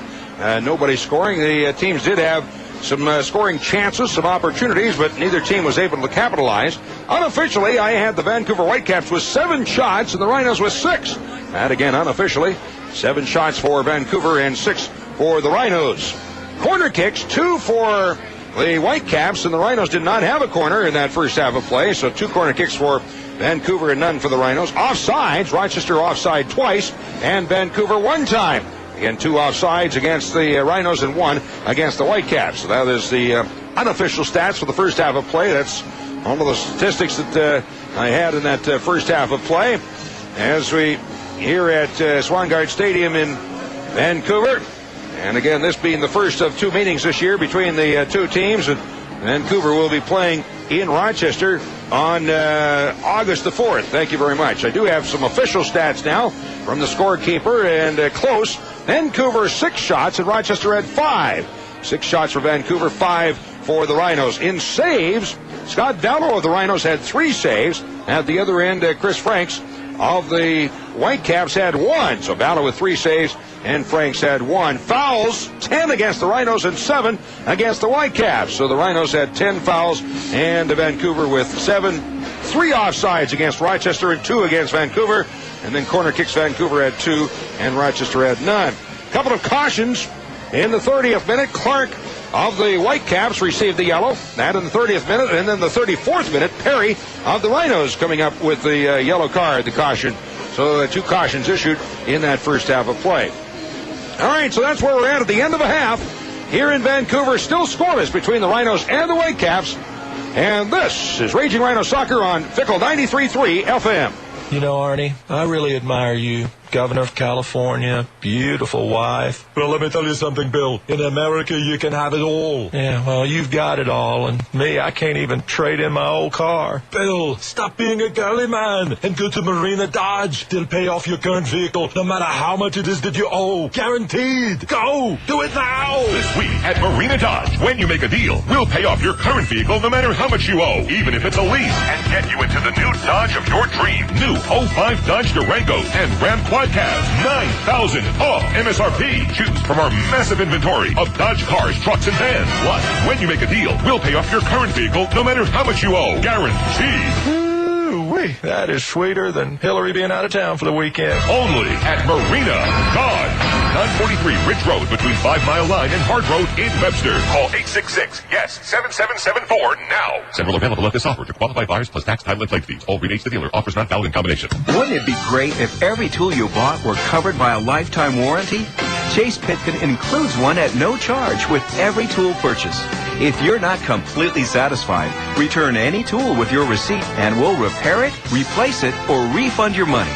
Nobody scoring. The teams did have some scoring chances, some opportunities, but neither team was able to capitalize. Unofficially, I had the Vancouver Whitecaps with 7 shots and the Rhinos with 6. And again, unofficially, 7 shots for Vancouver and 6 for the Rhinos. Corner kicks, 2 for the Whitecaps, and the Rhinos did not have a corner in that first half of play, so 2 corner kicks for Vancouver and none for the Rhinos. Offsides, Rochester offside twice, and Vancouver 1 time. Again, 2 offsides against the Rhinos and 1 against the Whitecaps. So that is the unofficial stats for the first half of play. That's all of the statistics that I had in that first half of play. As we here at Swangard Stadium in Vancouver. And again, this being the first of 2 meetings this year between the 2 teams. And Vancouver will be playing in Rochester on August the 4th. Thank you very much. I do have some official stats now from the scorekeeper, and close. Vancouver 6 shots, and Rochester had 5. 6 shots for Vancouver, 5 for the Rhinos. In saves, Scott Dallow of the Rhinos had 3 saves. At the other end, Chris Franks of the Whitecaps had 1. So Dallow with 3 saves, and Franks had 1. Fouls, 10 against the Rhinos and 7 against the Whitecaps. So the Rhinos had 10 fouls, and Vancouver with 7. 3 offsides against Rochester and 2 against Vancouver. And then corner kicks, Vancouver had 2, and Rochester had none. Couple of cautions in the 30th minute. Clark of the Whitecaps received the yellow. That in the 30th minute. And then the 34th minute, Perry of the Rhinos coming up with the yellow card, the caution. So 2 cautions issued in that first half of play. All right, so that's where we're at the end of a half. Here in Vancouver, still scoreless between the Rhinos and the Whitecaps. And this is Raging Rhino Soccer on Fickle 93.3 FM. You know, Arnie, I really admire you. Governor of California, beautiful wife. Well, let me tell you something, Bill. In America, you can have it all. Yeah, well, you've got it all, and me, I can't even trade in my old car. Bill, stop being a girly man and go to Marina Dodge. They'll pay off your current vehicle, no matter how much it is that you owe. Guaranteed. Go! Do it now! This week at Marina Dodge, when you make a deal, we'll pay off your current vehicle no matter how much you owe, even if it's a lease, and get you into the new Dodge of your dream. New 05 Dodge Durango and Ram Quad Cabs, $9,000 off MSRP. Choose from our massive inventory of Dodge cars, trucks, and vans. Plus, when you make a deal, we'll pay off your current vehicle no matter how much you owe. Guaranteed. Ooh-wee, that is sweeter than Hillary being out of town for the weekend. Only at Marina Dodge. 943 Ridge Road between 5 Mile Line and Hard Road in Webster. Call 866-YES-7774 now. Several available of this offer to qualified buyers plus tax, title, and plate fees. All rebates to dealer. Offers not valid in combination. Wouldn't it be great if every tool you bought were covered by a lifetime warranty? Chase Pitkin includes one at no charge with every tool purchase. If you're not completely satisfied, return any tool with your receipt and we'll repair it, replace it, or refund your money.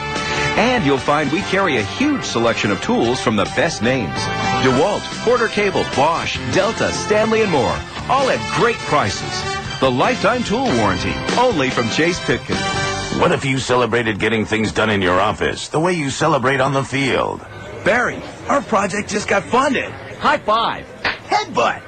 And you'll find we carry a huge selection of tools from the best names. DeWalt, Porter Cable, Bosch, Delta, Stanley, and more. All at great prices. The lifetime tool warranty, only from Chase Pitkin. What if you celebrated getting things done in your office the way you celebrate on the field? Barry, our project just got funded. High five. Headbutt.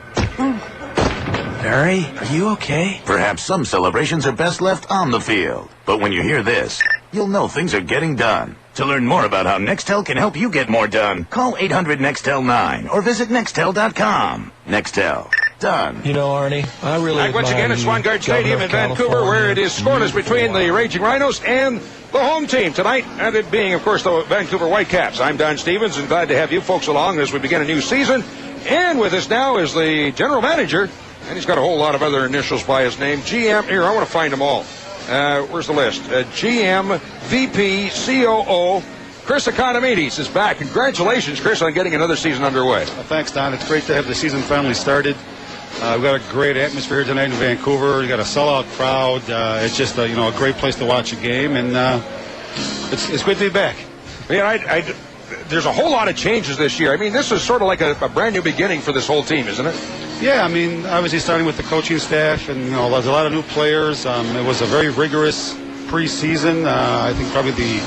Barry, are you okay? Perhaps some celebrations are best left on the field. But when you hear this, you'll know things are getting done. To learn more about how Nextel can help you get more done, call 800-NEXTEL-9 or visit Nextel.com. Nextel. Done. You know, Arnie, I really Back once again at Swangard Stadium in Vancouver, where it is scoreless between the Raging Rhinos and the home team tonight, and it being, of course, the Vancouver Whitecaps. I'm Don Stevens, and glad to have you folks along as we begin a new season. And with us now is the general manager, and he's got a whole lot of other initials by his name. GM, here, I want to find them all. Where's the list? GM, VP, COO, Chris Economides is back. Congratulations, Chris, on getting another season underway. Thanks, Don. It's great to have the season finally started. We've got a great atmosphere tonight in Vancouver. We've got a sellout crowd. It's just a great place to watch a game, and it's great to be back. Yeah, there's a whole lot of changes this year. I mean, this is sort of like a brand new beginning for this whole team, isn't it? Yeah, I mean, obviously starting with the coaching staff, and there's a lot of new players. It was a very rigorous preseason. I think probably the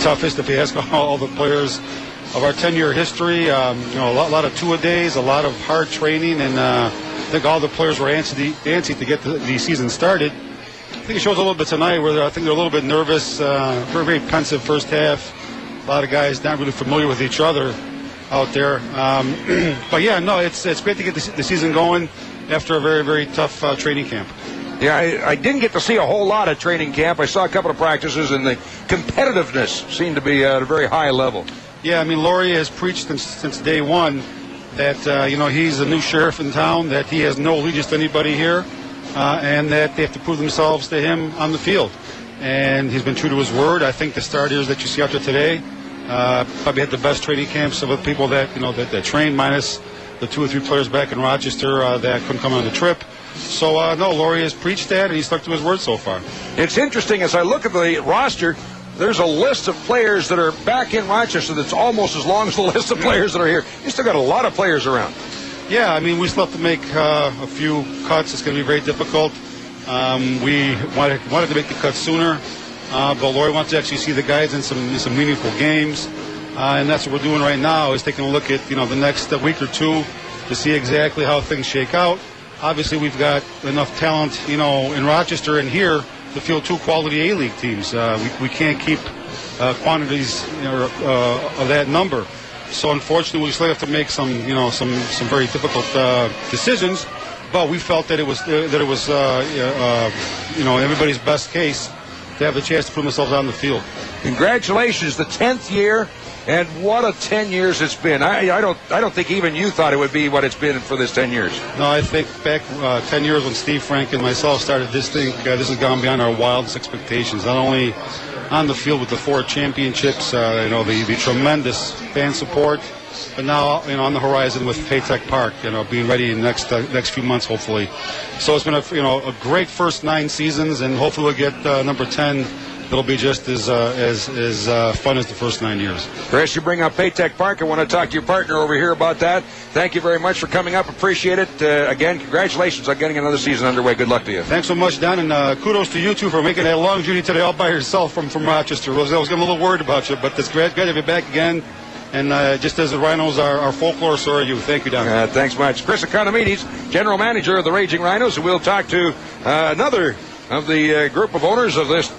toughest, if you ask all the players of our 10-year history. A lot of two-a-days, a lot of hard training, and I think all the players were antsy to get the season started. I think it shows a little bit tonight where I think they're a little bit nervous. Very, very pensive first half. A lot of guys not really familiar with each other out there. But yeah, no, it's great to get the season going after a very, very tough training camp. Yeah, I didn't get to see a whole lot of training camp. I saw a couple of practices, and the competitiveness seemed to be at a very high level. Yeah, I mean, Laurie has preached since day one that, he's the new sheriff in town, that he has no allegiance to anybody here, and that they have to prove themselves to him on the field. And he's been true to his word. I think the starters that you see out there today probably had the best training camps of the people that trained, minus the 2 or 3 players back in Rochester that couldn't come on the trip. So, no, Laurie has preached that, and he's stuck to his word so far. It's interesting, as I look at the roster, there's a list of players that are back in Rochester that's almost as long as the list of players that are here. You still got a lot of players around. Yeah, I mean, we still have to make a few cuts. It's going to be very difficult. We wanted to make the cuts sooner, but Laurie wants to actually see the guys in some meaningful games, and that's what we're doing right now, is taking a look at the next week or two to see exactly how things shake out. Obviously, we've got enough talent, in Rochester and here to field 2 quality A-League teams. We can't keep quantities of that number. So unfortunately, we still have to make some very difficult decisions. But we felt that it was everybody's best case to have the chance to put themselves on the field. Congratulations, the 10th year, and what a 10 years it's been. I don't think even you thought it would be what it's been for this 10 years. No, I think back 10 years when Steve Frank and myself started this thing, this has gone beyond our wildest expectations. Not only on the field with the 4 championships, the tremendous fan support, but now on the horizon with Paytech Park, being ready in the next few months, hopefully. So it's been a great first 9 seasons, and hopefully we'll get number 10. It'll be just as fun as the first 9 years. Chris, you bring up Paytech Park. I want to talk to your partner over here about that. Thank you very much for coming up. Appreciate it. Again, congratulations on getting another season underway. Good luck to you. Thanks so much, Don, and kudos to you, too, for making that long journey today all by yourself from Rochester. I was getting a little worried about you, but it's great to be back again. And just as the Rhinos are folklore, so are you. Thank you, Don. Thanks much. Chris Economides, General Manager of the Raging Rhinos, and we'll talk to another of the group of owners of this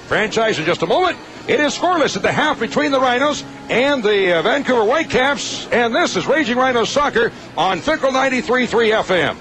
franchise in just a moment. It is scoreless at the half between the Rhinos and the Vancouver Whitecaps, and this is Raging Rhinos Soccer on Fickle 93.3 FM.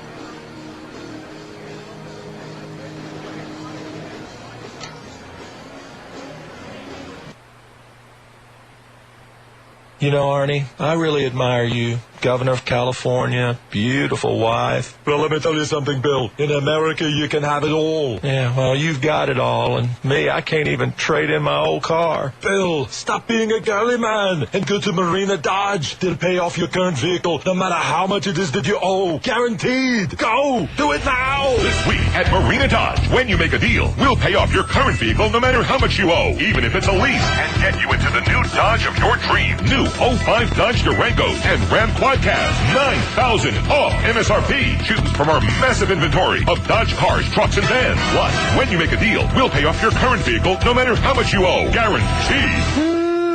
You know, Arnie, I really admire you. Governor of California, beautiful wife. Well, let me tell you something, Bill. In America, you can have it all. Yeah, well, you've got it all. And me, I can't even trade in my old car. Bill, stop being a girly man and go to Marina Dodge. They'll pay off your current vehicle, no matter how much it is that you owe. Guaranteed. Go. Do it now. This week at Marina Dodge, when you make a deal, we'll pay off your current vehicle no matter how much you owe, even if it's a lease, and get you into the new Dodge of your dreams. New 05 Dodge Durangos and Ram Quadcast, $9,000 off MSRP. Choose from our massive inventory of Dodge cars, trucks, and vans. Plus, when you make a deal, we'll pay off your current vehicle no matter how much you owe. Guaranteed.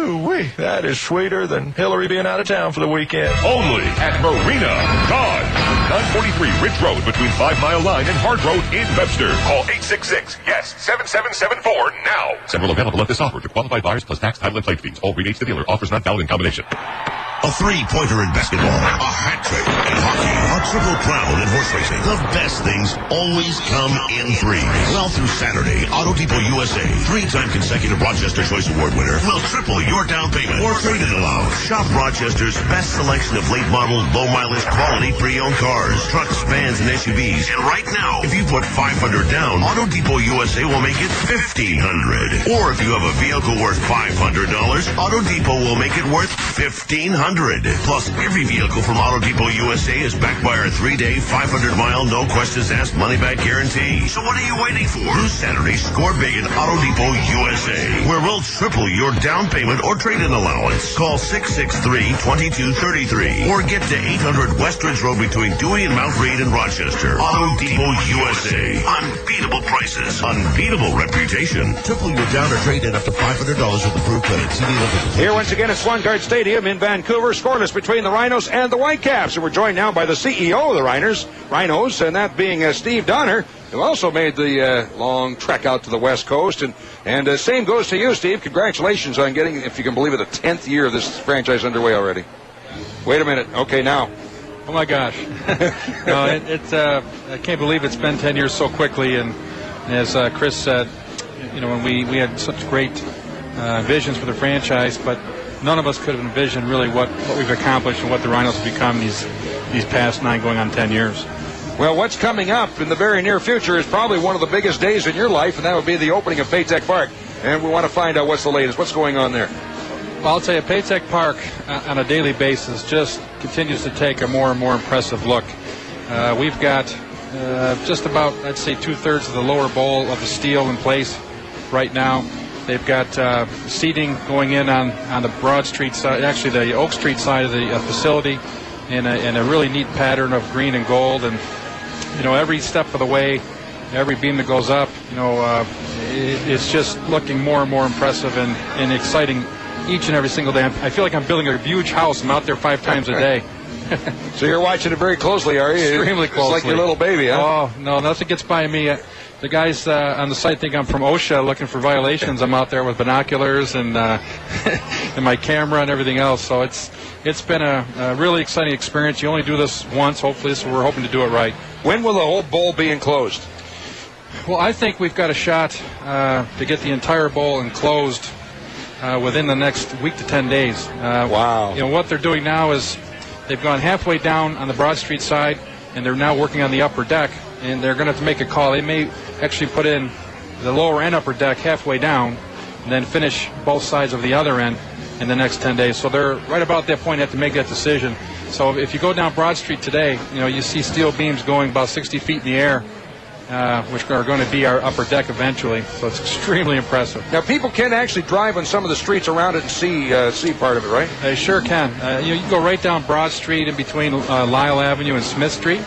Ooh-wee, that is sweeter than Hillary being out of town for the weekend. Only at Marina Dodge. 943 Ridge Road between 5 Mile Line and Hard Road in Webster. Call 866-YES-7774 now. Several available at this offer to qualified buyers plus tax, title, and plate fees. All rebates to dealer. Offers not valid in combination. A three-pointer in basketball, a hat trick in hockey, a triple crown in horse racing. The best things always come in threes. Well, through Saturday, Auto Depot USA, 3-time consecutive Rochester Choice Award winner, will triple your down payment or trade-in allowance. Shop Rochester's best selection of late model, low mileage, quality pre-owned cars, trucks, vans, and SUVs. And right now, if you put $500 down, Auto Depot USA will make it $1,500. Or if you have a vehicle worth $500, Auto Depot will make it worth $1,500. Plus, every vehicle from Auto Depot USA is backed by our 3-day, 500-mile, no questions asked money-back guarantee. So what are you waiting for? This Saturday, score big at Auto Depot USA, where we'll triple your down payment or trade-in allowance. Call 663-2233 or get to 800 West Ridge Road between Dewey and Mount Reed in Rochester. Auto Depot USA. Unbeatable prices. Unbeatable reputation. Triple your down or trade-in up to $500 with approved credit. CD limited. Here once again at Swangard Stadium in Vancouver, scoreless between the Rhinos and the Whitecaps. And we're joined now by the CEO of the Rhinos, and that being Steve Donner, who also made the long trek out to the West Coast. And same goes to you, Steve. Congratulations on getting, if you can believe it, the 10th year of this franchise underway already. Wait a minute. Okay, now. Oh, my gosh. No, I can't believe it's been 10 years so quickly. And as Chris said, when we had such great visions for the franchise, but none of us could have envisioned really what we've accomplished and what the Rhinos have become these past 9 going on 10 years. Well, what's coming up in the very near future is probably one of the biggest days in your life, and that would be the opening of Paytech Park. And we want to find out what's the latest. What's going on there? Well, I'll tell you, Paytech Park on a daily basis just continues to take a more and more impressive look. We've got just about, I'd say, 2/3 of the lower bowl of the steel in place right now. They've got seating going in on the Broad Street side, actually the Oak Street side of the facility, in a really neat pattern of green and gold. And every step of the way, every beam that goes up, it's just looking more and more impressive and exciting each and every single day. I feel like I'm building a huge house. I'm out there 5 times a day, So you're watching it very closely, are you? Extremely closely. It's like your little baby, huh? Oh, no, nothing gets by me. The guys on the site think I'm from OSHA looking for violations. I'm out there with binoculars and and my camera and everything else. So it's been a really exciting experience. You only do this once. Hopefully, so we're hoping to do it right. When will the whole bowl be enclosed? Well, I think we've got a shot to get the entire bowl enclosed within the next week to 10 days. Wow. You know, what they're doing now is they've gone halfway down on the Broad Street side, and they're now working on the upper deck, and they're going to have to make a call. They may actually put in the lower and upper deck halfway down, and then finish both sides of the other end in the next 10 days. So they're right about that point, they have to make that decision. So if you go down Broad Street today, you know, you see steel beams going about 60 feet in the air, which are going to be our upper deck eventually. So it's extremely impressive. Now, people can actually drive on some of the streets around it and see part of it, right? They sure can. You can go right down Broad Street in between Lyle Avenue and Smith Street,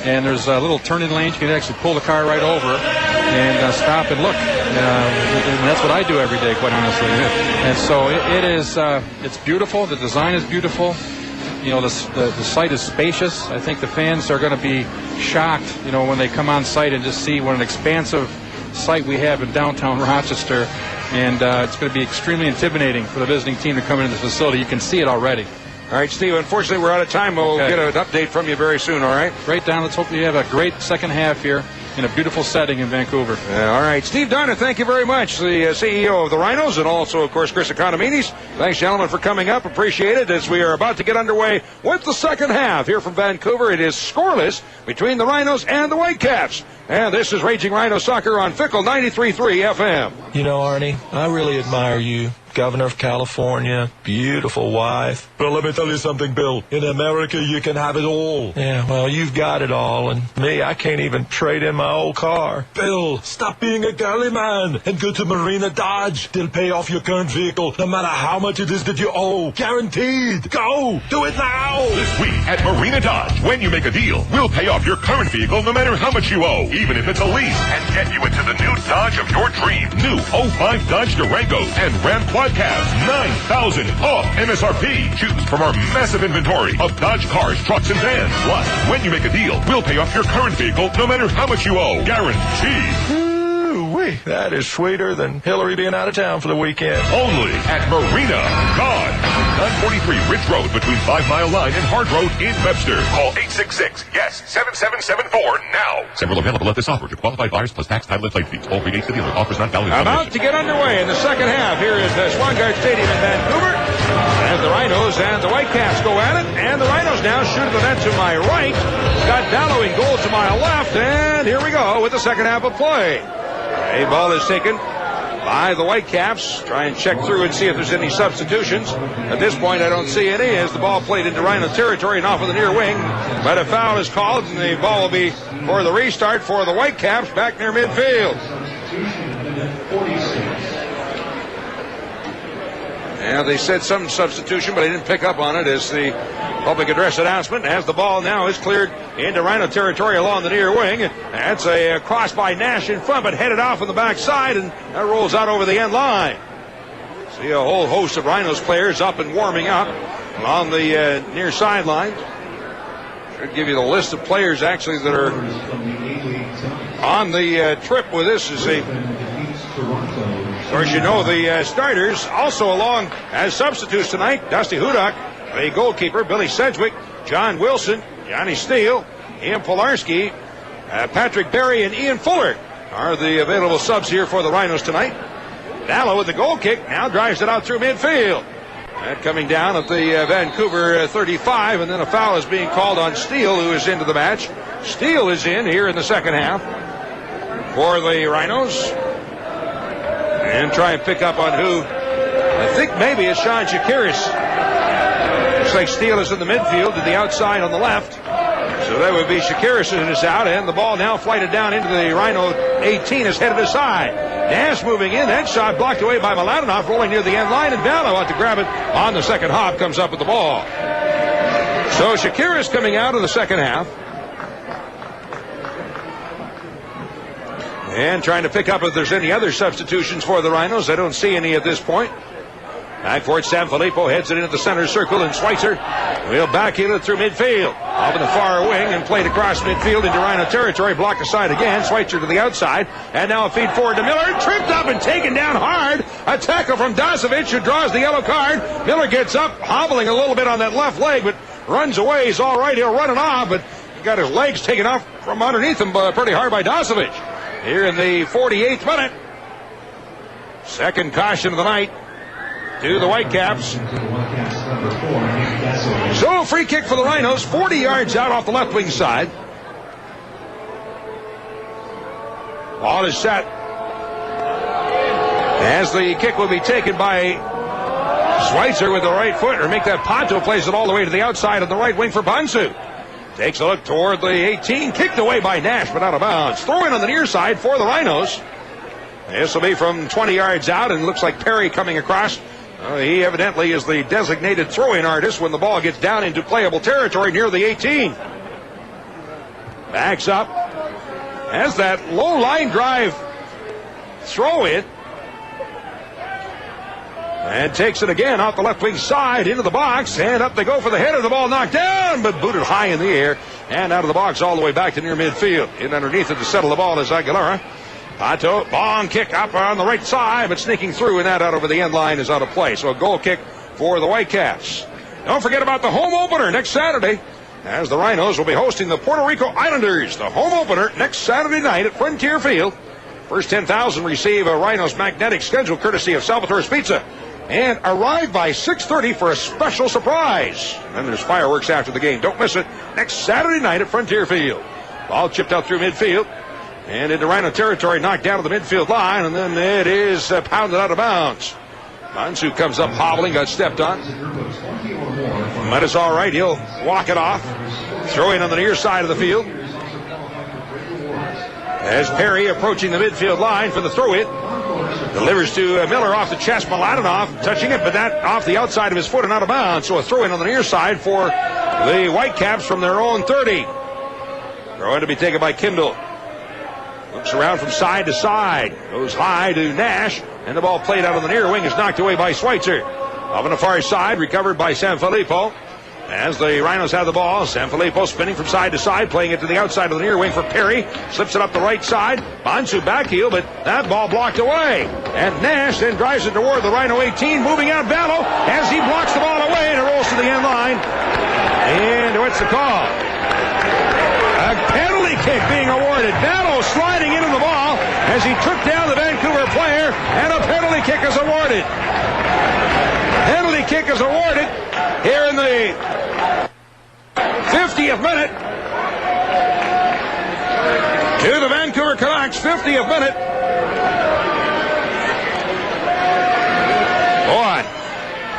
and there's little turning lanes. You can actually pull the car right over and stop and look. And that's what I do every day, quite honestly. And so it's beautiful. The design is beautiful. You know, the site is spacious. I think the fans are going to be shocked, you know, when they come on site and just see what an expansive site we have in downtown Rochester. And it's going to be extremely intimidating for the visiting team to come into this facility. You can see it already. All right, Steve, unfortunately, we're out of time. We'll get an update from you very soon, all right? Right down. Let's hope you have a great second half here in a beautiful setting in Vancouver. All right. Steve Donner, thank you very much, the CEO of the Rhinos, and also, of course, Chris Economides. Thanks, gentlemen, for coming up. Appreciate it as we are about to get underway with the second half here from Vancouver. It is scoreless between the Rhinos and the Whitecaps. And this is Raging Rhino Soccer on Fickle 93.3 FM. You know, Arnie, I really admire you. Governor of California, beautiful wife. But let me tell you something, Bill. In America, you can have it all. Yeah, well, you've got it all. And me, I can't even trade in my old car. Bill, stop being a girly man and go to Marina Dodge. They'll pay off your current vehicle no matter how much it is that you owe. Guaranteed. Go. Do it now. This week at Marina Dodge, when you make a deal, we'll pay off your current vehicle no matter how much you owe, even if it's a lease, and get you into the new Dodge of your dreams. New 05 Dodge Durangos and Ram Quadcabs, $9,000 off MSRP. Choose from our massive inventory of Dodge cars, trucks, and vans. Plus, when you make a deal, we'll pay off your current vehicle no matter how much you owe. Guaranteed. Ooh-wee, that is sweeter than Hillary being out of town for the weekend. Only at Marina Dodge. 943 Ridge Road between 5 Mile Line and Hard Road in Webster. Call 866-YES-7774 now. Several available at this offer to qualified buyers plus tax, title, and plate fees. All predates the dealer. Offers not valid. About to get underway in the second half. Here is the Swangard Stadium in Vancouver. As the Rhinos and the Whitecaps go at it. And the Rhinos now shoot at the net to my right. Got Dallow in goal to my left. And here we go with the second half of play. A ball is taken by the Whitecaps. Try and check through and see if there's any substitutions. At this point, I don't see any as the ball played into Rhino territory and off of the near wing. But a foul is called, and the ball will be for the restart for the Whitecaps back near midfield. And they said some substitution, but I didn't pick up on it as the public address announcement. As the ball now is cleared into Rhino territory along the near wing. That's a cross by Nash in front, but headed off on the backside, and that rolls out over the end line. See a whole host of Rhinos players up and warming up along the near sideline. Should give you the list of players actually that are on the trip with us. Of course, you know the starters also along as substitutes tonight. Dusty Hudak, the goalkeeper, Billy Sedgwick, John Wilson, Johnny Steele, Ian Polarski, Patrick Berry, and Ian Fuller are the available subs here for the Rhinos tonight. Dallow with the goal kick now drives it out through midfield. That coming down at the Vancouver 35, and then a foul is being called on Steele, who is into the match. Steele is in here in the second half for the Rhinos. And try and pick up on who. I think maybe it's Sean Shakiris. Looks like Steele is in the midfield to the outside on the left. So that would be Shakiris who is out, and the ball now flighted down into the Rhino 18 is headed aside. Nash moving in. That shot blocked away by Mladenoff, rolling near the end line, and Dallow out to grab it on the second hop, comes up with the ball. So Shakiris coming out of the second half. And trying to pick up if there's any other substitutions for the Rhinos. I don't see any at this point. Back for it, Sanfilippo heads it into the center circle, and Schweitzer will backheel it through midfield. Off in the far wing and played across midfield into Rhino territory. Blocked aside again. Schweitzer to the outside. And now a feed forward to Miller. Tripped up and taken down hard. A tackle from Dasovic, who draws the yellow card. Miller gets up, hobbling a little bit on that left leg, but runs away. He's all right. He'll run it off, but he got his legs taken off from underneath him pretty hard by Dasovic. Here in the 48th minute. Second caution of the night to the Whitecaps. So, free kick for the Rhinos, 40 yards out off the left wing side. Ball is set. As the kick will be taken by Schweitzer with the right foot, or make that Pato plays it all the way to the outside on the right wing for Bansu. Takes a look toward the 18, kicked away by Nash, but out of bounds. Throw in on the near side for the Rhinos. This will be from 20 yards out, and looks like Perry coming across. He evidently is the designated throw-in artist when the ball gets down into playable territory near the 18. Backs up. Has that low line drive throw-in. And takes it again off the left wing side into the box. And up they go for the header. The ball knocked down, but booted high in the air. And out of the box all the way back to near midfield. In underneath it to settle the ball is Aguilera. Pato, long kick up on the right side, but sneaking through, and that out over the end line is out of play. So a goal kick for the Whitecaps. Don't forget about the home opener next Saturday, as the Rhinos will be hosting the Puerto Rico Islanders. The home opener next Saturday night at Frontier Field. First 10,000 receive a Rhinos magnetic schedule courtesy of Salvatore's Pizza. And arrive by 6:30 for a special surprise. And there's fireworks after the game. Don't miss it. Next Saturday night at Frontier Field. Ball chipped out through midfield. And into Rhino territory, knocked down to the midfield line, and then it is pounded out of bounds. Bansu comes up hobbling, got stepped on. But it's all right, he'll walk it off. Throw in on the near side of the field. As Perry approaching the midfield line for the throw-in. Delivers to Miller off the chest, Mladenov touching it, but that off the outside of his foot and out of bounds. So a throw-in on the near side for the Whitecaps from their own 30. Throw-in to be taken by Kindle. Looks around from side to side. Goes high to Nash. And the ball played out on the near wing is knocked away by Schweitzer. Off on the far side, recovered by Sanfilippo. As the Rhinos have the ball, Sanfilippo spinning from side to side, playing it to the outside of the near wing for Perry. Slips it up the right side. Bansu backheel, but that ball blocked away. And Nash then drives it toward the Rhino 18, moving out Ballo as he blocks the ball away, and it rolls to the end line. And what's the call? A penalty kick being awarded. Ballo sliding into the ball as he took down the Vancouver player, and a penalty kick is awarded. Penalty kick is awarded here in the 50th minute to the Vancouver Canucks. 50th minute. Boy,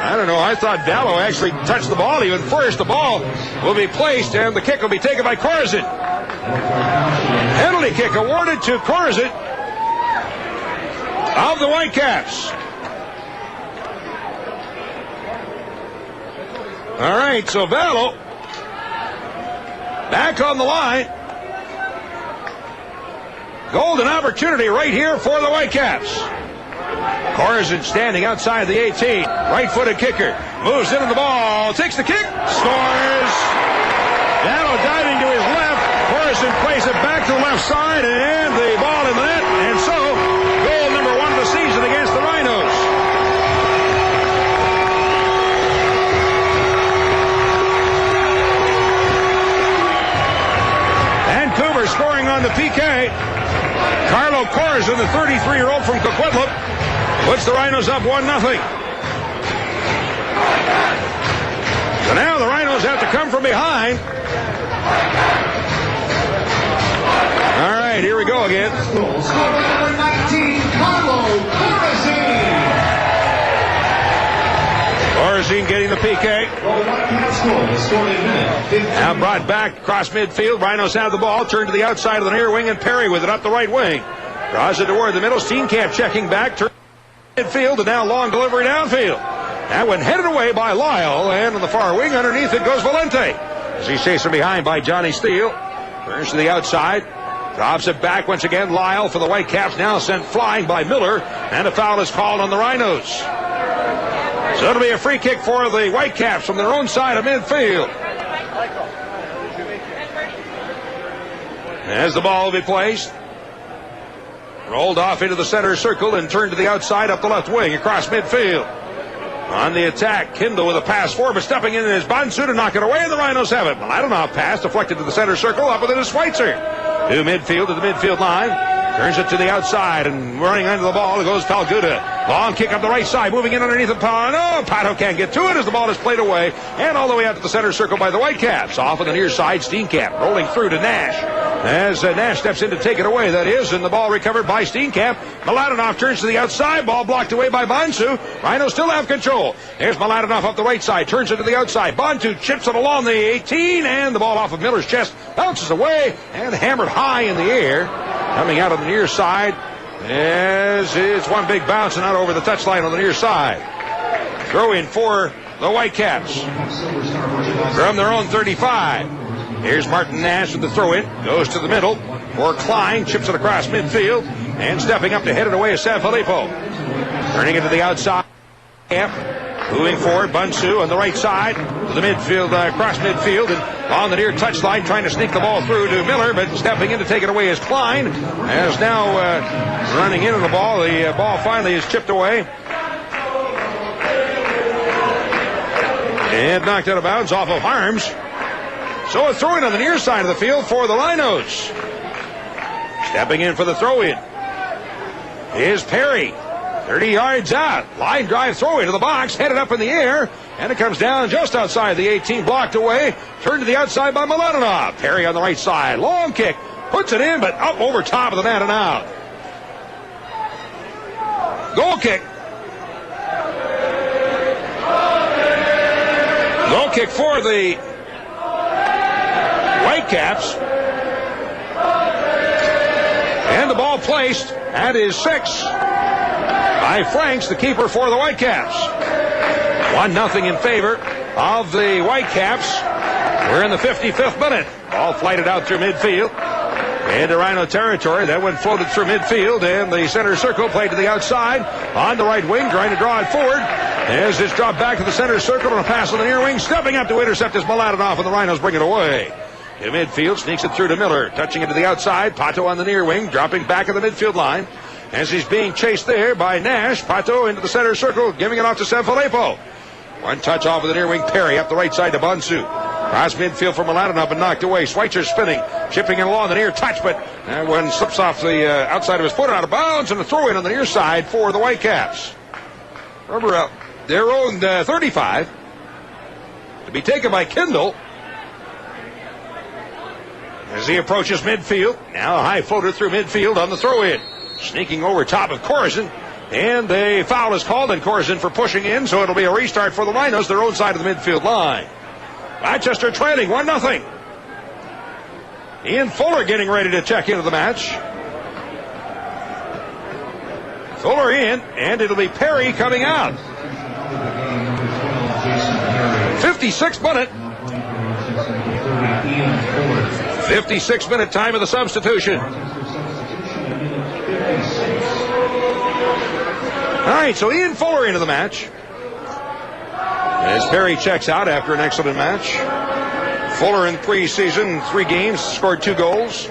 I don't know. I thought Ballo actually touched the ball even first. The ball will be placed, and the kick will be taken by Corazon. Penalty kick awarded to Corazon of the Whitecaps. All right, so Ballo back on the line. Golden opportunity right here for the Whitecaps. Corazon standing outside the 18. Right-footed kicker. Moves into the ball. Takes the kick. Scores. Ballo diving to his left. Corazon plays it back to the left side. And the ball in the net. And so, goal number 1 of the season against the Rhinos. Vancouver scoring on the PK. Carlo Corazon, the 33-year-old from Coquitlam, puts the Rhinos up 1-0. So now the Rhinos have to come from behind. All right, here we go again. Scorer number 19, Carlo Corazon. Corazon getting the PK. Now brought back across midfield. Rhinos have the ball. Turned to the outside of the near wing, and Perry with it up the right wing. Draws it toward the middle. Steenkamp checking back. Turns midfield, and now long delivery downfield. That one headed away by Lyle, and on the far wing underneath it goes Valente. As he's chased from behind by Johnny Steele. Turns to the outside. Drops it back once again. Lyle for the Whitecaps, now sent flying by Miller, and a foul is called on the Rhinos. So it'll be a free kick for the Whitecaps from their own side of midfield. As the ball will be placed. Rolled off into the center circle and turned to the outside up the left wing across midfield. On the attack, Kindle with a pass forward, but stepping in is Bonsu to knock it away, and the Rhinos have it. Mladenov pass deflected to the center circle, up with it is Schweitzer. To midfield, to the midfield line. Turns it to the outside and running under the ball. It goes Palguda. Long kick up the right side, moving in underneath the pond. Oh, Pato can't get to it as the ball is played away. And all the way out to the center circle by the Whitecaps. Off on the near side, Steenkamp rolling through to Nash. As Nash steps in to take it away, that is, and the ball recovered by Steenkamp. Mladenov turns to the outside, ball blocked away by Bonsu. Rhinos still have control. There's Mladenov up the right side, turns it to the outside. Bonsu chips it along the 18, and the ball off of Miller's chest bounces away and hammered high in the air. Coming out on the near side, as it's one big bounce and out over the touchline on the near side. Throw in for the Whitecaps from their own 35. Here's Martin Nash with the throw in. Goes to the middle for Klein. Chips it across midfield. And stepping up to head it away is Sanfilippo. Turning it to the outside. Moving forward, Bonsu on the right side to the midfield, across midfield, and on the near touchline, trying to sneak the ball through to Miller, but stepping in to take it away is Klein. As now running into the ball finally is chipped away and knocked out of bounds off of Harms. So a throw-in on the near side of the field for the Rhinos. Stepping in for the throw-in is Perry. 30 yards out. Line drive throw into the box, headed up in the air, and it comes down just outside the 18, blocked away. Turned to the outside by Mladenov. Perry on the right side. Long kick. Puts it in, but up over top of the net and out. Goal kick. Goal kick for the Whitecaps. And the ball placed at his 6. By Franks, the keeper for the Whitecaps. 1-0 in favor of the Whitecaps. We're in the 55th minute. Ball flighted out through midfield into Rhino territory. That one floated through midfield, and the center circle played to the outside. On the right wing, trying to draw it forward. As it's dropped back to the center circle on a pass on the near wing. Stepping up to intercept is Mladenov, and the Rhinos bring it away. To midfield, sneaks it through to Miller. Touching it to the outside. Pato on the near wing, dropping back at the midfield line. As he's being chased there by Nash. Pato into the center circle, giving it off to Sanfilippo. One touch off of the near wing. Perry up the right side to Bonsu. Cross midfield for Mladenov and knocked away. Schweitzer spinning, chipping it along the near touch, but that one slips off the outside of his foot out of bounds, and a throw in on the near side for the Whitecaps. Remember, their own 35 to be taken by Kindle. As he approaches midfield, now a high floater through midfield on the throw-in. Sneaking over top of Corazon. And a foul is called on Corazon for pushing in, so it'll be a restart for the Rhinos, their own side of the midfield line. Rochester trailing 1-0. Ian Fuller getting ready to check into the match. Fuller in, and it'll be Perry coming out. 56th minute. 56th minute time of the substitution. All right, so Ian Fuller into the match. As Perry checks out after an excellent match. Fuller in preseason, 3 games, scored 2 goals.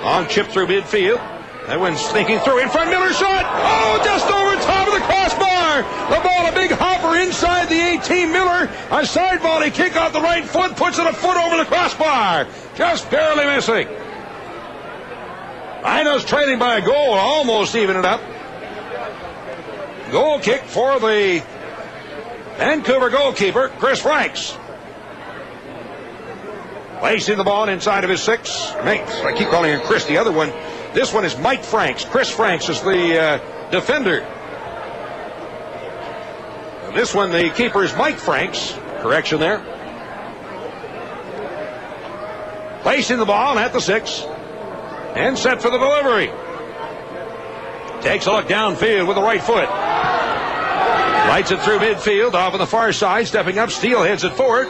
On chip through midfield. That one's sneaking through in front. Miller shot. Oh, just over top of the crossbar. The ball, a big hopper inside the 18. Miller, a side volley kick off the right foot, puts it a foot over the crossbar. Just barely missing. Rhinos trailing by a goal, almost even it up. Goal kick for the Vancouver goalkeeper, Chris Franks. Placing the ball inside of his 6. I keep calling him Chris. The other one, this one is Mike Franks. Chris Franks is the defender. And this one, the keeper is Mike Franks. Correction there. Placing the ball at the 6. And set for the delivery. Takes a look downfield with the right foot. Lights it through midfield, off on the far side, stepping up. Steele heads it forward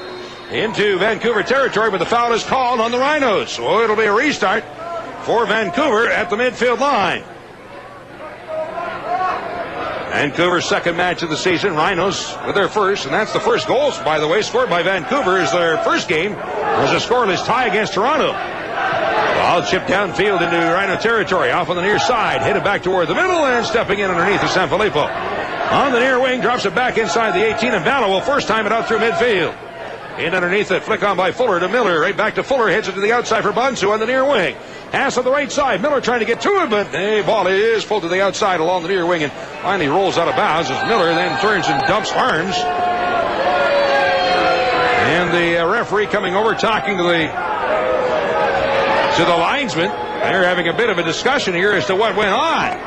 into Vancouver territory, but the foul is called on the Rhinos. So it'll be a restart for Vancouver at the midfield line. Vancouver's second match of the season. Rhinos with their first, and that's the first goal, by the way, scored by Vancouver as their first game was a scoreless tie against Toronto. Ball chipped downfield into Rhino territory, off on the near side, headed back toward the middle, and stepping in underneath is Sanfilippo. On the near wing, drops it back inside the 18, and Bala will first time it out through midfield. In underneath it, flick on by Fuller to Miller, right back to Fuller, heads it to the outside for Bonsu on the near wing. Pass on the right side, Miller trying to get to it, but the ball is pulled to the outside along the near wing and finally rolls out of bounds as Miller then turns and dumps Harms. And the referee coming over talking to the linesman. They're having a bit of a discussion here as to what went on.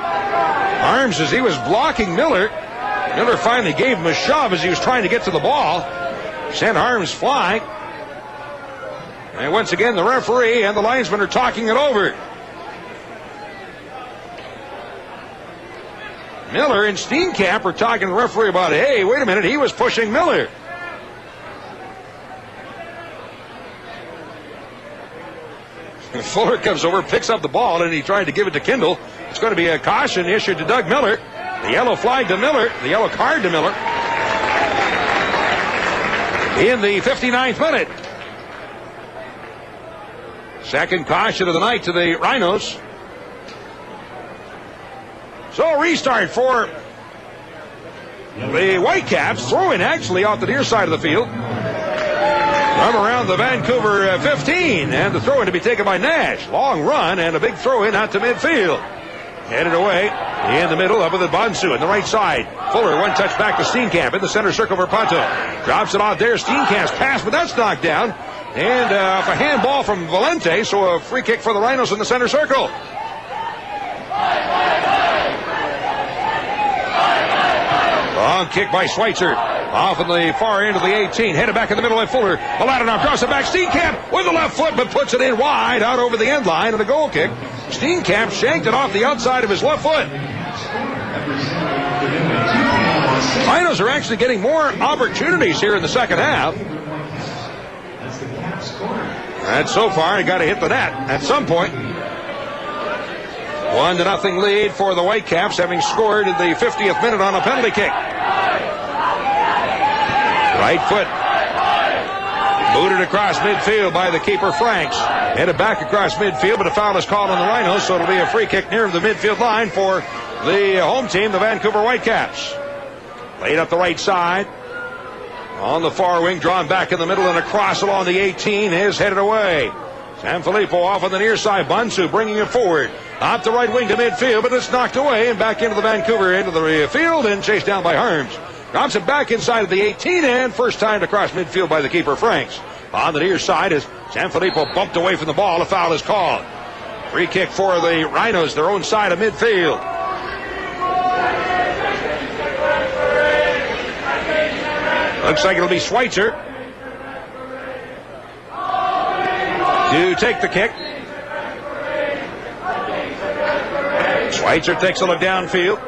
Harms, as he was blocking Miller, Miller finally gave him a shove as he was trying to get to the ball. Sent Harms flying. And once again, the referee and the linesman are talking it over. Miller and Steenkamp are talking to the referee about, hey, wait a minute, he was pushing Miller. Fuller comes over, picks up the ball, and he tried to give it to Kindle. It's going to be a caution issued to Doug Miller. The yellow flag to Miller, the yellow card to Miller. In the 59th minute. Second caution of the night to the Rhinos. So a restart for the Whitecaps. Throw in actually off the near side of the field. From around the Vancouver 15. And the throw in to be taken by Nash. Long run and a big throw in out to midfield. Headed away in the middle, up with the Bonsu on the right side. Fuller, one touch back to Steenkamp in the center circle for Ponto. Drops it off there. Steenkamp's pass, but that's knocked down. And a handball from Valente, so a free kick for the Rhinos in the center circle. Long kick by Schweitzer. Off on the far end of the 18. Headed back in the middle by Fuller. Mladenov draws it back. Steenkamp with the left foot, but puts it in wide out over the end line and a goal kick. Steenkamp shanked it off the outside of his left foot. Rhinos are actually getting more opportunities here in the second half. And so far, he got to hit the net at some point. 1-0 lead for the Whitecaps, having scored in the 50th minute on a penalty kick. Right foot booted across midfield by the keeper Franks. Headed back across midfield, but a foul is called on the Rhinos, so it'll be a free kick near the midfield line for the home team, the Vancouver Whitecaps. Laid up the right side. On the far wing, drawn back in the middle, and across along the 18 is headed away. Sanfilippo off on the near side. Bonsu bringing it forward. Up the right wing to midfield, but it's knocked away and back into the Vancouver end of the field and chased down by Harms. Drops it back inside of the 18 and first time to cross midfield by the keeper Franks. On the near side as Sanfilippo bumped away from the ball. A foul is called. Free kick for the Rhinos, their own side of midfield. Looks like it'll be Schweitzer to take the kick. Schweitzer takes a look downfield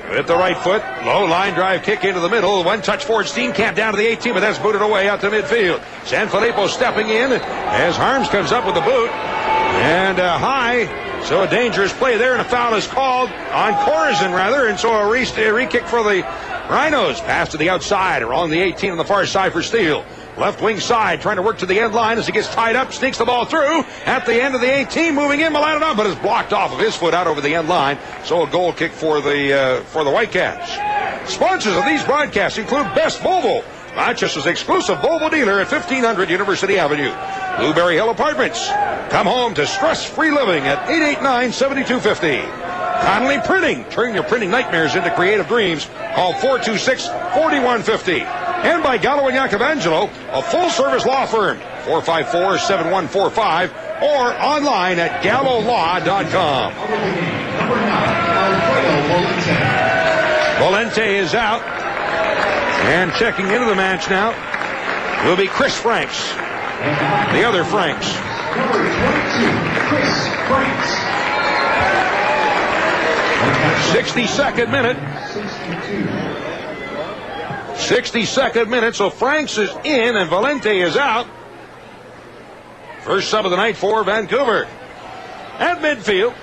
with the right foot. Low line drive kick into the middle. One touch forward. Steenkamp down to the 18, but that's booted away out to midfield. Sanfilippo stepping in as Harms comes up with the boot. And high. So a dangerous play there, and a foul is called on Corazon, rather. And so a re-kick for the Rhinos. Pass to the outside, along the 18 on the far side for Steele. Left wing side, trying to work to the end line as he gets tied up, sneaks the ball through at the end of the 18, moving in, Mladenov, but is blocked off of his foot out over the end line. So a goal kick for the Whitecaps. Sponsors of these broadcasts include Best Volvo, Rochester's exclusive Volvo dealer at 1500 University Avenue. Blueberry Hill Apartments. Come home to stress-free living at 889-7250. Connolly Printing. Turn your printing nightmares into creative dreams. Call 426-4150. And by Gallo & Iacovangelo, a full-service law firm. 454-7145 or online at gallolaw.com. Valente is out. And checking into the match now will be Chris Franks. The other Franks. Number 22, Chris Franks. 62nd minute. 62nd minute, so Franks is in and Valente is out. First sub of the night for Vancouver. At midfield,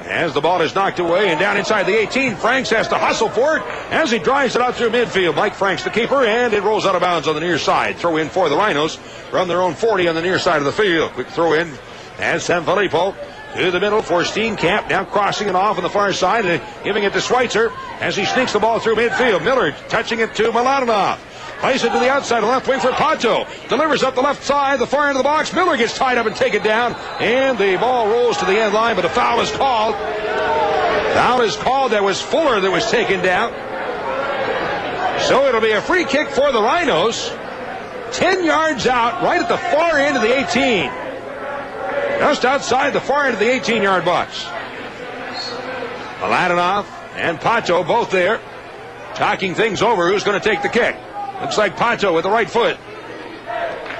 As the ball is knocked away and down inside the 18, Franks has to hustle for it as he drives it out through midfield. Mike Franks, the keeper, and it rolls out of bounds on the near side. Throw in for the Rhinos from their own 40 on the near side of the field. Quick throw in as Sanfilippo to the middle for Steenkamp, now crossing it off on the far side and giving it to Schweitzer as he sneaks the ball through midfield. Miller touching it to Mladenov. Plays it to the outside, left wing for Pato. Delivers up the left side, the far end of the box. Miller gets tied up and taken down. And the ball rolls to the end line, but a foul is called. Foul is called. That was Fuller that was taken down. So it'll be a free kick for the Rhinos. 10 yards out, right at the far end of the 18. Just outside the far end of the 18-yard box. Mladenov and Pato both there, talking things over. Who's going to take the kick? Looks like Pato with the right foot.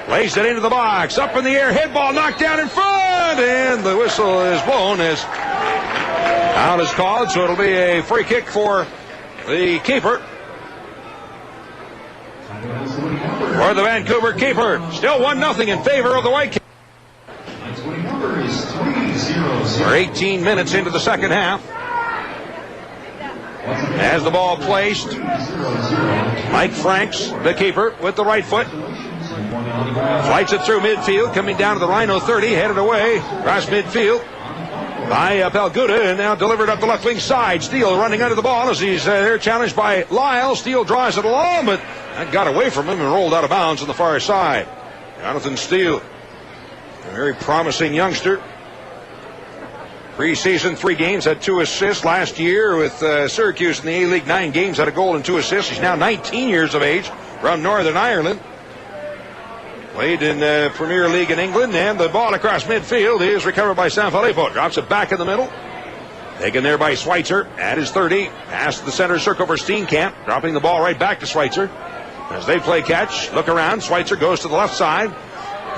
Lays it into the box. Up in the air. Head ball knocked down in front. And the whistle is blown as out is called. So it'll be a free kick for the keeper. For the Vancouver keeper. Still 1-0 in favor of the Whitecaps. We're 18 minutes into the second half. As the ball placed, Mike Franks, the keeper, with the right foot. Flights it through midfield, coming down to the Rhino 30, headed away, across midfield by Palguda, and now delivered up the left wing side. Steele running under the ball as he's there, challenged by Lyle. Steele draws it along, but that got away from him and rolled out of bounds on the far side. Jonathan Steele, a very promising youngster. Preseason, 3 games, had 2 assists last year with Syracuse in the A-League. 9 games, had a goal and 2 assists. He's now 19 years of age from Northern Ireland. Played in Premier League in England, and the ball across midfield is recovered by Sanfilippo. Drops it back in the middle. Taken there by Schweitzer at his 30. Pass to the center circle for Steenkamp. Dropping the ball right back to Schweitzer. As they play catch, look around. Schweitzer goes to the left side.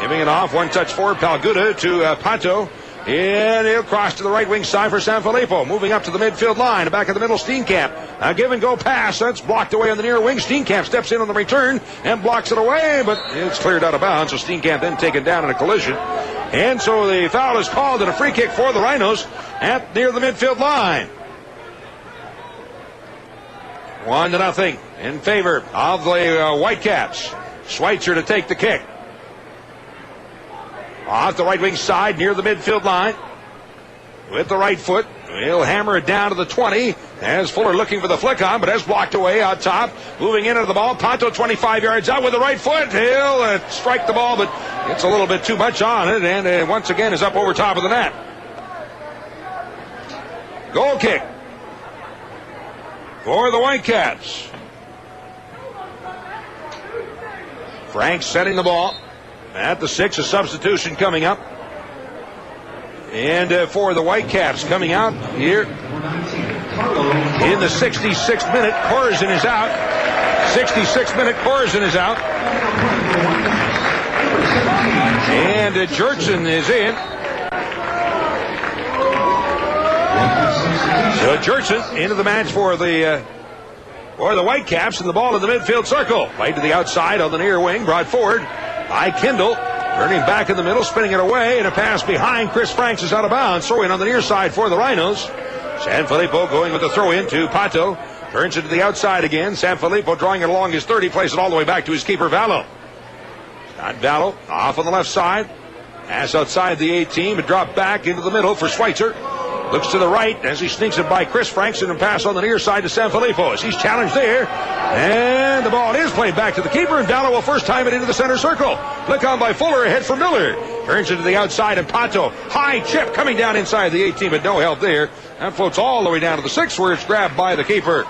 Giving it off, one touch forward, Palguda to Pato. And he'll cross to the right wing side for Sanfilippo. Moving up to the midfield line. Back in the middle, Steenkamp. A give and go pass. That's blocked away on the near wing. Steenkamp steps in on the return and blocks it away, but it's cleared out of bounds. So Steenkamp then taken down in a collision. And so the foul is called and a free kick for the Rhinos at near the midfield line. 1-0 in favor of the Whitecaps. Schweitzer to take the kick. Off the right wing side near the midfield line. With the right foot. He'll hammer it down to the 20. As Fuller looking for the flick on, but has blocked away out top. Moving into the ball. Pato 25 yards out with the right foot. He'll strike the ball, but it's a little bit too much on it. And once again is up over top of the net. Goal kick for the Whitecaps. Frank setting the ball. At the 6, a substitution coming up. And for the Whitecaps coming out here in the 66th minute, Korzen is out. 66th minute, Korzen is out. And Jurtson is in. So Jurtson into the match for the Whitecaps, and the ball in the midfield circle. Played to the outside on the near wing, brought forward by Kendall. Turning back in the middle, spinning it away, and a pass behind Chris Franks is out of bounds. Throw in on the near side for the Rhinos. Sanfilippo going with the throw in to Pato. Turns it to the outside again. Sanfilippo drawing it along his 30, plays it all the way back to his keeper, Vallo. Scott Vallo off on the left side. Pass outside the 18, but dropped back into the middle for Schweitzer. Looks to the right as he sneaks it by Chris Franks and a pass on the near side to Sanfilippo as he's challenged there. And the ball is played back to the keeper, and Vallo will first time it into the center circle. Flick on by Fuller, ahead for Miller. Turns it to the outside, and Pato. High chip coming down inside the 18, but no help there. That floats all the way down to the 6 where it's grabbed by the keeper.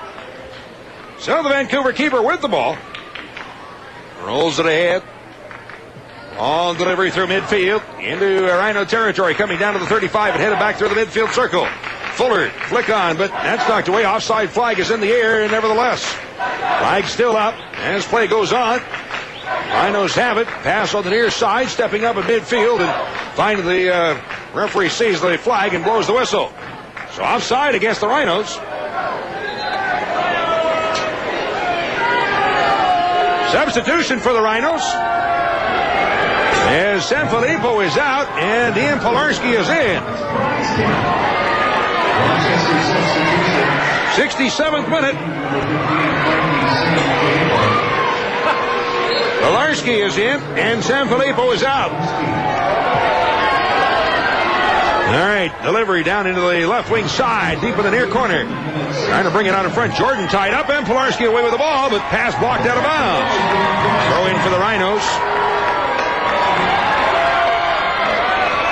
So the Vancouver keeper with the ball. Rolls it ahead. Long delivery through midfield into Rhino territory, coming down to the 35 and headed back through the midfield circle. Fuller, flick on, but that's knocked away. Offside flag is in the air, and nevertheless, flag still up as play goes on. Rhinos have it. Pass on the near side, stepping up at midfield, and finally the referee sees the flag and blows the whistle. So offside against the Rhinos. Substitution for the Rhinos. As Sanfilippo is out and Ian Polarski is in. 67th minute. Pilarski is in, and Sanfilippo is out. All right, delivery down into the left wing side, deep in the near corner. Trying to bring it out in front. Jordan tied up, and Pilarski away with the ball, but pass blocked out of bounds. Throw in for the Rhinos.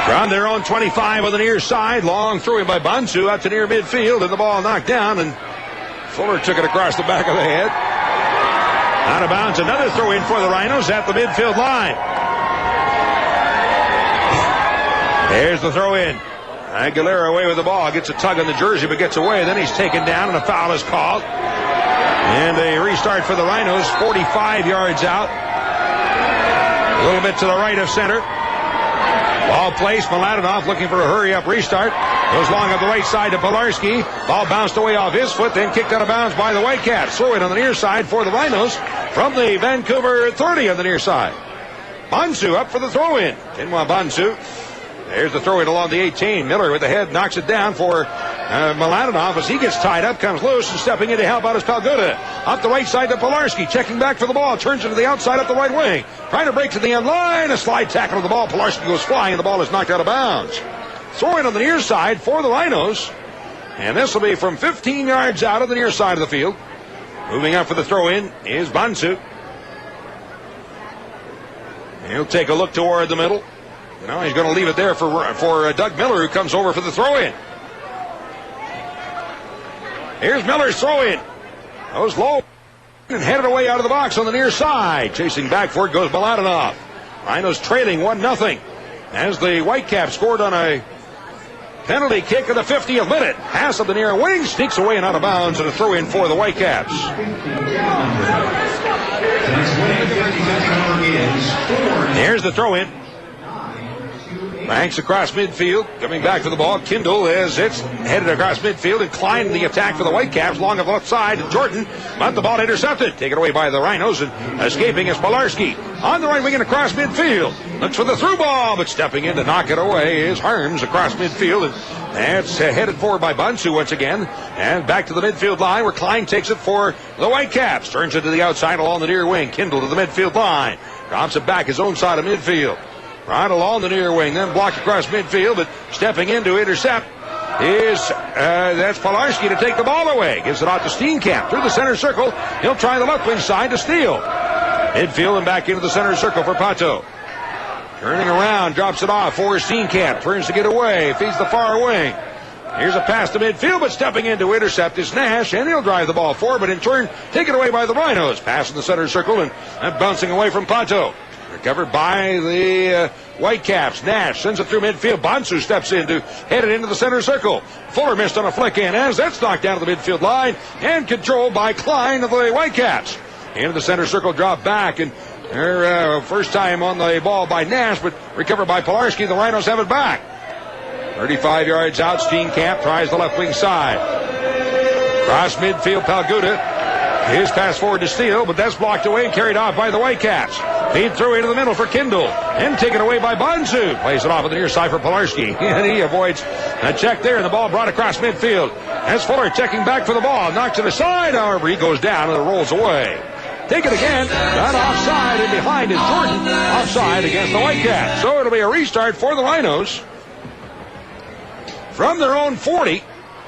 From their own 25 on the near side, long throw in by Bansu out to near midfield, and the ball knocked down, and Fuller took it across the back of the head. Out of bounds, another throw in for the Rhinos at the midfield line. There's the throw in. Aguilera away with the ball, gets a tug on the jersey, but gets away. Then he's taken down, and a foul is called. And a restart for the Rhinos, 45 yards out. A little bit to the right of center. Ball placed, Mladenov looking for a hurry-up restart. Goes long up the right side to Pilarski. Ball bounced away off his foot, then kicked out of bounds by the Whitecaps. Throw it on the near side for the Rhinos from the Vancouver 30 on the near side. Bansu up for the throw-in. Benoit Bansu. There's the throw-in along the 18. Miller with the head knocks it down for Mladenov as he gets tied up, comes loose, and stepping in to help out is Palguda. Up the right side to Pilarski, checking back for the ball, turns it to the outside up the right wing. Trying to break to the end line, a slide tackle of the ball. Pilarski goes flying, and the ball is knocked out of bounds. Throw-in on the near side for the Rhinos, and this will be from 15 yards out of the near side of the field. Moving up for the throw-in is Bansu. He'll take a look toward the middle. No, he's going to leave it there for Doug Miller, who comes over for the throw-in. Here's Miller's throw-in. Goes low and headed away out of the box on the near side. Chasing back for it goes Mladenov. Rhinos trailing 1-0 as the Whitecaps scored on a penalty kick in the 50th minute. Pass of the near wing, sneaks away and out of bounds, and a throw-in for the Whitecaps. Here's the throw-in. Banks across midfield, coming back for the ball. Kindle as it's headed across midfield, inclined the attack for the Whitecaps, long of left side. Jordan, but the ball intercepted. Taken away by the Rhinos, and escaping is Pilarski. On the right wing and across midfield. Looks for the through ball, but stepping in to knock it away is Harms across midfield. And that's headed forward by Bansu once again. And back to the midfield line where Klein takes it for the Whitecaps. Turns it to the outside along the near wing. Kindle to the midfield line. Drops it back his own side of midfield. Right along the near wing, then blocked across midfield, but stepping in to intercept is that's Pilarski to take the ball away. Gives it out to Steenkamp through the center circle. He'll try the left wing side to steal. Midfield and back into the center circle for Pato. Turning around, drops it off for Steenkamp. Turns to get away, feeds the far wing. Here's a pass to midfield, but stepping in to intercept is Nash, and he'll drive the ball forward, but in turn, taken away by the Rhinos. Pass in the center circle and bouncing away from Pato. Recovered by the Whitecaps. Nash sends it through midfield. Bansu steps in to head it into the center circle. Fuller missed on a flick in as that's knocked down to the midfield line and controlled by Klein of the Whitecaps. Into the center circle, drop back, and first time on the ball by Nash, but recovered by Pilarski. The Rhinos have it back. 35 yards out, Steenkamp tries the left wing side. Cross midfield, Palguda. His pass forward to Steele, but that's blocked away and carried off by the Whitecaps. Feed through into the middle for Kindle. And taken away by Bansu. Plays it off on the near side for Pilarski. And he avoids a check there, and the ball brought across midfield. As Fuller checking back for the ball. Knocks it aside, however, he goes down and it rolls away. Take it again. Done offside, and behind is Jordan. Offside against the Whitecaps. So it'll be a restart for the Rhinos. From their own 40.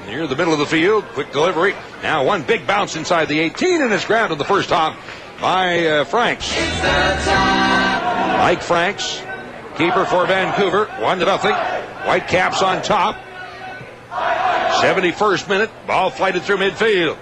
Near the middle of the field. Quick delivery. Now one big bounce inside the 18, and it's grounded the first hop by Franks. Mike Franks, keeper for Vancouver, 1-0. Whitecaps on top. 71st minute, ball flighted through midfield.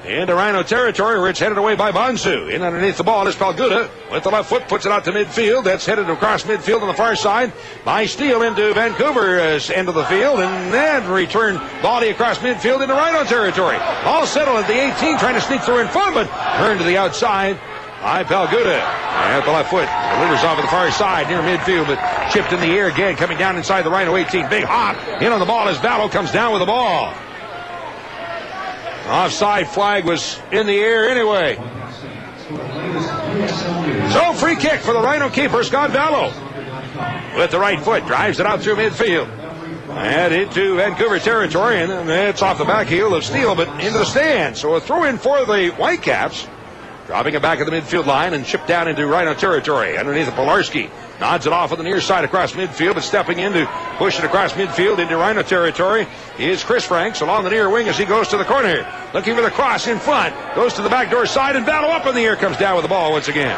Into Rhino territory where it's headed away by Bansu. In underneath the ball is Palguda. With the left foot, puts it out to midfield. That's headed across midfield on the far side by Steele into Vancouver's end of the field. And then return body across midfield into Rhino territory. All settled at the 18, trying to sneak through in front, but turned to the outside by Palguda. At the left foot, delivers off at the far side near midfield, but chipped in the air again, coming down inside the Rhino 18. Big hop. In on the ball as Vallow comes down with the ball. Offside flag was in the air anyway. So free kick for the Rhino keeper, Scott Vallow. With the right foot, drives it out through midfield. And into Vancouver territory, and it's off the back heel of Steele, but into the stand. So a throw in for the Whitecaps. Dropping it back at the midfield line and chipped down into Rhino territory. Underneath of Pilarski. Nods it off on the near side across midfield, but stepping in to push it across midfield into Rhino territory is Chris Franks along the near wing as he goes to the corner. Looking for the cross in front. Goes to the backdoor side and battle up in the air. Comes down with the ball once again.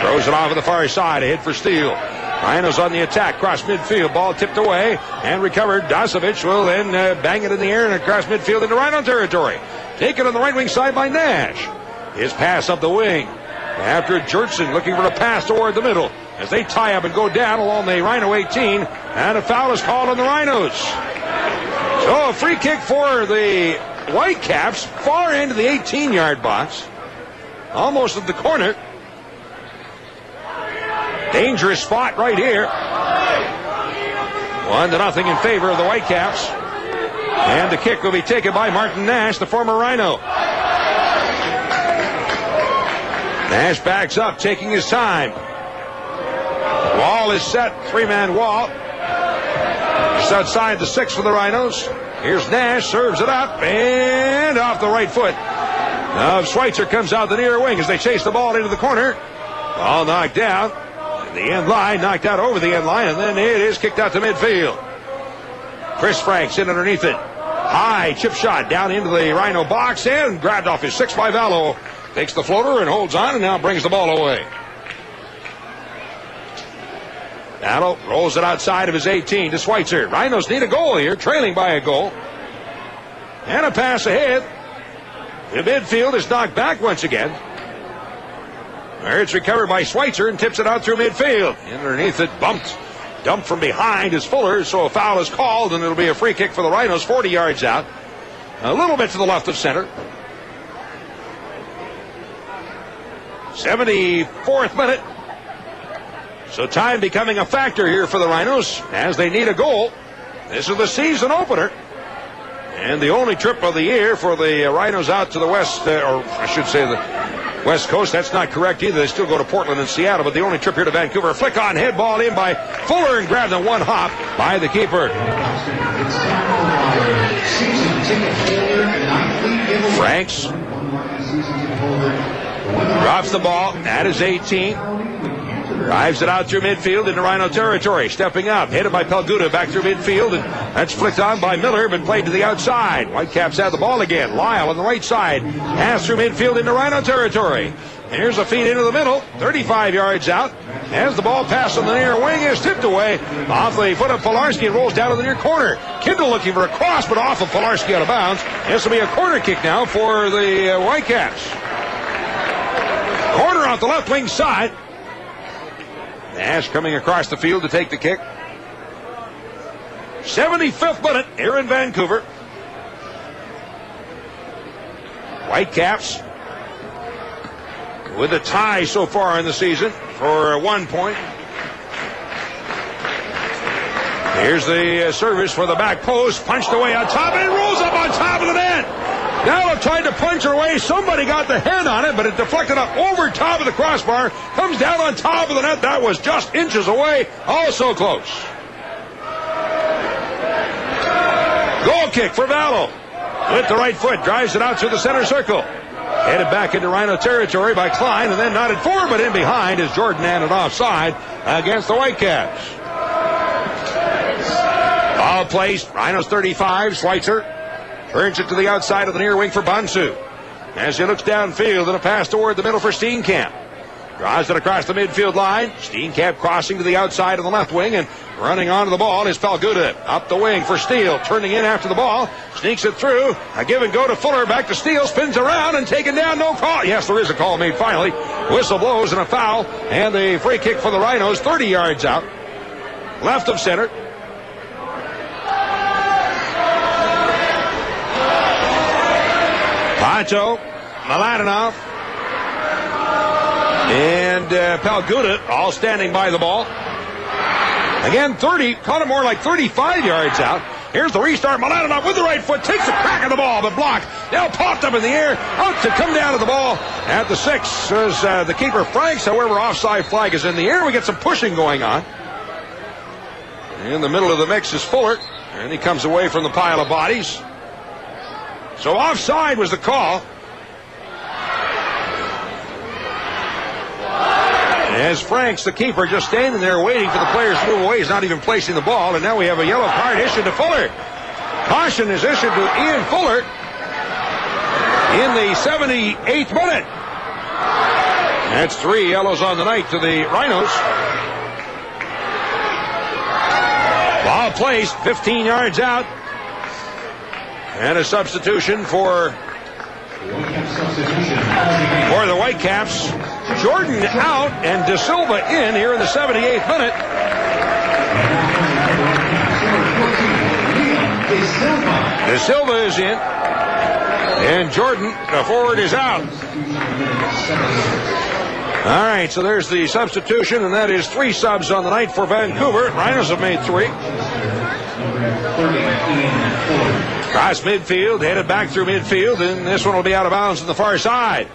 Throws it off at the far side. Ahead for Steele. Rhinos on the attack. Cross midfield. Ball tipped away and recovered. Dasovic will then bang it in the air and across midfield into Rhino territory. Taken on the right wing side by Nash. His pass up the wing. After Jertson looking for a pass toward the middle. As they tie up and go down along the Rhino 18. And a foul is called on the Rhinos. So a free kick for the Whitecaps. Far into the 18-yard box. Almost at the corner. Dangerous spot right here. 1-0 in favor of the Whitecaps. And the kick will be taken by Martin Nash, the former Rhino. Nash backs up, taking his time. Wall is set, three-man wall. Just outside the 6 for the Rhinos. Here's Nash, serves it up, and off the right foot of Schweitzer comes out the near wing as they chase the ball into the corner. Ball knocked down. The end line, knocked out over the end line, and then it is kicked out to midfield. Chris Franks in underneath it. High chip shot down into the Rhino box and grabbed off his 6 by Vallo. Takes the floater and holds on and now brings the ball away. Vallo rolls it outside of his 18 to Schweitzer. Rhinos need a goal here, trailing by a goal. And a pass ahead. The midfield is knocked back once again. There it's recovered by Schweitzer and tips it out through midfield. Underneath it, dumped from behind is Fuller, so a foul is called, and it'll be a free kick for the Rhinos, 40 yards out. A little bit to the left of center. 74th minute. So time becoming a factor here for the Rhinos as they need a goal. This is the season opener. And the only trip of the year for the Rhinos out to the west, or I should say the West Coast. That's not correct either. They still go to Portland and Seattle, but the only trip here to Vancouver. Flick on, head ball in by Fuller and grabbed in one hop by the keeper. Franks drops the ball at his 18. Drives it out through midfield into Rhino territory. Stepping up, headed by Pelguda back through midfield, and that's flicked on by Miller, but played to the outside. Whitecaps have the ball again. Lyle on the right side. Pass through midfield into Rhino territory. Here's a feed into the middle, 35 yards out. As the ball passes on the near wing, is tipped away off the foot of Pilarski and rolls down to the near corner. Kindle looking for a cross, but off of Pilarski out of bounds. This will be a corner kick now for the Whitecaps. Corner off the left wing side. Nash coming across the field to take the kick. 75th minute here in Vancouver. Whitecaps with a tie so far in the season for 1 point. Here's the service for the back post. Punched away on top and it rolls up on top of the net. Now tried to punch her away. Somebody got the hand on it, but it deflected up over top of the crossbar. Comes down on top of the net. That was just inches away. Oh, so close. Goal kick for Vallo. With the right foot. Drives it out through the center circle. Headed back into Rhino territory by Klein, and then nodded forward, but in behind is Jordan handed offside against the Whitecaps. Ball placed. Rhinos 35. Schweitzer turns it to the outside of the near wing for Bonsu. As he looks downfield and a pass toward the middle for Steenkamp. Draws it across the midfield line. Steenkamp crossing to the outside of the left wing and running onto the ball is Pelguda. Up the wing for Steele. Turning in after the ball. Sneaks it through. A give and go to Fuller. Back to Steele. Spins around and taken down. No call. Yes, there is a call made finally. Whistle blows and a foul. And the free kick for the Rhinos. 30 yards out. Left of center. Pancho, Mladenov, and Pelguda all standing by the ball. Again, 30, caught it more like 35 yards out. Here's the restart. Mladenov with the right foot takes a crack at the ball, but blocked. Now popped up in the air, out to come down to the ball at the 6 is the keeper Franks. However, offside flag is in the air. We get some pushing going on. In the middle of the mix is Fuller. And he comes away from the pile of bodies. So offside was the call. As Franks, the keeper, just standing there waiting for the players to move away. He's not even placing the ball. And now we have a yellow card issued to Fuller. Caution is issued to Ian Fuller in the 78th minute. That's 3 yellows on the night to the Rhinos. Ball placed 15 yards out. And a substitution for the Whitecaps. Jordan out and De Silva in here in the 78th minute. De Silva is in. And Jordan, the forward, is out. All right, so there's the substitution, and that is 3 subs on the night for Vancouver. Rhinos have made 3. Cross midfield, headed back through midfield, and this one will be out of bounds on the far side.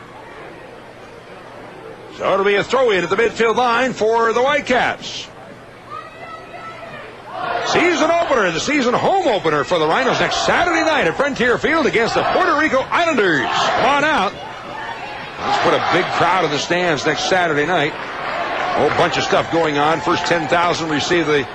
So it'll be a throw-in at the midfield line for the Whitecaps. Season opener, the season home opener for the Rhinos next Saturday night at Frontier Field against the Puerto Rico Islanders. Come on out. Let's put a big crowd in the stands next Saturday night. A whole bunch of stuff going on. First 10,000 receive the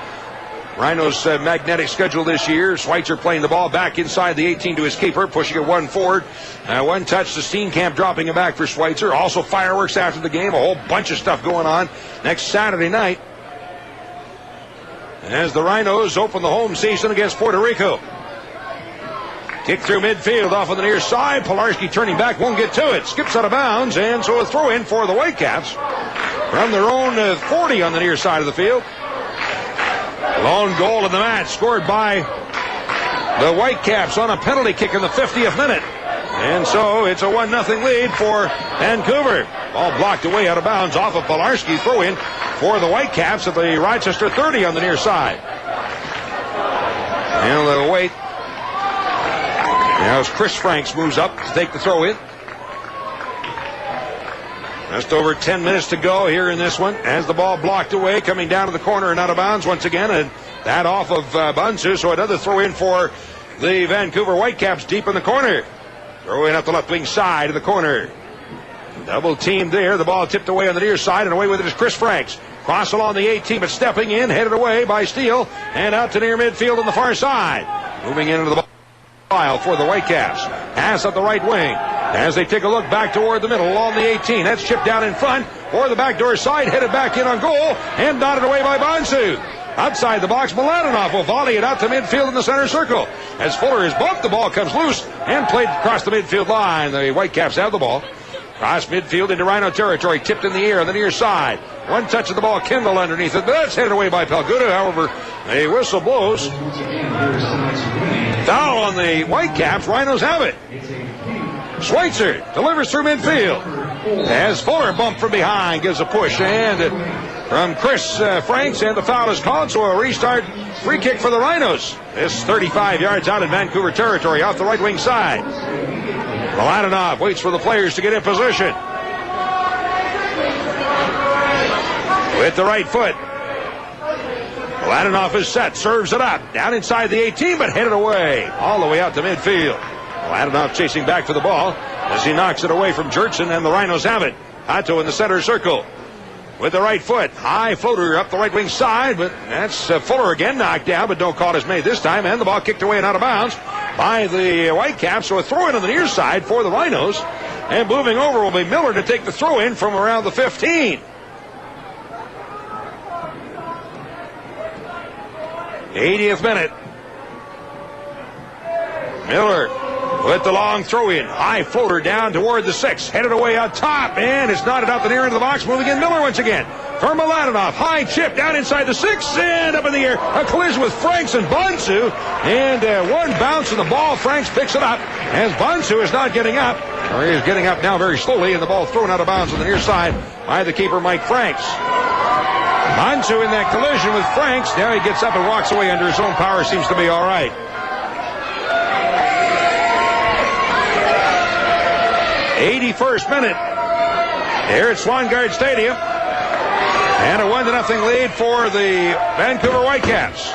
Rhinos' magnetic schedule this year. Schweitzer playing the ball back inside the 18 to his keeper, pushing it 1 forward. 1 touch to Steenkamp, dropping it back for Schweitzer. Also fireworks after the game. A whole bunch of stuff going on next Saturday night as the Rhinos open the home season against Puerto Rico. Kick through midfield off on the near side. Pilarski turning back, won't get to it. Skips out of bounds, and so a throw in for the Whitecaps from their own 40 on the near side of the field. Lone goal in the match scored by the Whitecaps on a penalty kick in the 50th minute. And so it's a 1-0 lead for Vancouver. Ball blocked away out of bounds off of Pilarski. Throw in for the Whitecaps at the Rochester 30 on the near side. And they'll wait. Now as Chris Franks moves up to take the throw in. Just over 10 minutes to go here in this one. As the ball blocked away, coming down to the corner and out of bounds once again. And that off of Bunsu. So another throw in for the Vancouver Whitecaps deep in the corner. Throw in up the left wing side of the corner. Double teamed there. The ball tipped away on the near side, and away with it is Chris Franks. Cross along the 18, but stepping in, headed away by Steele, and out to near midfield on the far side. Moving into the ball for the Whitecaps. Pass up the right wing. As they take a look back toward the middle along the 18. That's chipped down in front for the backdoor side, headed back in on goal, and dotted away by Bonsu. Outside the box, Mladenov will volley it out to midfield in the center circle. As Fuller is bumped, the ball comes loose and played across the midfield line. The Whitecaps have the ball. Cross midfield into Rhino territory, tipped in the air on the near side. 1 touch of the ball, Kendall underneath it, but that's headed away by Pelguda. However, a whistle blows. Foul on the Whitecaps. Rhinos have it. Schweitzer delivers through midfield. As Fuller bumped from behind, gives a push, and from Chris Franks, and the foul is called, so a restart free kick for the Rhinos. This 35 yards out in Vancouver territory off the right wing side. Mladenov waits for the players to get in position. With the right foot. Mladenov is set, serves it up. Down inside the 18, but headed away. All the way out to midfield. Mladenov chasing back for the ball as he knocks it away from Jertson, and the Rhinos have it. Hato in the center circle. With the right foot. High floater up the right wing side, but that's Fuller again knocked down, but no call is made this time, and the ball kicked away and out of bounds by the Whitecaps. So a throw in on the near side for the Rhinos. And moving over will be Miller to take the throw in from around the 15. 80th minute. Miller with the long throw in. High floater down toward the 6. Headed away out top. And it's knotted out the near end of the box. Moving in Miller once again. For Mladenov. High chip down inside the 6. And up in the air. A collision with Franks and Bonsu. And 1 bounce in the ball. Franks picks it up. As Bonsu is not getting up. Or he is getting up now very slowly. And the ball thrown out of bounds on the near side by the keeper, Mike Franks. Bonsu in that collision with Franks. Now he gets up and walks away under his own power. Seems to be all right. 81st minute here at Swangard Stadium. And a 1-0 lead for the Vancouver Whitecaps.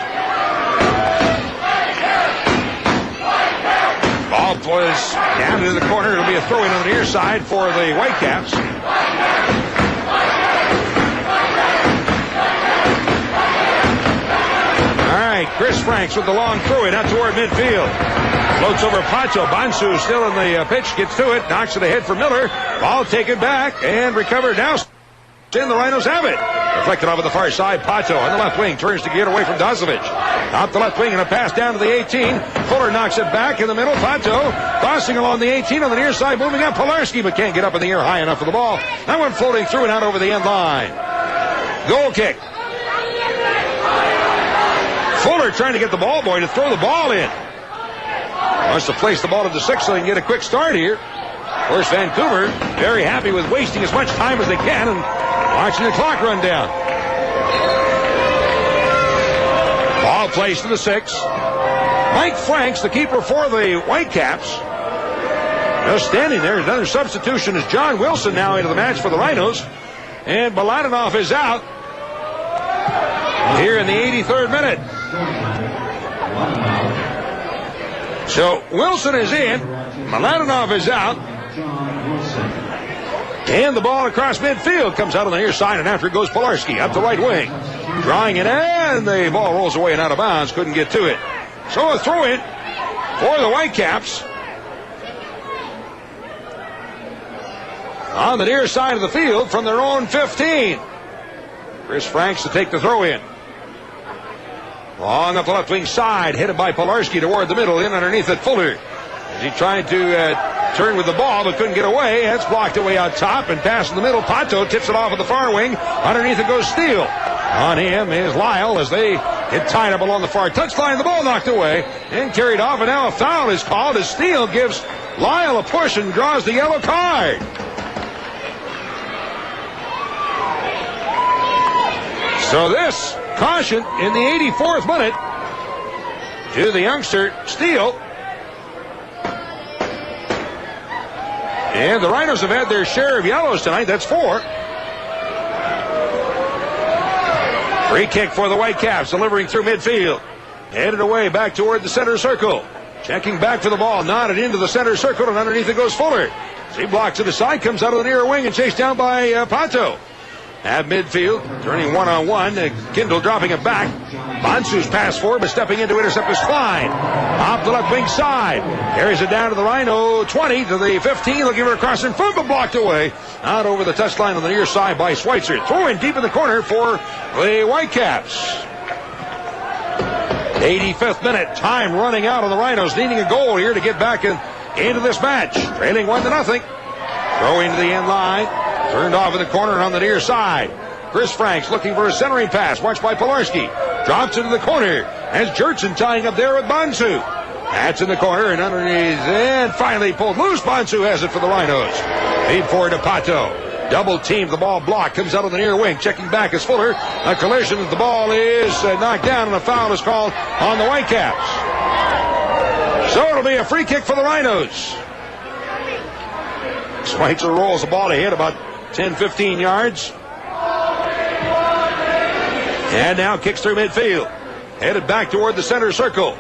Ball was down into the corner. It'll be a throw-in on the near side for the Whitecaps. All right, Chris Franks with the long throw-in out toward midfield. Floats over Pacho. Bansu still in the pitch. Gets to it. Knocks it ahead for Miller. Ball taken back and recovered now. The Rhinos have it. Reflected over the far side. Pacho on the left wing turns to get away from Dozovic. Out the left wing and a pass down to the 18. Fuller knocks it back in the middle. Pacho crossing along the 18 on the near side. Moving up Pilarski, but can't get up in the air high enough for the ball. That one floating through and out over the end line. Goal kick. Fuller trying to get the ball boy to throw the ball in. Wants to place the ball to the 6 so he can get a quick start here. Of course, Vancouver very happy with wasting as much time as they can and watching the clock run down. Ball placed to the 6. Mike Franks, the keeper for the Whitecaps, just standing there. Another substitution is John Wilson now into the match for the Rhinos. And Mladenov is out here in the 83rd minute. So Wilson is in. Mladenov is out. And the ball across midfield comes out on the near side, and after it goes Pilarski up the right wing. Drawing it, and the ball rolls away and out of bounds. Couldn't get to it. So a throw-in for the Whitecaps. On the near side of the field from their own 15. Chris Franks to take the throw-in. Long up the left wing side, headed by Pilarski toward the middle, in underneath it Fuller. As he tried to turn with the ball, but couldn't get away. It's blocked away out top and passed in the middle. Pato tips it off at the far wing. Underneath it goes Steele. On him is Lyle as they get tied up along the far touchline. The ball knocked away and carried off, and now a foul is called as Steele gives Lyle a push and draws the yellow card. So this caution in the 84th minute to the youngster Steele. And the Rhinos have had their share of yellows tonight. That's 4. Free kick for the Whitecaps, delivering through midfield. Headed away back toward the center circle. Checking back for the ball, nodded into the center circle, and underneath it goes Fuller. He blocks to the side, comes out of the near wing, and chased down by Pato. At midfield, turning one-on-one, Kindle dropping it back. Bansu's pass forward, but stepping in to intercept is Klein. Off the left wing side. Carries it down to the Rhino 20 to the 15. Looking for a cross in front, but blocked away. Out over the touchline on the near side by Schweitzer. Throw in deep in the corner for the Whitecaps. 85th minute. Time running out on the Rhinos. Needing a goal here to get back into this match. Trailing 1-0. Throw into the end line. Turned off in the corner and on the near side. Chris Franks looking for a centering pass. Watched by Pilarski. Drops into the corner. As Jertson tying up there with Bansu. That's in the corner and underneath. And finally pulled loose. Bansu has it for the Rhinos. Feed forward to Pato. Double team. The ball blocked. Comes out on the near wing. Checking back is Fuller. A collision. The ball is knocked down and a foul is called on the Whitecaps. So it'll be a free kick for the Rhinos. Schweitzer rolls the ball ahead about 10-15 yards. And now kicks through midfield. Headed back toward the center circle.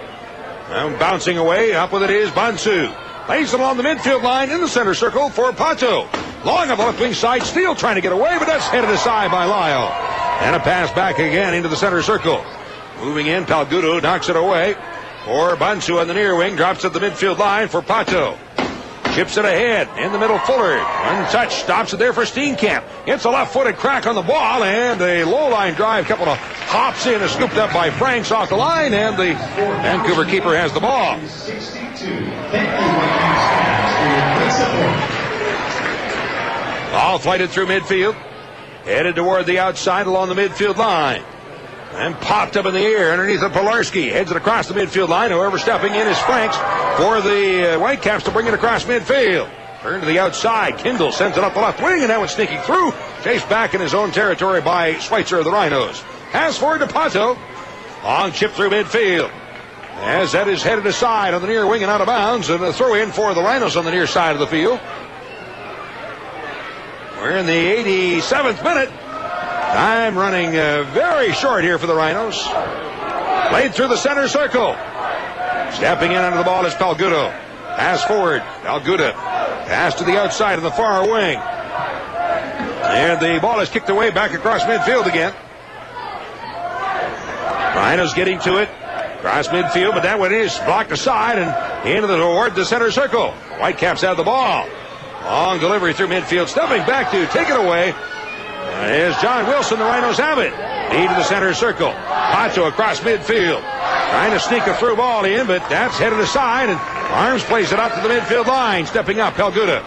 And bouncing away. Up with it is Bansu. Lays it along the midfield line in the center circle for Pato. Long on the left wing side. Steele trying to get away, but that's headed aside by Lyle. And a pass back again into the center circle. Moving in, Palgudo knocks it away. For Bansu on the near wing. Drops at the midfield line for Pato. Chips it ahead. In the middle, Fuller. Untouched. Stops it there for Steenkamp. Gets a left-footed crack on the ball. And a low-line drive. Couple of hops in. Is scooped up by Franks off the line. And the Vancouver keeper has the ball. Ball flighted through midfield. Headed toward the outside along the midfield line. And popped up in the air underneath of Pilarski. Heads it across the midfield line. However, stepping in is Franks for the Whitecaps to bring it across midfield. Turn to the outside. Kindle sends it up the left wing, and now it's sneaking through. Chased back in his own territory by Schweitzer of the Rhinos. Pass forward to Pato. Long chip through midfield. As that is headed aside on the near wing and out of bounds. And a throw in for the Rhinos on the near side of the field. We're in the 87th minute. Time running very short here for the Rhinos. Played through the center circle. Stepping in under the ball is Palgudo. Pass forward. Alguda. Pass to the outside of the far wing. And the ball is kicked away back across midfield again. Rhinos getting to it. Across midfield, but that one is blocked aside and into toward the center circle. Whitecaps have the ball. Long delivery through midfield. Stepping back to take it away is John Wilson. The Rhinos have it. Lead to the center circle. Pacho across midfield. Trying to sneak a through ball in, but that's headed aside, and Arms plays it out to the midfield line. Stepping up, Pelguda.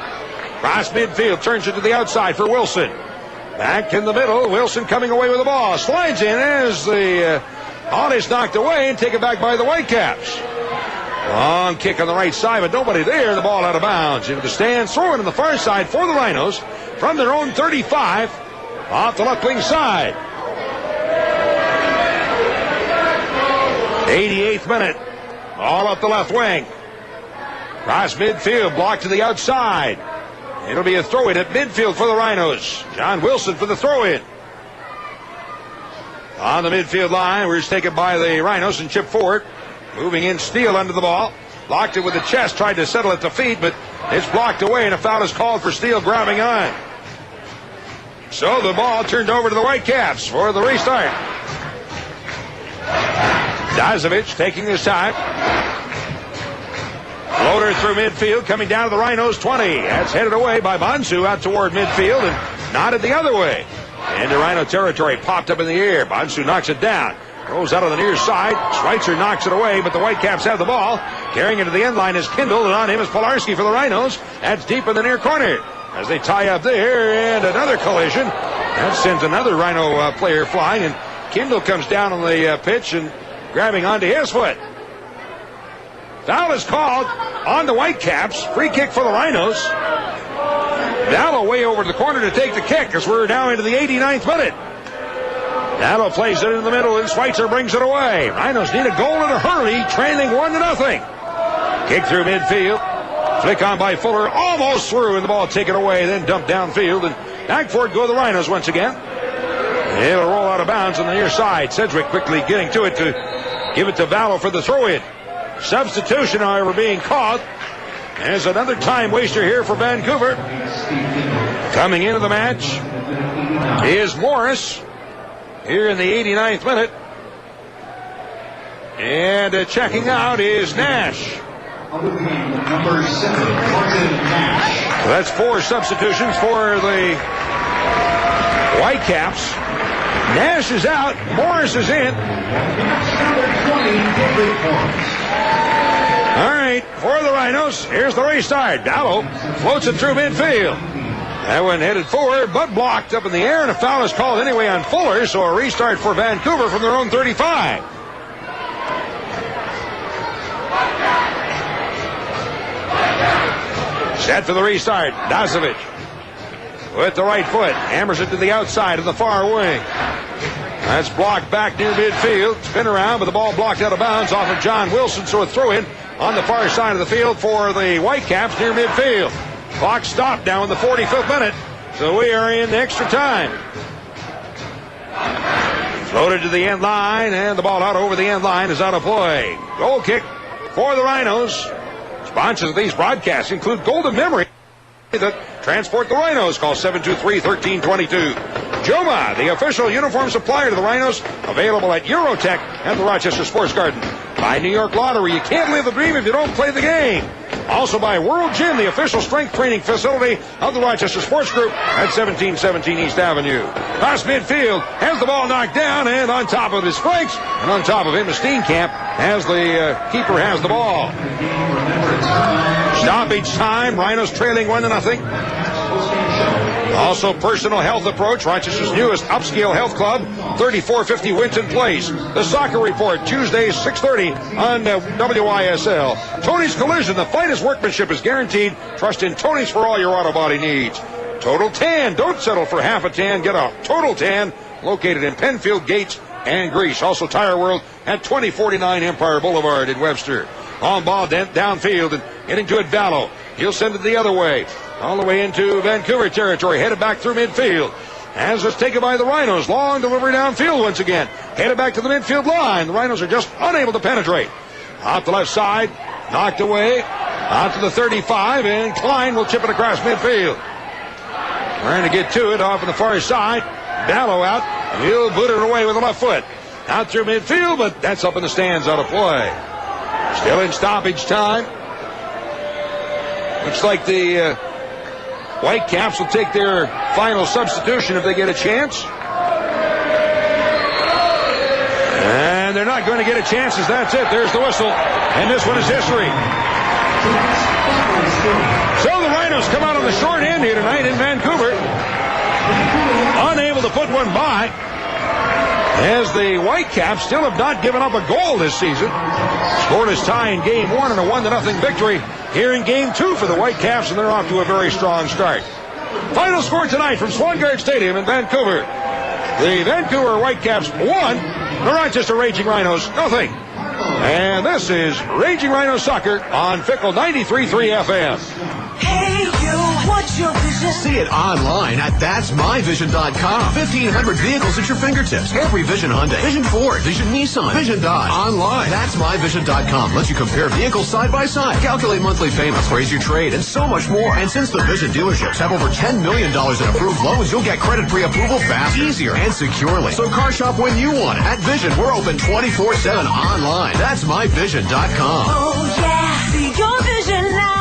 Cross midfield, turns it to the outside for Wilson. Back in the middle, Wilson coming away with the ball. Slides in as the ball is knocked away and taken back by the Whitecaps. Long kick on the right side, but nobody there. The ball out of bounds. Into the stands, throwing on the far side for the Rhinos from their own 35 off the left wing side. 88th minute. All up the left wing. Cross midfield, blocked to the outside. It'll be a throw-in at midfield for the Rhinos. John Wilson for the throw-in. On the midfield line, we're just taken by the Rhinos and chip forward. Moving in, Steele under the ball. Blocked it with the chest, tried to settle at the feet, but it's blocked away, and a foul is called for Steele grabbing on. So the ball turned over to the Whitecaps for the restart. Dazovic taking his time. Floater through midfield, coming down to the Rhinos 20. That's headed away by Bonsu out toward midfield and nodded the other way. Into Rhino territory, popped up in the air. Bonsu knocks it down. Rolls out on the near side. Schweitzer knocks it away, but the Whitecaps have the ball. Carrying it to the end line is Kindle, and on him is Polarski for the Rhinos. That's deep in the near corner. As they tie up there, and another collision. That sends another Rhino player flying, and Kindle comes down on the pitch and grabbing onto his foot. Foul is called on the Whitecaps. Free kick for the Rhinos. Dallow way over to the corner to take the kick as we're now into the 89th minute. Dallow plays it in the middle and Schweitzer brings it away. Rhinos need a goal in a hurry, trailing 1-0. Kick through midfield. Flick on by Fuller, almost through, and the ball taken away, then dumped downfield. And back for it go the Rhinos once again. It'll roll out of bounds on the near side. Sedgwick quickly getting to it to give it to Vallow for the throw-in. Substitution, however, being caught. There's another time waster here for Vancouver. Coming into the match is Morris here in the 89th minute. And checking out is Nash. Number 7, Nash. So that's 4 substitutions for the Whitecaps. Nash is out. Morris is in. All right, for the Rhinos, here's the restart. Dallow floats it through midfield. That one headed forward, but blocked up in the air, and a foul is called anyway on Fuller, so a restart for Vancouver from their own 35. Set for the restart. Dazovic with the right foot. Hammers it to the outside of the far wing. That's blocked back near midfield. Spin around, but the ball blocked out of bounds off of John Wilson, so a throw-in on the far side of the field for the Whitecaps near midfield. Clock stopped now in the 45th minute, so we are in extra time. Floated to the end line, and the ball out over the end line is out of play. Goal kick for the Rhinos. Sponsors of these broadcasts include Golden Memory that transport the Rhinos. Call 723-1322. Joma, the official uniform supplier to the Rhinos, available at Eurotech and the Rochester Sports Garden. By New York Lottery, you can't live the dream if you don't play the game. Also by World Gym, the official strength training facility of the Rochester Sports Group at 1717 East Avenue. Cross midfield, has the ball knocked down, and on top of his Franks, and on top of him is Steenkamp as the keeper has the ball. Stoppage time, Rhinos trailing 1-0. Also, Personal Health Approach, Rochester's newest upscale health club, 3450 Winton Place. The Soccer Report, Tuesdays, 6:30 on WYSL. Tony's Collision, the finest workmanship is guaranteed. Trust in Tony's for all your auto body needs. Total Tan, don't settle for half a tan, get a Total Tan, located in Penfield, Gates, and Greece. Also, Tire World at 2049 Empire Boulevard in Webster. On ball downfield and getting to it, Vallow. He'll send it the other way. All the way into Vancouver territory, headed back through midfield. As it's taken by the Rhinos. Long delivery downfield once again. Headed back to the midfield line. The Rhinos are just unable to penetrate. Off the left side, knocked away. Out to the 35, and Klein will chip it across midfield. Trying to get to it off on the far side. Ballo out. He'll boot it away with the left foot. Out through midfield, but that's up in the stands out of play. Still in stoppage time. Looks like the Whitecaps will take their final substitution if they get a chance. And they're not going to get a chance as that's it. There's the whistle. And this one is history. So the Rhinos come out on the short end here tonight in Vancouver. Unable to put one by. As the Whitecaps still have not given up a goal this season. Scoreless tie in Game 1 and a 1-0 victory here in Game 2 for the Whitecaps, and they're off to a very strong start. Final score tonight from Swangard Stadium in Vancouver. The Vancouver Whitecaps 1, the Rochester Raging Rhinos 0. And this is Raging Rhino Soccer on Fickle 93.3 FM. Hey, you, what's your vision? See it online at that'smyvision.com. 1,500 vehicles at your fingertips. Every Vision Hyundai, Vision Ford, Vision Nissan, Vision Dodge. Online. That'smyvision.com lets you compare vehicles side by side, calculate monthly payments, raise your trade, and so much more. And since the Vision dealerships have over $10 million in approved loans, you'll get credit pre-approval fast, easier, and securely. So car shop when you want it. At Vision, we're open 24/7 online. That'smyvision.com. Oh, yeah, see your vision now.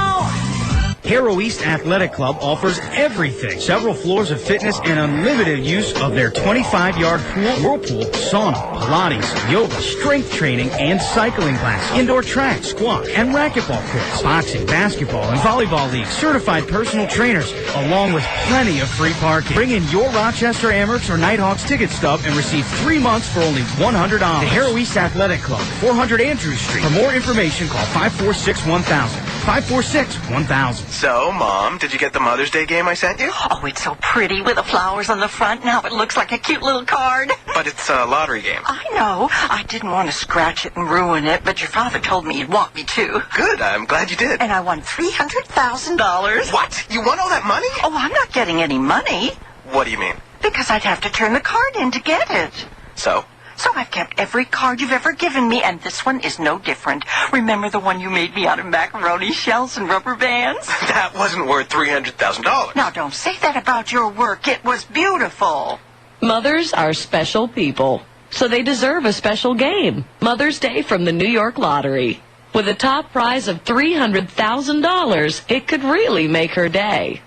Harrow East Athletic Club offers everything. Several floors of fitness and unlimited use of their 25-yard pool, whirlpool, sauna, Pilates, yoga, strength training, and cycling classes. Indoor track, squash, and racquetball courts. Boxing, basketball, and volleyball leagues. Certified personal trainers, along with plenty of free parking. Bring in your Rochester Amerks or Nighthawks ticket stub and receive 3 months for only $100. The Harrow East Athletic Club, 400 Andrews Street. For more information, call 546-1000. 546-1000. So, Mom, did you get the Mother's Day game I sent you? Oh, it's so pretty with the flowers on the front. Now it looks like a cute little card. But it's a lottery game. I know. I didn't want to scratch it and ruin it, but your father told me you'd want me to. Good. I'm glad you did. And I won $300,000. What? You won all that money? Oh, I'm not getting any money. What do you mean? Because I'd have to turn the card in to get it. So? So I've kept every card you've ever given me, and this one is no different. Remember the one you made me out of macaroni shells and rubber bands? That wasn't worth $300,000. Now, don't say that about your work. It was beautiful. Mothers are special people, so they deserve a special game. Mother's Day from the New York Lottery. With a top prize of $300,000, it could really make her day.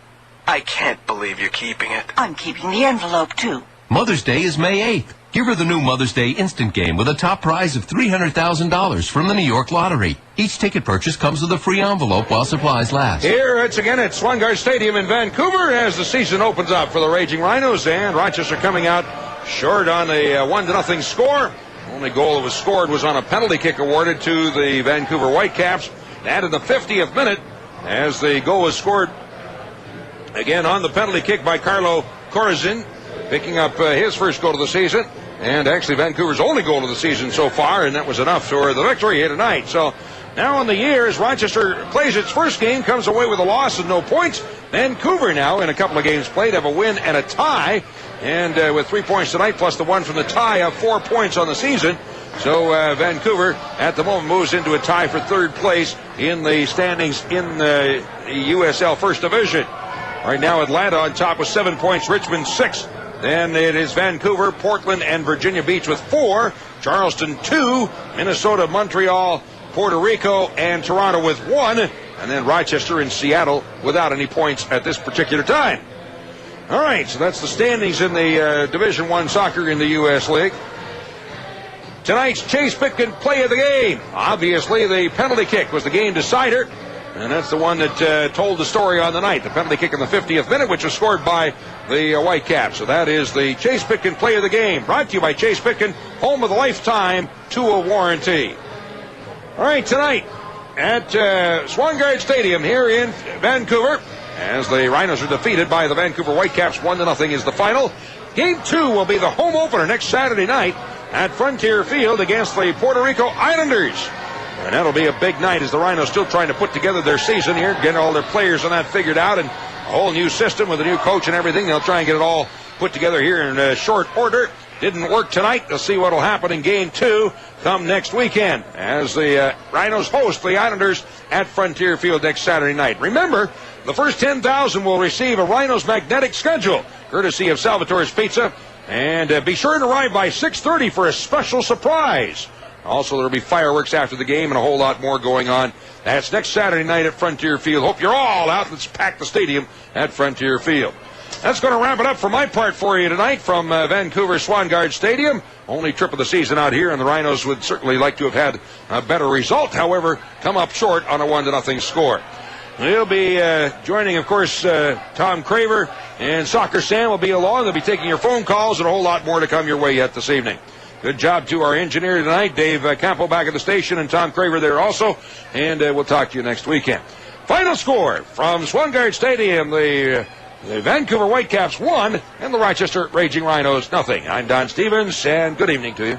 I can't believe you're keeping it. I'm keeping the envelope, too. Mother's Day is May 8th. Give her the new Mother's Day instant game with a top prize of $300,000 from the New York Lottery. Each ticket purchase comes with a free envelope while supplies last. Here it's again at Swangard Stadium in Vancouver as the season opens up for the Raging Rhinos, and Rochester coming out short on a 1-0 score. Only goal that was scored was on a penalty kick awarded to the Vancouver Whitecaps. That in the 50th minute as the goal was scored again on the penalty kick by Carlo Corazin, picking up his first goal of the season. And actually Vancouver's only goal of the season so far, and that was enough for the victory here tonight. So now on the year, as Rochester plays its first game, comes away with a loss and no points. Vancouver now, in a couple of games played, have a win and a tie. And with 3 points tonight, plus the one from the tie, have 4 points on the season. So Vancouver, at the moment, moves into a tie for third place in the standings in the USL First Division. Right now, Atlanta on top with 7 points, Richmond 6. Then it is Vancouver, Portland, and Virginia Beach with 4. Charleston 2. Minnesota, Montreal, Puerto Rico, and Toronto with 1. And then Rochester and Seattle without any points at this particular time. All right, so that's the standings in the Division I soccer in the U.S. League. Tonight's Chase Pitkin play of the game. Obviously, the penalty kick was the game decider. And that's the one that told the story on the night. The penalty kick in the 50th minute, which was scored by the Whitecaps. So that is the Chase Pitkin play of the game. Brought to you by Chase Pitkin, home of the lifetime to-a warranty. All right, tonight at Swangard Stadium here in Vancouver, as the Rhinos are defeated by the Vancouver Whitecaps, 1-0 is the final. Game 2 will be the home opener next Saturday night at Frontier Field against the Puerto Rico Islanders. And that'll be a big night as the Rhinos still trying to put together their season here, getting all their players on that figured out, and a whole new system with a new coach and everything. They'll try and get it all put together here in short order. Didn't work tonight. We'll see what will happen in Game 2 come next weekend as the Rhinos host the Islanders at Frontier Field next Saturday night. Remember, the first 10,000 will receive a Rhinos magnetic schedule, courtesy of Salvatore's Pizza. And be sure to arrive by 6:30 for a special surprise. Also, there will be fireworks after the game and a whole lot more going on. That's next Saturday night at Frontier Field. Hope you're all out. Let's pack the stadium at Frontier Field. That's going to wrap it up for my part for you tonight from Vancouver Swangard Stadium. Only trip of the season out here, and the Rhinos would certainly like to have had a better result. However, come up short on a 1-0 score. We'll be joining, of course, Tom Craver, and Soccer Sam will be along. They'll be taking your phone calls and a whole lot more to come your way yet this evening. Good job to our engineer tonight, Dave Campo back at the station, and Tom Craver there also. And we'll talk to you next weekend. Final score from Swangard Stadium, the Vancouver Whitecaps 1 and the Rochester Raging Rhinos 0. I'm Don Stevens, and good evening to you.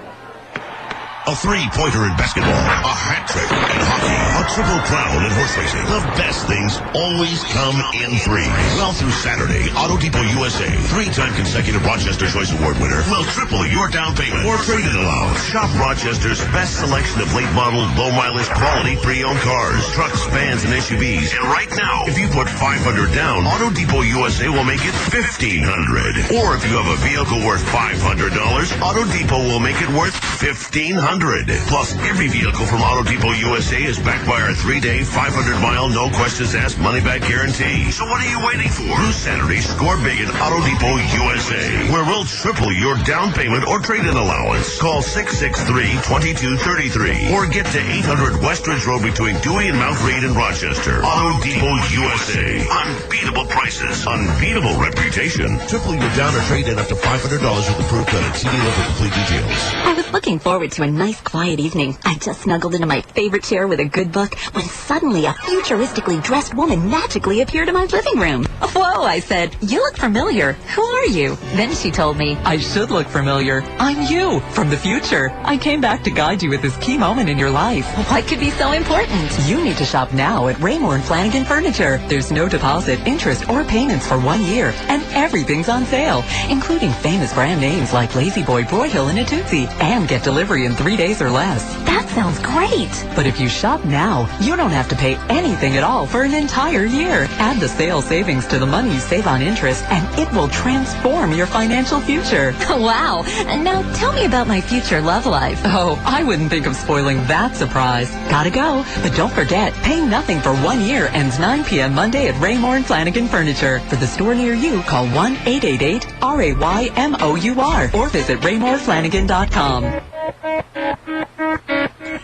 A three-pointer in basketball, a hat trick in hockey, a triple crown in horse racing. The best things always come in threes. Well, through Saturday, Auto Depot USA, 3-time consecutive Rochester Choice Award winner, will triple your down payment or trade-in allowance. Shop Rochester's best selection of late model, low mileage, quality pre-owned cars, trucks, vans, and SUVs. And right now, if you put $500 down, Auto Depot USA will make it $1,500. Or if you have a vehicle worth $500, Auto Depot will make it worth $1,500. Plus, every vehicle from Auto Depot USA is backed by our 3-day, 500-mile, no questions asked money-back guarantee. So what are you waiting for? This Saturday, score big at Auto Depot USA, where we'll triple your down payment or trade-in allowance. Call 663-2233 or get to 800 Westridge Road between Dewey and Mount Reed in Rochester. Auto Depot USA. Unbeatable prices, unbeatable reputation. Triple your down or trade-in up to $500 with approved credit. See dealer for complete details. I was looking forward to a nice quiet evening. I just snuggled into my favorite chair with a good book when suddenly a futuristically dressed woman magically appeared in my living room. Whoa, I said, you look familiar. Who are you? Then she told me, I should look familiar. I'm you, from the future. I came back to guide you with this key moment in your life. What could be so important? You need to shop now at Raymore & Flanagan Furniture. There's no deposit, interest, or payments for 1 year, and everything's on sale, including famous brand names like Lazy Boy, Broyhill, and Natuzzi, and get delivery in 3 days or less. That sounds great. But if you shop now, you don't have to pay anything at all for an entire year. Add the sale savings to the money you save on interest, and it will transform your financial future. Wow. Now tell me about my future love life. Oh, I wouldn't think of spoiling that surprise. Gotta go. But don't forget, pay nothing for 1 year ends 9 p.m. Monday at Raymore & Flanagan Furniture. For the store near you, call 1-888-RAYMOUR or visit RaymorFlanagan.com.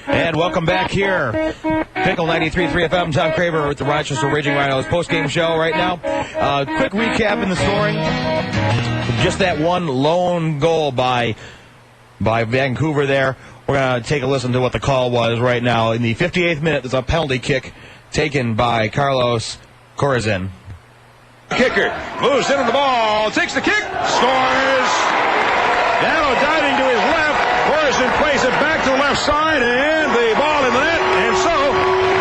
And welcome back here. Pickle 93.3 FM, Tom Craver with the Rochester Raging Rhinos post-game show right now. Quick recap in the scoring. Just that one lone goal by Vancouver there. We're going to take a listen to what the call was right now. In the 58th minute, there's a penalty kick taken by Carlos Corazin. Kicker moves into the ball, takes the kick, scores. Now diving to his left. Corazin plays it back to the left side, and the ball in the net. And so,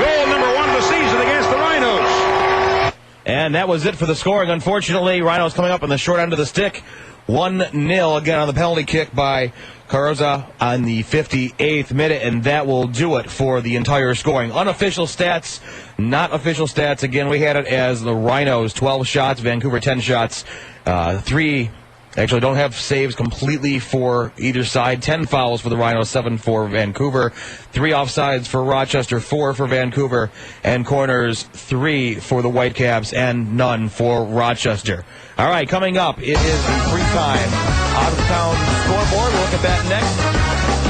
goal number 1 of the season against the Rhinos. And that was it for the scoring. Unfortunately, Rhinos coming up on the short end of the stick. 1-0 again on the penalty kick by Carroza on the 58th minute, and that will do it for the entire scoring. Unofficial stats, not official stats. Again, we had it as the Rhinos 12 shots, Vancouver 10 shots, 3. Actually, don't have saves completely for either side. 10 fouls for the Rhinos, 7 for Vancouver. 3 offsides for Rochester, 4 for Vancouver. And corners, 3 for the Whitecaps and none for Rochester. All right, coming up, it is the three-time out-of-town scoreboard. We'll look at that next.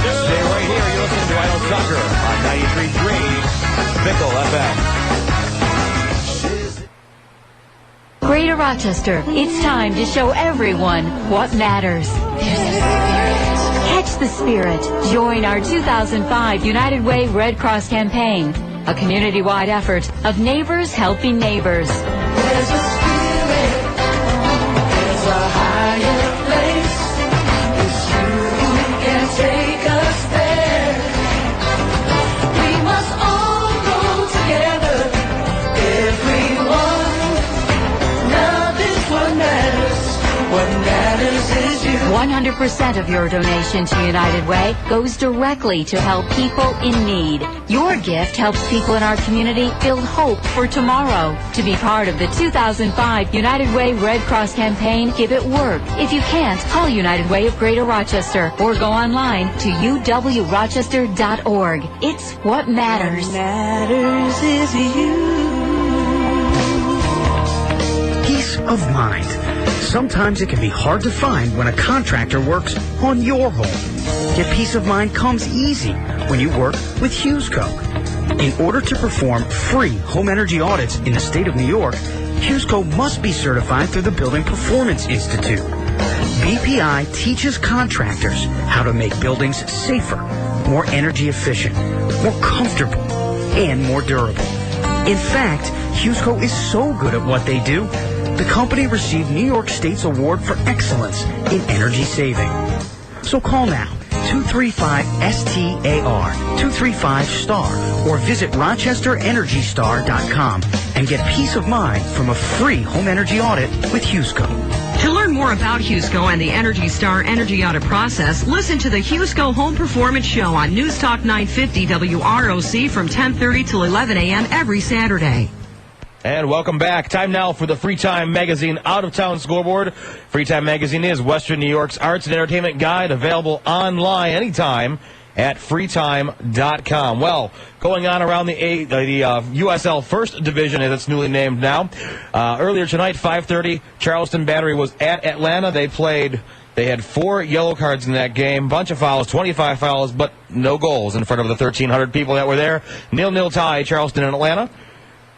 Stay right here. You're listening to Rhino Soccer on 93.3 Pickle FM. Greater Rochester, it's time to show everyone what matters. Catch the spirit. Join our 2005 United Way Red Cross campaign, a community-wide effort of neighbors helping neighbors. There's a spirit, there's a higher place. It's you who can take us there. We must all go together, everyone. Love is what matters. What matters is you. 100% of your donation to United Way goes directly to help people in need. Your gift helps people in our community build hope for tomorrow. To be part of the 2005 United Way Red Cross campaign, give it work. If you can't, call United Way of Greater Rochester or go online to uwrochester.org. It's what matters. What matters is you. Peace of mind. Sometimes it can be hard to find when a contractor works on your home. Yet peace of mind comes easy when you work with HughesCo. In order to perform free home energy audits in the state of New York, HughesCo must be certified through the Building Performance Institute. BPI teaches contractors how to make buildings safer, more energy efficient, more comfortable, and more durable. In fact, HughesCo is so good at what they do, the company received New York State's Award for Excellence in Energy Saving. So call now, 235-STAR, 235-STAR, or visit RochesterEnergyStar.com and get peace of mind from a free home energy audit with HughesCo. To learn more about HughesCo and the Energy Star energy audit process, listen to the HughesCo Home Performance Show on News Talk 950 WROC from 10:30 till 11 a.m. every Saturday. And welcome back. Time now for the Free Time Magazine Out-of-Town Scoreboard. Free Time Magazine is Western New York's arts and entertainment guide, available online anytime at freetime.com. Well, going on around the USL First Division, as it's newly named now. Earlier tonight, 5:30, Charleston Battery was at Atlanta. They had 4 yellow cards in that game, bunch of fouls, 25 fouls, but no goals in front of the 1,300 people that were there. 0-0 tie, Charleston and Atlanta.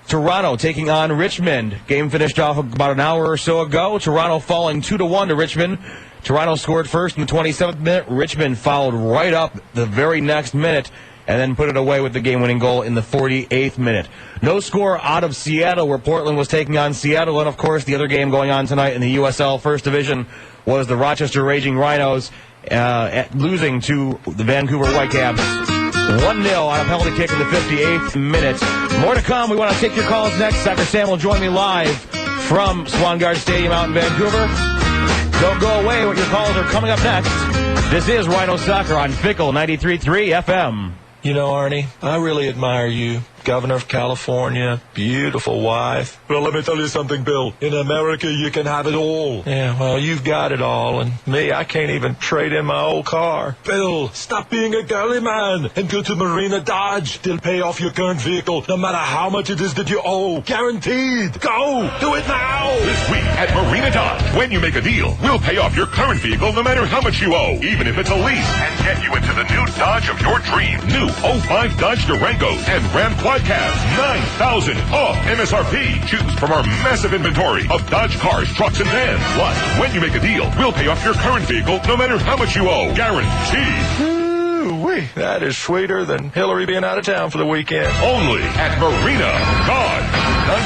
Toronto taking on Richmond. Game finished off about an hour or so ago. Toronto falling 2-1 to Richmond. Toronto scored first in the 27th minute. Richmond followed right up the very next minute and then put it away with the game-winning goal in the 48th minute. No score out of Seattle, where Portland was taking on Seattle. And, of course, the other game going on tonight in the USL First Division was the Rochester Raging Rhinos losing to the Vancouver Whitecaps 1-0 on a penalty kick in the 58th minute. More to come. We want to take your calls next. Dr. Sam will join me live from Swangard Stadium out in Vancouver. Don't go away. Your calls are coming up next. This is Rhino Soccer on Fickle 93.3 FM. You know, Arnie, I really admire you. Governor of California, beautiful wife. Well, let me tell you something, Bill. In America, you can have it all. Yeah, well, you've got it all. And me, I can't even trade in my old car. Bill, stop being a girly man and go to Marina Dodge. They'll pay off your current vehicle, no matter how much it is that you owe. Guaranteed. Go. Do it now. This week at Marina Dodge, when you make a deal, we'll pay off your current vehicle no matter how much you owe, even if it's a lease, and get you into the new Dodge of your dream. New 05 Dodge Durangos and Ram Quadcabs, $9,000 off MSRP. Choose from our massive inventory of Dodge cars, trucks, and vans. Plus, when you make a deal, we'll pay off your current vehicle no matter how much you owe. Guaranteed. Ooh-wee, that is sweeter than Hillary being out of town for the weekend. Only at Marina Dodge.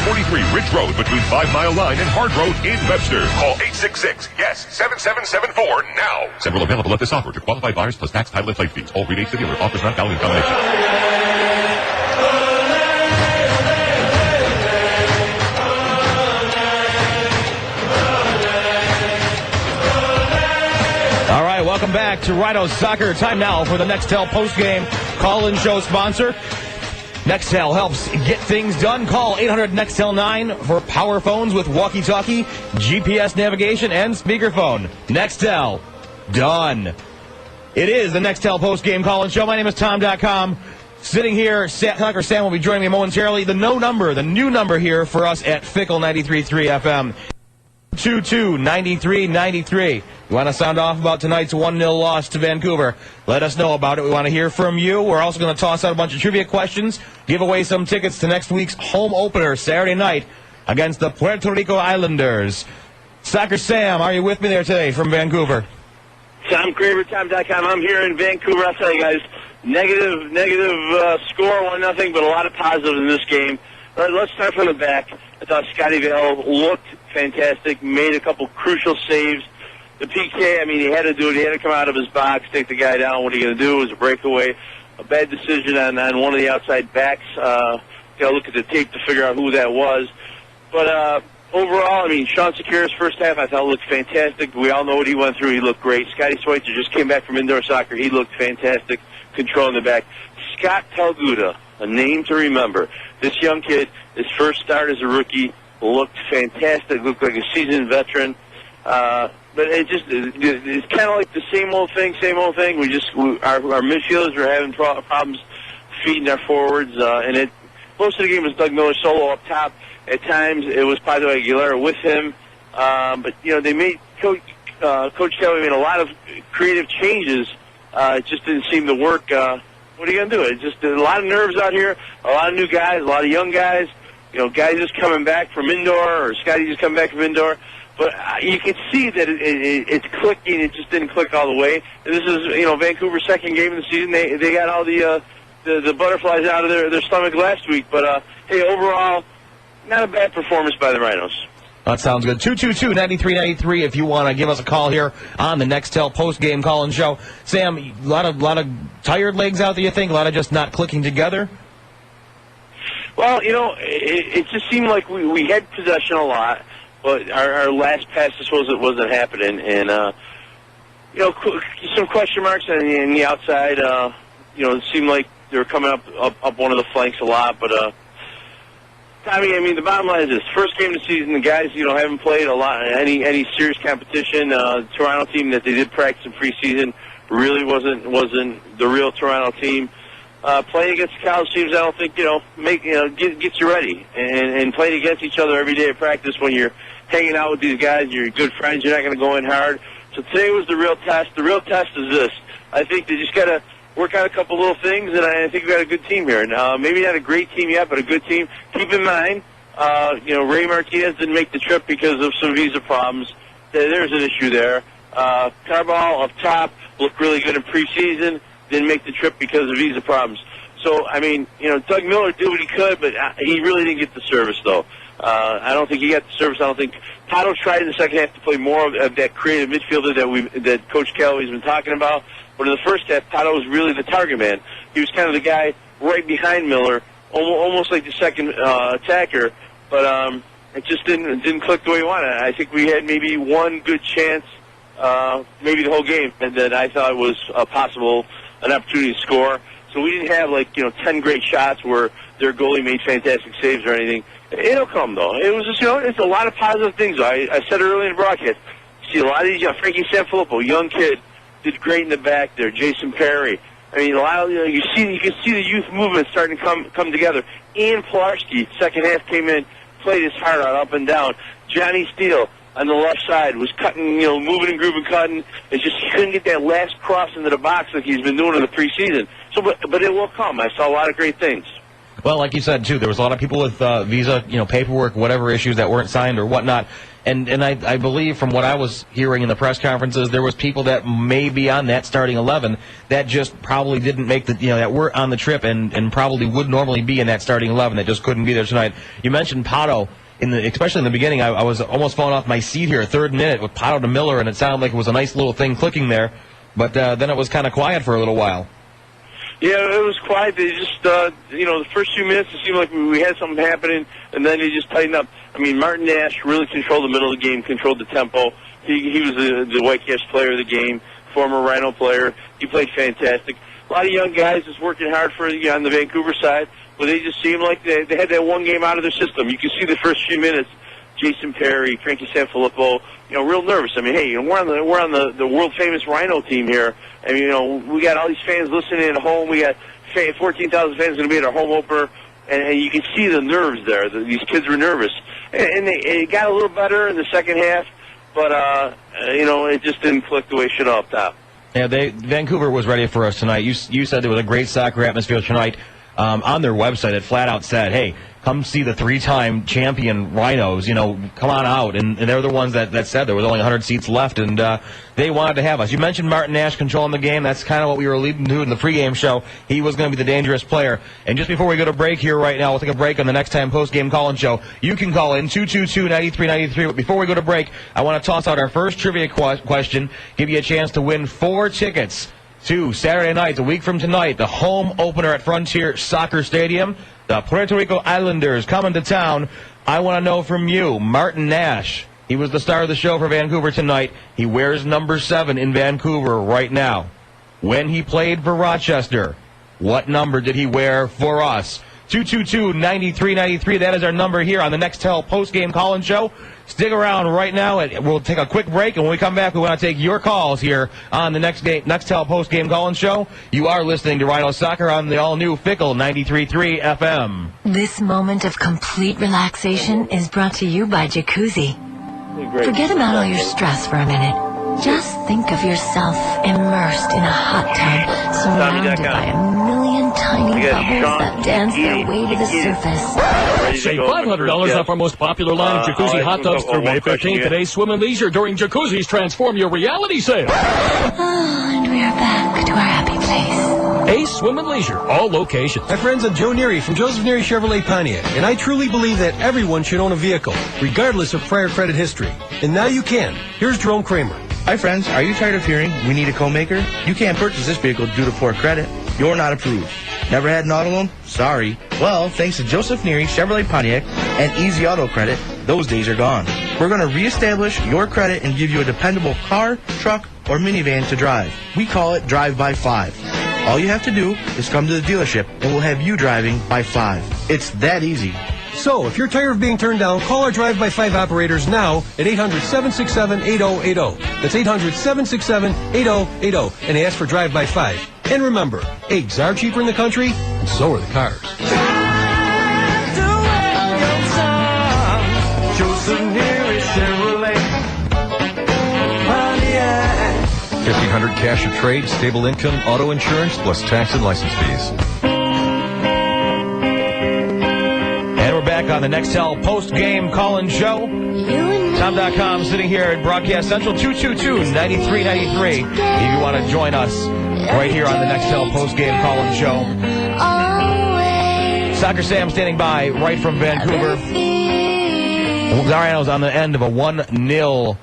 943 Ridge Road between 5 Mile Line and Hard Road in Webster. Call 866-YES-7774 now. Several available at this offer to qualified buyers plus tax, title, and plate fees. All rebates to dealer. Offers not valid in combination. All right, welcome back to Rhino Soccer. Time now for the Nextel postgame call-in show sponsor. Nextel helps get things done. Call 800-NEXTEL-9 for power phones with walkie-talkie, GPS navigation, and speakerphone. Nextel. Done. It is the Nextel postgame call-in show. My name is Tom.com. Sitting here, Tucker Sam will be joining me momentarily. The new number here for us at Fickle 93.3 FM. 222-9393. You want to sound off about tonight's 1-0 loss to Vancouver? Let us know about it. We want to hear from you. We're also going to toss out a bunch of trivia questions, give away some tickets to next week's home opener Saturday night against the Puerto Rico Islanders. Soccer Sam, are you with me there today from Vancouver? Tom Craver, Tom.com. I'm here in Vancouver. I'll tell you guys, negative score, 1-0, but a lot of positives in this game. All right, let's start from the back. I thought Scotty Vale looked fantastic, made a couple crucial saves. The PK, I mean, he had to do it. He had to come out of his box, take the guy down. What are you going to do? It was a breakaway. A bad decision on one of the outside backs. Got to look at the tape to figure out who that was. But overall, I mean, Sean Secura's first half I thought looked fantastic. We all know what he went through. He looked great. Scotty Schweitzer just came back from indoor soccer. He looked fantastic, controlling the back. Scott Pelguda, a name to remember. This young kid, his first start as a rookie, looked fantastic. Looked like a seasoned veteran. But it's kind of like the same old thing. Our midfielders were having problems feeding our forwards, and most of the game was Doug Miller solo up top. At times it was Padre Aguilera with him, but they made Coach Kelly made a lot of creative changes. It just didn't seem to work. What are you gonna do? It's just a lot of nerves out here, a lot of new guys, a lot of young guys. Guys just coming back from indoor, or Scotty just coming back from indoor. But you can see that it's clicking. It just didn't click all the way. And this is, Vancouver's second game of the season. They got all the butterflies out of their stomach last week. But hey, overall, not a bad performance by the Rhinos. That sounds good. 222-9393 if you want to give us a call here on the Nextel post-game call-in show. Sam, a lot of tired legs out there, you think? A lot of just not clicking together? Well, it just seemed like we had possession a lot, but our last pass just wasn't happening. And, some question marks on the outside. It seemed like they were coming up one of the flanks a lot, but Tommy, I mean, the bottom line is this. First game of the season, the guys, haven't played a lot, any serious competition. The Toronto team that they did practice in preseason really wasn't the real Toronto team. Playing against college teams, I don't think, gets you ready. And playing against each other every day at practice when you're hanging out with these guys, you're good friends, you're not going to go in hard. So today was the real test. The real test is this. I think they just got to work out a couple little things, and I think we got a good team here. Maybe not a great team yet, but a good team. Keep in mind, Ray Martinez didn't make the trip because of some visa problems. There's an issue there. Carball up top looked really good in preseason. Didn't make the trip because of visa problems. So, I mean, Doug Miller did what he could, but he really didn't get the service, though. I don't think he got the service. I don't think Pato tried in the second half to play more of that creative midfielder that Coach Kelly's been talking about. But in the first half, Pato was really the target man. He was kind of the guy right behind Miller, almost like the second attacker. But it just didn't click the way he wanted. I think we had maybe one good chance, maybe the whole game, and that I thought was an opportunity to score. So we didn't have 10 great shots where their goalie made fantastic saves or anything. It'll come though. It was just it's a lot of positive things. I said earlier in the broadcast. You see a lot of these Frankie Sanfilippo, young kid, did great in the back there. Jason Perry. I mean, a lot of you can see the youth movement starting to come together. Ian Pilarski, second half came in, played his heart out up and down. Johnny Steele on the left side was cutting, moving and grooving, cutting. It's just he couldn't get that last cross into the box like he's been doing in the preseason. So, but it will come. I saw a lot of great things. Well, like you said, too, there was a lot of people with visa, paperwork, whatever issues that weren't signed or whatnot. And I believe from what I was hearing in the press conferences, there was people that may be on that starting 11 that just probably didn't make that were on the trip and probably would normally be in that starting 11 that just couldn't be there tonight. You mentioned Pato. Especially in the beginning, I was almost falling off my seat here, third minute with Pato to Miller, and it sounded like it was a nice little thing clicking there. But then it was kind of quiet for a little while. Yeah, it was quiet. They just, the first few minutes it seemed like we had something happening, and then they just tightened up. I mean, Martin Nash really controlled the middle of the game, controlled the tempo. He was the Whitecaps player of the game, former Rhino player. He played fantastic. A lot of young guys just working hard on the Vancouver side, but they just seemed like they had that one game out of their system. You can see the first few minutes, Jason Perry, Frankie Sanfilippo, real nervous. I mean, hey, we're on the world famous Rhino team here. I mean, we got all these fans listening at home. We got 14,000 fans going to be at our home opener, and you can see the nerves there. These kids were nervous, and it got a little better in the second half, but it just didn't click the way it should have up top. Yeah, Vancouver was ready for us tonight. You said there was a great soccer atmosphere tonight. On their website, it flat out said, hey, come see the three-time champion Rhinos, come on out. And they're the ones that said there was only 100 seats left, and they wanted to have us. You mentioned Martin Nash controlling the game. That's kind of what we were leading to in the pregame show. He was going to be the dangerous player. And just before we go to break here right now, we'll take a break on the next time post-game call-in show. You can call in 222-9393. But before we go to break, I want to toss out our first trivia question, give you a chance to win 4 tickets to Saturday night, a week from tonight, the home opener at Frontier Soccer Stadium. The Puerto Rico Islanders coming to town. I want to know from you, Martin Nash. He was the star of the show for Vancouver tonight. He wears number 7 in Vancouver right now. When he played for Rochester, what number did he wear for us? 222-9393. That is our number here on the Nextel postgame call-in show. Stick around right now, and we'll take a quick break. And when we come back, we want to take your calls here on the Nextel postgame call-in show. You are listening to Rhino Soccer on the all-new Fickle 93.3 FM. This moment of complete relaxation is brought to you by Jacuzzi. Forget about all your stress for a minute. Just think of yourself immersed in a hot tub, surrounded by a million tiny bubbles that dance their way to the surface. Save $500 off our most popular line of Jacuzzi hot tubs through May 15th at Ace Swim and Leisure during Jacuzzi's Transform Your Reality sale. And we are back to our happy place. Ace Swim and Leisure, all locations. Hi friends, I'm Joe Neary from Joseph Neary Chevrolet Pontiac, and I truly believe that everyone should own a vehicle, regardless of prior credit history. And now you can. Here's Jerome Kramer. Hi friends, are you tired of hearing we need a co-maker? You can't purchase this vehicle due to poor credit. You're not approved. Never had an auto loan? Sorry. Well, thanks to Joseph Neary Chevrolet Pontiac and Easy Auto Credit, those days are gone. We're going to reestablish your credit and give you a dependable car, truck, or minivan to drive. We call it Drive by 5. All you have to do is come to the dealership and we'll have you driving by 5. It's that easy. So, if you're tired of being turned down, call our Drive by 5 operators now at 800-767-8080. That's 800-767-8080. And ask for Drive by 5. And remember, eggs are cheaper in the country, and so are the cars. Joseph Neary Chevrolet Pontiac. $1,500 cash or trade, stable income, auto insurance, plus tax and license fees. And we're back on the Nextel post-game call-in show. Tom.com sitting here at Broadcast Central, 222-9393. If you want to join us right here on the Nextel post-game call-in show. Soccer Sam standing by right from Vancouver. Zariano's on the end of a 1-0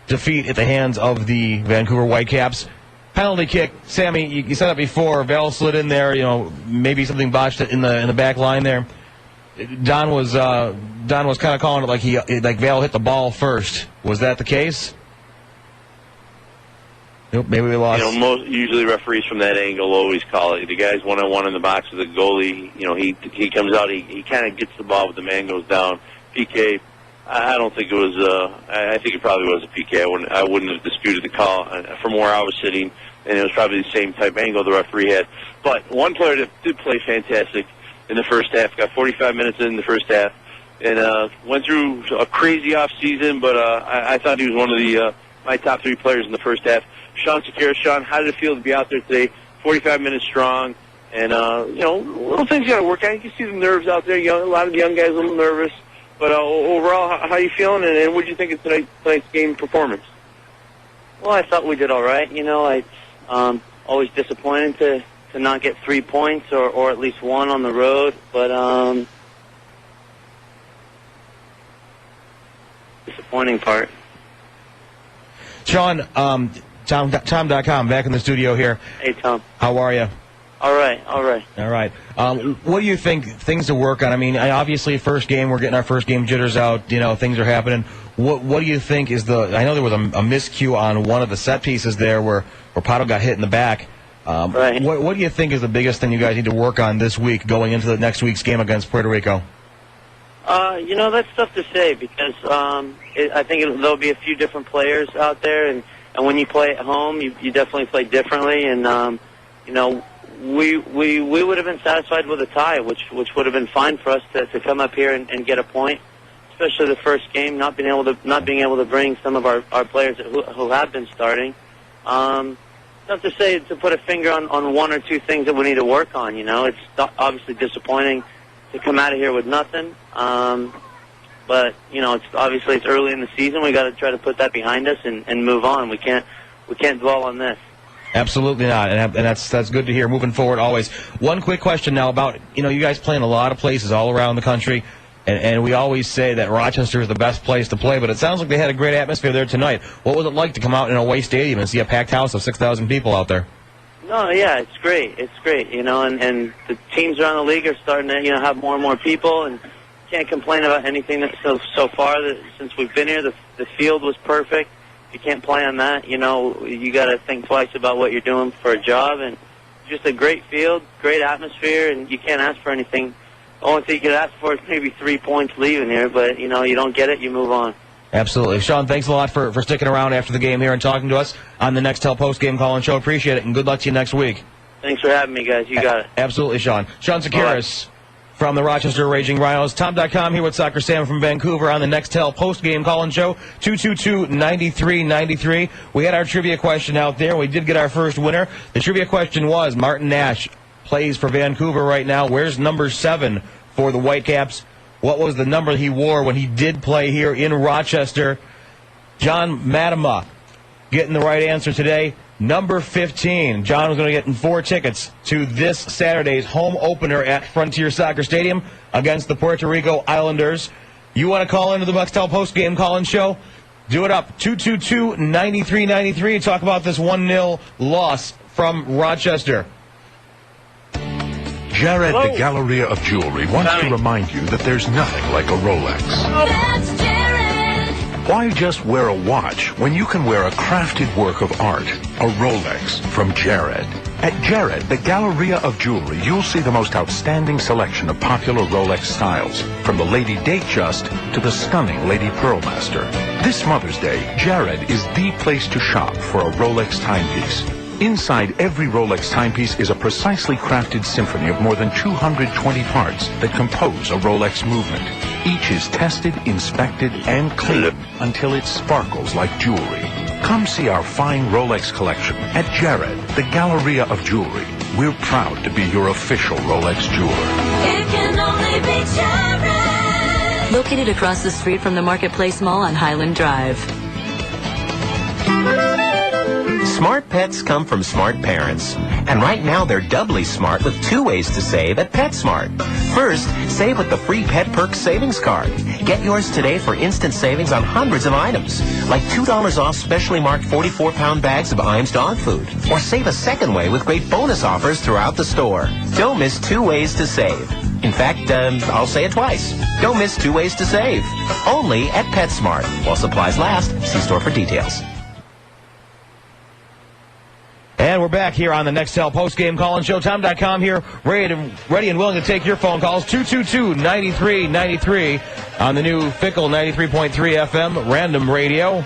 defeat at the hands of the Vancouver Whitecaps. Penalty kick, Sammy, you said it before. Val slid in there, maybe something botched in the back line there. Don was kind of calling it like Val hit the ball first. Was that the case? Nope, maybe we lost. Usually referees from that angle always call it. The guy's one-on-one in the box with the goalie. He comes out. He kind of gets the ball, but the man goes down. PK. I don't think it was. I think it probably was a PK. I wouldn't have disputed the call from where I was sitting, and it was probably the same type angle the referee had. But one player that did play fantastic in the first half, got 45 minutes in the first half, and went through a crazy off season. But I thought he was one of my top 3 players in the first half. Sean Sakira. Sean, how did it feel to be out there today? 45 minutes strong, and little things got to work out. You can see the nerves out there. A lot of the young guys a little nervous. But overall, how are you feeling, and what did you think of tonight's game performance? Well, I thought we did all right. Always disappointed to not get 3 points or at least 1 on the road. But disappointing part. Sean, Tom.com, back in the studio here. Hey, Tom. How are you? All right. All right. What do you think things to work on? I mean, obviously, first game, we're getting our first game jitters out. Things are happening. What do you think is I know there was a miscue on one of the set pieces there where Pato got hit in the back. Right. What do you think is the biggest thing you guys need to work on this week going into the next week's game against Puerto Rico? That's tough to say because I think there'll be a few different players out there, and when you play at home, you definitely play differently, and we would have been satisfied with a tie, which would have been fine for us to come up here and get a point, especially the first game, not being able to bring some of our players who have been starting. Not to say to put a finger on 1 or 2 things that we need to work on. It's obviously disappointing to come out of here with nothing. But it's early in the season. We got to try to put that behind us and move on. We can't dwell on this. Absolutely not, and that's good to hear. Moving forward, always. One quick question now about you guys play in a lot of places all around the country, and we always say that Rochester is the best place to play, but it sounds like they had a great atmosphere there tonight. What was it like to come out in a away stadium and see a packed house of 6,000 people out there? No, yeah, it's great. It's great, you know, and the teams around the league are starting to, you know, have more and more people, and can't complain about anything that's so far since we've been here. The field was perfect. You can't play on that, you know. You got to think twice about what you're doing for a job, and just a great field, great atmosphere, and you can't ask for anything. The only thing you could ask for is maybe 3 points leaving here, but, you know, you don't get it, you move on. Absolutely. Sean, thanks a lot for sticking around after the game here and talking to us on the Nextel post-game call-in show. Appreciate it, and good luck to you next week. Thanks for having me, guys. You got it. Absolutely, Sean. Sean Securis from the Rochester Raging Rhinos. Tom.com here with Soccer Sam from Vancouver on the Nextel post-game call-in show, 222-9393. We had our trivia question out there. We did get our first winner. The trivia question was, Martin Nash plays for Vancouver right now. Where's number 7 for the Whitecaps? What was the number he wore when he did play here in Rochester? John Madama getting the right answer today. Number 15. John was going to get 4 tickets to this Saturday's home opener at Frontier Soccer Stadium against the Puerto Rico Islanders. You want to call into the Buxtel postgame call-in show? Do it up. 222-9393. Talk about this 1-0 loss from Rochester. Jared, the Galleria of Jewelry, wants to remind you that there's nothing like a Rolex. That's Jared. Why just wear a watch when you can wear a crafted work of art, a Rolex from Jared? At Jared, the Galleria of Jewelry, you'll see the most outstanding selection of popular Rolex styles, from the Lady Datejust to the stunning Lady Pearlmaster. This Mother's Day, Jared is the place to shop for a Rolex timepiece. Inside every Rolex timepiece is a precisely crafted symphony of more than 220 parts that compose a Rolex movement. Each is tested, inspected, and cleaned until it sparkles like jewelry. Come see our fine Rolex collection at Jared, the Galleria of Jewelry. We're proud to be your official Rolex jeweler. It can only be Jared. Located across the street from the Marketplace Mall on Highland Drive. Smart pets come from smart parents. And right now they're doubly smart with 2 ways to save at PetSmart. First, save with the free Pet Perks Savings Card. Get yours today for instant savings on hundreds of items, like $2 off specially marked 44-pound bags of Iams dog food. Or save a second way with great bonus offers throughout the store. Don't miss 2 ways to save. In fact, I'll say it twice. Don't miss 2 ways to save. Only at PetSmart. While supplies last, see store for details. And we're back here on the Nextel postgame call-in show. Tom.com here, ready and willing to take your phone calls. 222-9393 on the new Fickle 93.3 FM Random Radio.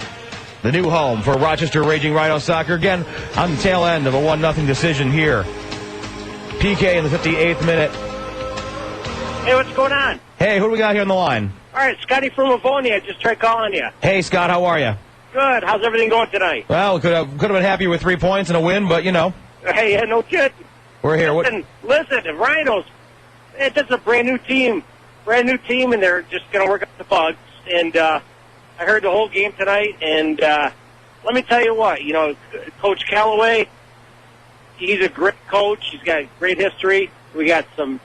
The new home for Rochester Raging Rhino Soccer. Again, on the tail end of a 1-0 decision here. PK in the 58th minute. Hey, what's going on? Hey, who do we got here on the line? All right, Scotty from Livonia. Just tried calling you. Hey, Scott, how are you? Good. How's everything going tonight? Well, could have been happier with 3 points and a win, but, you know. Hey, no kidding. We're here. Listen, the Rhinos, it's just a brand new team, and they're just going to work out the bugs. And I heard the whole game tonight, and let me tell you what, you know, Coach Callaway, he's a great coach. He's got great history. We got some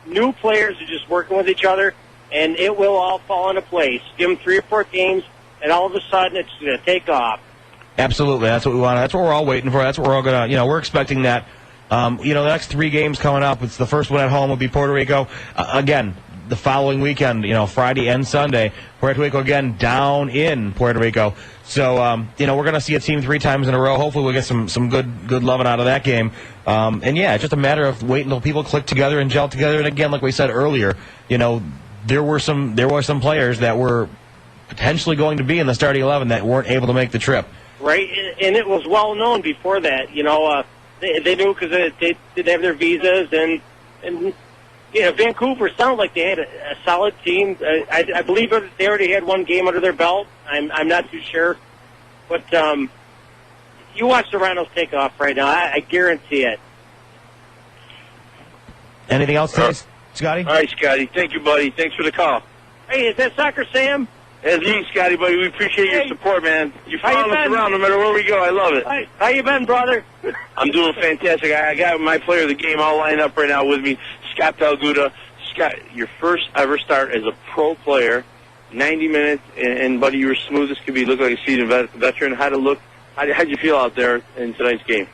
new players who are just working with each other, and it will all fall into place. Give them 3 or 4 games, and all of a sudden it's going to take off. Absolutely. That's what we want. That's what we're all waiting for. That's what we're all going to, we're expecting that. The next 3 games coming up, it's the first one at home will be Puerto Rico. Again, the following weekend, Friday and Sunday, Puerto Rico again down in Puerto Rico. So, we're going to see a team 3 times in a row. Hopefully we'll get some good loving out of that game. It's just a matter of waiting until people click together and gel together. And again, like we said earlier, there were some players that were potentially going to be in the starting 11 that weren't able to make the trip. Right, and it was well known before that. They knew because they didn't have their visas, and Vancouver sounded like they had a solid team. I believe they already had 1 game under their belt. I'm not too sure, but you watch the Rhinos take off right now. I guarantee it. Anything else today, Scotty? All right, Scotty. Thank you, buddy. Thanks for the call. Hey, is that Soccer Sam? It's you, Scotty, buddy. We appreciate your support, man. You follow us around no matter where we go. I love it. How you been, brother? I'm doing fantastic. I got my player of the game all lined up right now with me, Scott Pelguda. Scott, your first ever start as a pro player, 90 minutes, and buddy, you were smooth as could be. Looked like a seasoned veteran. How'd you feel out there in tonight's game?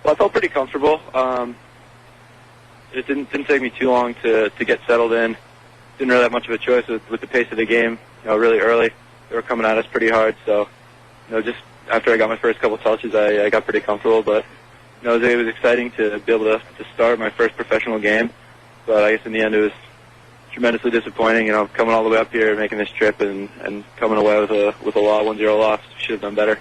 Well, I felt pretty comfortable. It didn't take me too long to get settled in. Didn't really have much of a choice with the pace of the game. Really early, they were coming at us pretty hard. So, just after I got my first couple touches, I got pretty comfortable. But it was exciting to be able to start my first professional game. But I guess in the end, it was tremendously disappointing. Coming all the way up here, making this trip, and coming away with a 1-0 loss. Should have done better.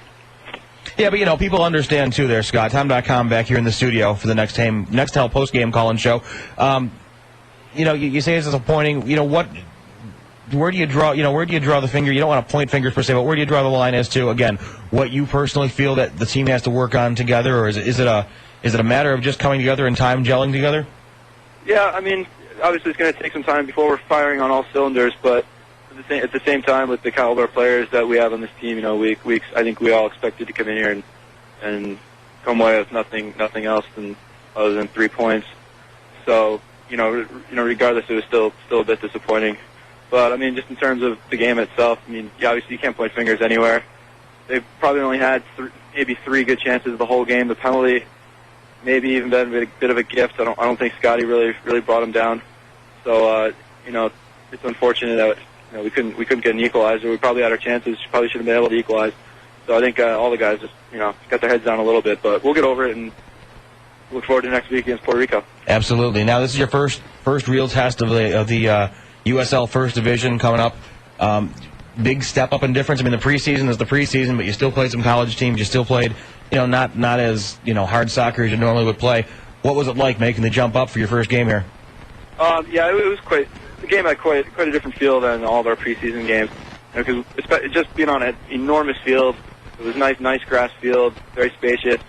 Yeah, but people understand too there, Scott. Tom.com back here in the studio for the Next Hell post-game call-in show. You say it's disappointing. Where do you draw the finger? You don't want to point fingers per se, but where do you draw the line as to, again, what you personally feel that the team has to work on together, or is it a matter of just coming together and time gelling together? Yeah, I mean, obviously it's going to take some time before we're firing on all cylinders, but at the same time, with the caliber of players that we have on this team, I think we all expected to come in here and come away with nothing else other than 3 points. So, regardless, it was still a bit disappointing. But I mean, just in terms of the game itself, obviously you can't point fingers anywhere. They've probably only had maybe 3 good chances the whole game. The penalty maybe even been a bit of a gift. I don't think Scotty really brought them down. So it's unfortunate that we couldn't get an equalizer. We probably had our chances. Probably should have been able to equalize. So I think all the guys just got their heads down a little bit, but we'll get over it and look forward to next week against Puerto Rico. Absolutely. Now this is your first real test of the USL First Division coming up. Big step up in difference. I mean, the preseason is the preseason, but you still played some college teams. You still played, not as hard soccer as you normally would play. What was it like making the jump up for your first game here? Yeah, it was quite. The game had quite a different feel than all of our preseason games. Because just being on an enormous field, it was nice grass field, very spacious,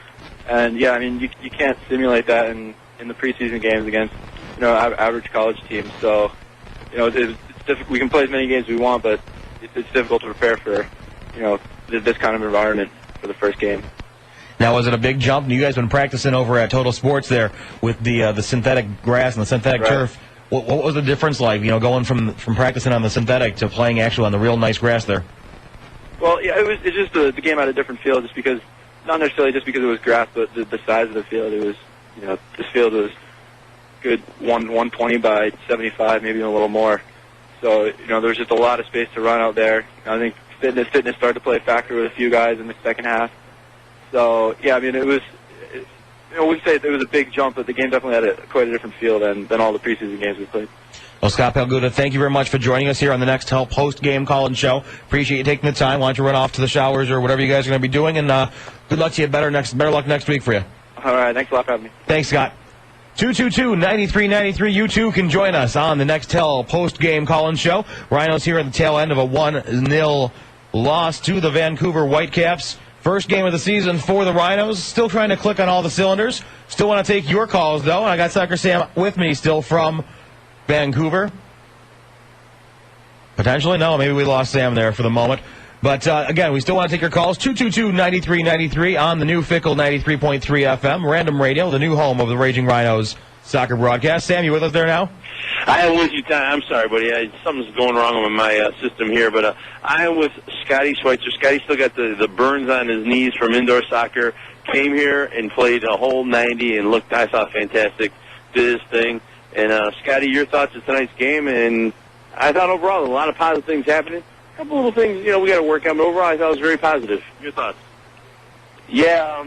and yeah, I mean you can't simulate that in the preseason games against average college teams. So it's difficult. We can play as many games as we want, but it's difficult to prepare for this kind of environment for the first game. Now, was it a big jump? You guys been practicing over at Total Sports there with the synthetic grass and the synthetic turf. What was the difference like, going from practicing on the synthetic to playing actually on the real nice grass there? Well, yeah, it's just the game had a different feel, just because, not necessarily just because it was grass, but the size of the field. It was, this field was good 120 by 75, maybe even a little more. So, there was just a lot of space to run out there. I think fitness started to play a factor with a few guys in the second half. So, yeah, I mean, I wouldn't say it was a big jump, but the game definitely had quite a different feel than all the preseason games we played. Well, Scott Pelguda, thank you very much for joining us here on the Next Help post-game call-in show. Appreciate you taking the time. Why don't you run off to the showers or whatever you guys are going to be doing, and good luck to you. Better luck next week for you. All right, thanks a lot for having me. Thanks, Scott. 222-9393. You too can join us on the Next Help post-game call-in show. Rhinos here at the tail end of a 1-0 loss to the Vancouver Whitecaps. First game of the season for the Rhinos. Still trying to click on all the cylinders. Still want to take your calls, though. And I got Soccer Sam with me still from Vancouver. Potentially? No, maybe we lost Sam there for the moment. But, again, we still want to take your calls. 222-9393 on the new Fickle 93.3 FM, Random Radio, the new home of the Raging Rhinos soccer broadcast. Sam, you with us there now? I am with you, Tom. I'm sorry, buddy. Something's going wrong with my system here, but I am with Scotty Schweitzer. Scotty still got the burns on his knees from indoor soccer. Came here and played a whole 90 and looked, I thought, fantastic. Did his thing. And, Scotty, your thoughts of tonight's game? And I thought overall a lot of positive things happening. A couple little things, we got to work on, but overall I thought it was very positive. Your thoughts? Yeah,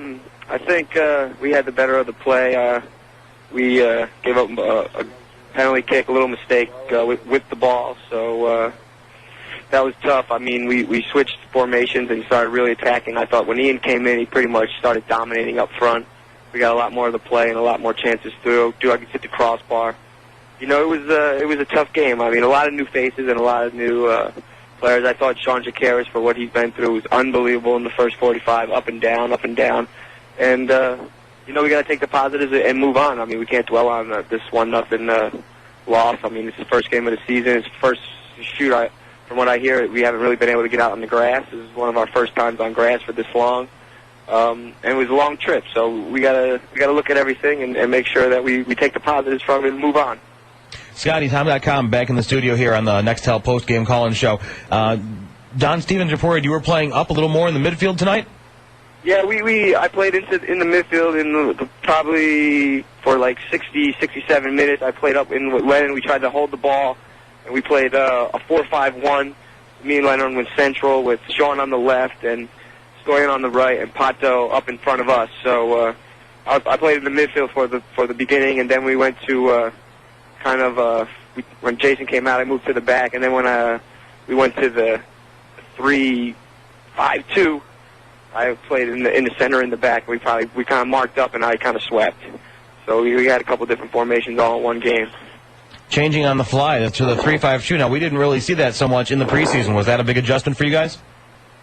I think we had the better of the play. We gave up a penalty kick, a little mistake with the ball, so that was tough. I mean, we switched formations and started really attacking. I thought when Ian came in, he pretty much started dominating up front. We got a lot more of the play and a lot more chances through. I could hit the crossbar. It was a tough game. I mean, a lot of new faces and a lot of new players. I thought Sean Jacaris, for what he's been through, was unbelievable in the first 45, up and down. And, we got to take the positives and move on. I mean, we can't dwell on this 1-0 loss. I mean, it's the first game of the season. It's the first shoot. From what I hear, we haven't really been able to get out on the grass. This is one of our first times on grass for this long. And it was a long trip, so we gotta look at everything and make sure that we take the positives from it and move on. Scotty, Tom.com back in the studio here on the Next Help post-game call-in show. Don Stevens reported you were playing up a little more in the midfield tonight? Yeah, I played in the midfield in probably for like 67 minutes. I played up in with Lennon. We tried to hold the ball, and we played a 4-5-1. Me and Lennon went central with Sean on the left and Stoyan on the right, and Pato up in front of us. So I played in the midfield for the beginning, and then we went to when Jason came out, I moved to the back, and then when we went to the 3-5-2. I played in the center in the back. We kind of marked up, and I kind of swept. So we had a couple different formations all in one game. Changing on the fly to the 3-5-2. Now, we didn't really see that so much in the preseason. Was that a big adjustment for you guys?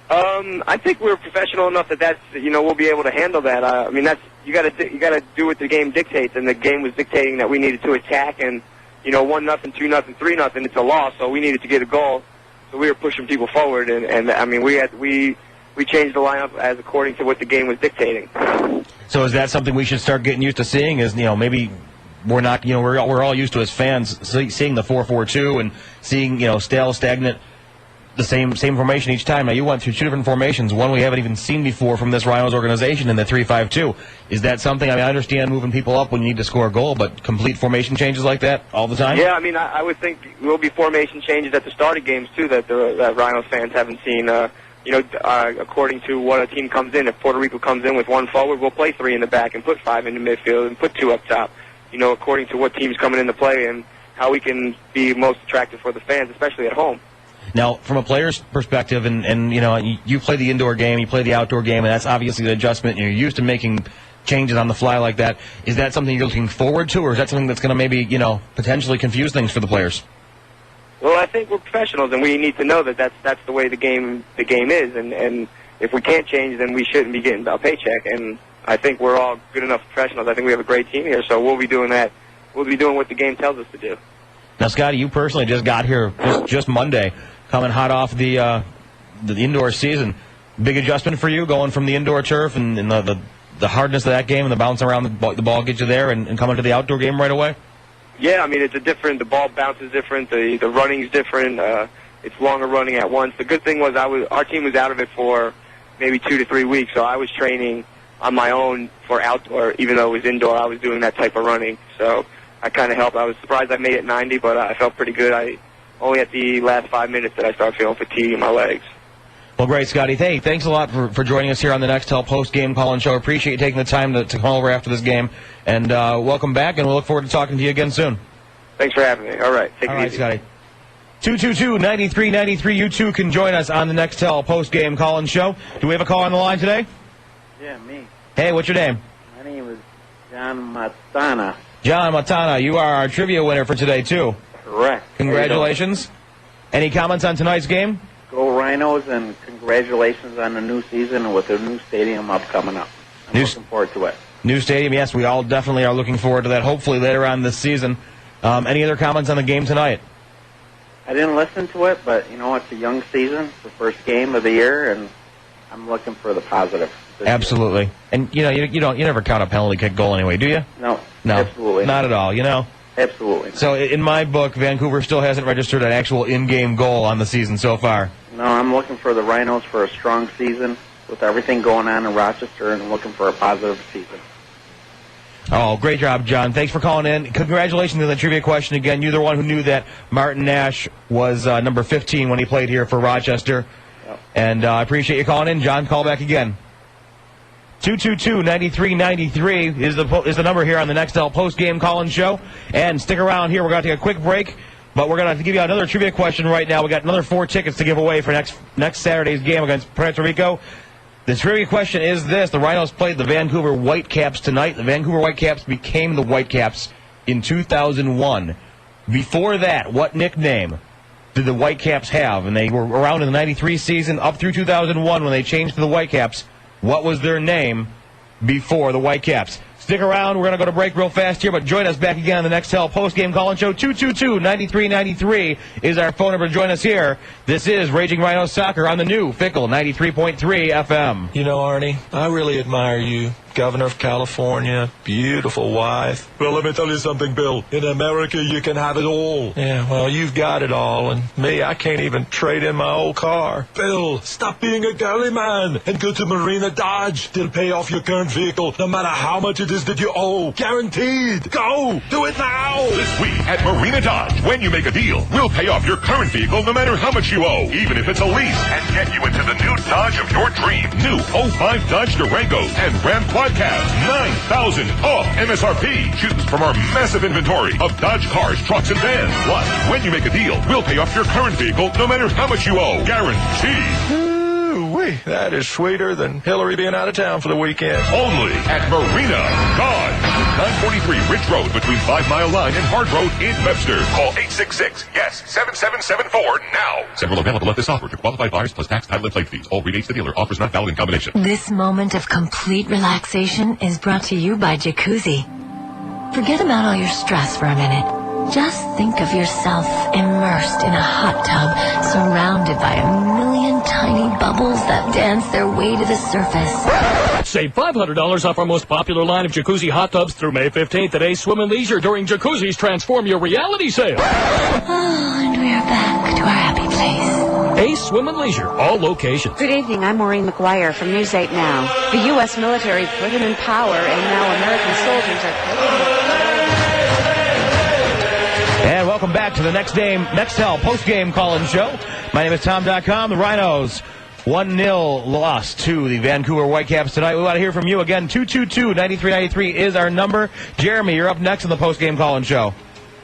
I think we're professional enough that we'll be able to handle that. I mean, you got to do what the game dictates, and the game was dictating that we needed to attack, and 1-0, 2-0, 3-0, it's a loss, so we needed to get a goal. So we were pushing people forward, and I mean, we changed the lineup as according to what the game was dictating. So is that something we should start getting used to seeing? Is maybe we're not we're all used to as fans seeing the 4-4-2 and seeing stale, stagnant, the same formation each time. Now you went through two different formations, one we haven't even seen before from this Rhinos organization in the 3-5-2. Is that something? I mean, I understand moving people up when you need to score a goal, but complete formation changes like that all the time? Yeah, I mean, I would think there will be formation changes at the start of games too that Rhinos fans haven't seen. According to what a team comes in. If Puerto Rico comes in with one forward, we'll play 3 in the back and put 5 in the midfield and put 2 up top. According to what team's coming into play and how we can be most attractive for the fans, especially at home. Now, from a player's perspective, and you play the indoor game, you play the outdoor game, and that's obviously an adjustment. You're used to making changes on the fly like that. Is that something you're looking forward to, or is that something that's going to maybe potentially confuse things for the players? Well, I think we're professionals, and we need to know that that's the way the game is, and if we can't change, then we shouldn't be getting a paycheck. And I think we're all good enough professionals. I think we have a great team here, so we'll be doing that. We'll be doing what the game tells us to do. Now, Scotty, you personally just got here just Monday, coming hot off the indoor season. Big adjustment for you, going from the indoor turf and the hardness of that game and the bounce around the ball gets you there, and coming to the outdoor game right away? Yeah, I mean, the ball bounces different, the running's different, it's longer running at once. The good thing was our team was out of it for maybe 2 to 3 weeks, so I was training on my own for outdoor, even though it was indoor, I was doing that type of running. So I kind of helped. I was surprised I made it 90, but I felt pretty good. Only at the last 5 minutes did I start feeling fatigue in my legs. Well, great, Scotty. Hey, thanks a lot for joining us here on the Nextel post-game call-in show. Appreciate you taking the time to call over after this game. And welcome back, and we'll look forward to talking to you again soon. Thanks for having me. All right. Take it easy. Scotty. 222-9393. You too can join us on the Nextel post-game call-in show. Do we have a call on the line today? Yeah, me. Hey, what's your name? My name is John Matana. John Matana. You are our trivia winner for today, too. Correct. Congratulations. Any comments on tonight's game? Go Rhinos, and congratulations on the new season with the new stadium coming up. I'm looking forward to it. New stadium, yes, we all definitely are looking forward to that, hopefully later on this season. Any other comments on the game tonight? I didn't listen to it, but, it's a young season, it's the first game of the year, and I'm looking for the positive. Absolutely. And, you never count a penalty kick goal anyway, do you? No, absolutely not at all, Absolutely. So in my book, Vancouver still hasn't registered an actual in-game goal on the season so far. No, I'm looking for the Rhinos for a strong season with everything going on in Rochester, and looking for a positive season. Oh, great job, John. Thanks for calling in. Congratulations on the trivia question again. You're the one who knew that Martin Nash was number 15 when he played here for Rochester. Yep. And I appreciate you calling in, John. Call back again. 222-9393 is the number here on the Nextel post-game call-in show. And stick around here. We're going to take a quick break, but we're going to give you another trivia question right now. We got another 4 tickets to give away for next Saturday's game against Puerto Rico. The trivia question is this. The Rhinos played the Vancouver Whitecaps tonight. The Vancouver Whitecaps became the Whitecaps in 2001. Before that, what nickname did the Whitecaps have? And they were around in the 93 season up through 2001 when they changed to the Whitecaps. What was their name before the Whitecaps? Stick around. We're going to go to break real fast here, but join us back again on the Nextel post-game call-in show. 222-9393 is our phone number to join us here. This is Raging Rhinos Soccer on the new Fickle 93.3 FM. Arnie, I really admire you, governor of California, beautiful wife. Well, let me tell you something, Bill. In America, you can have it all. Yeah, well, you've got it all, and me, I can't even trade in my old car. Bill, stop being a girly man and go to Marina Dodge. They'll pay off your current vehicle, no matter how much it is that you owe. Guaranteed. Go! Do it now! This week at Marina Dodge, when you make a deal, we'll pay off your current vehicle no matter how much you owe, even if it's a lease, and get you into the new Dodge of your dream. New 05 Dodge Durangos and Ram Quadcabs, $9,000 off MSRP. Choose from our massive inventory of Dodge cars, trucks, and vans. Plus, when you make a deal, we'll pay off your current vehicle no matter how much you owe. Guaranteed. Ooh-wee, that is sweeter than Hillary being out of town for the weekend. Only at Marina Dodge. 943 Ridge Road between 5 Mile Line and Hard Road in Webster. Call 866-YES-7774 now. Several available at this offer to qualified buyers plus tax, title, and plate fees. All rebates to dealer. Offers not valid in combination. This moment of complete relaxation is brought to you by Jacuzzi. Forget about all your stress for a minute. Just think of yourself immersed in a hot tub, surrounded by a million tiny bubbles that dance their way to the surface. Save $500 off our most popular line of jacuzzi hot tubs through May 15th at Ace Swim and Leisure during Jacuzzi's Transform Your Reality sale. Oh, and we are back to our happy place. Ace Swim and Leisure, all locations. Good evening, I'm Maureen McGuire from News 8 Now. The U.S. military put him in power, and now American soldiers are taking. And welcome back to the Nextel post-game call-in show. My name is Tom.com. The Rhinos 1-0 loss to the Vancouver Whitecaps tonight. We want to hear from you again. 222-9393 is our number. Jeremy, you're up next on the post-game call-in show.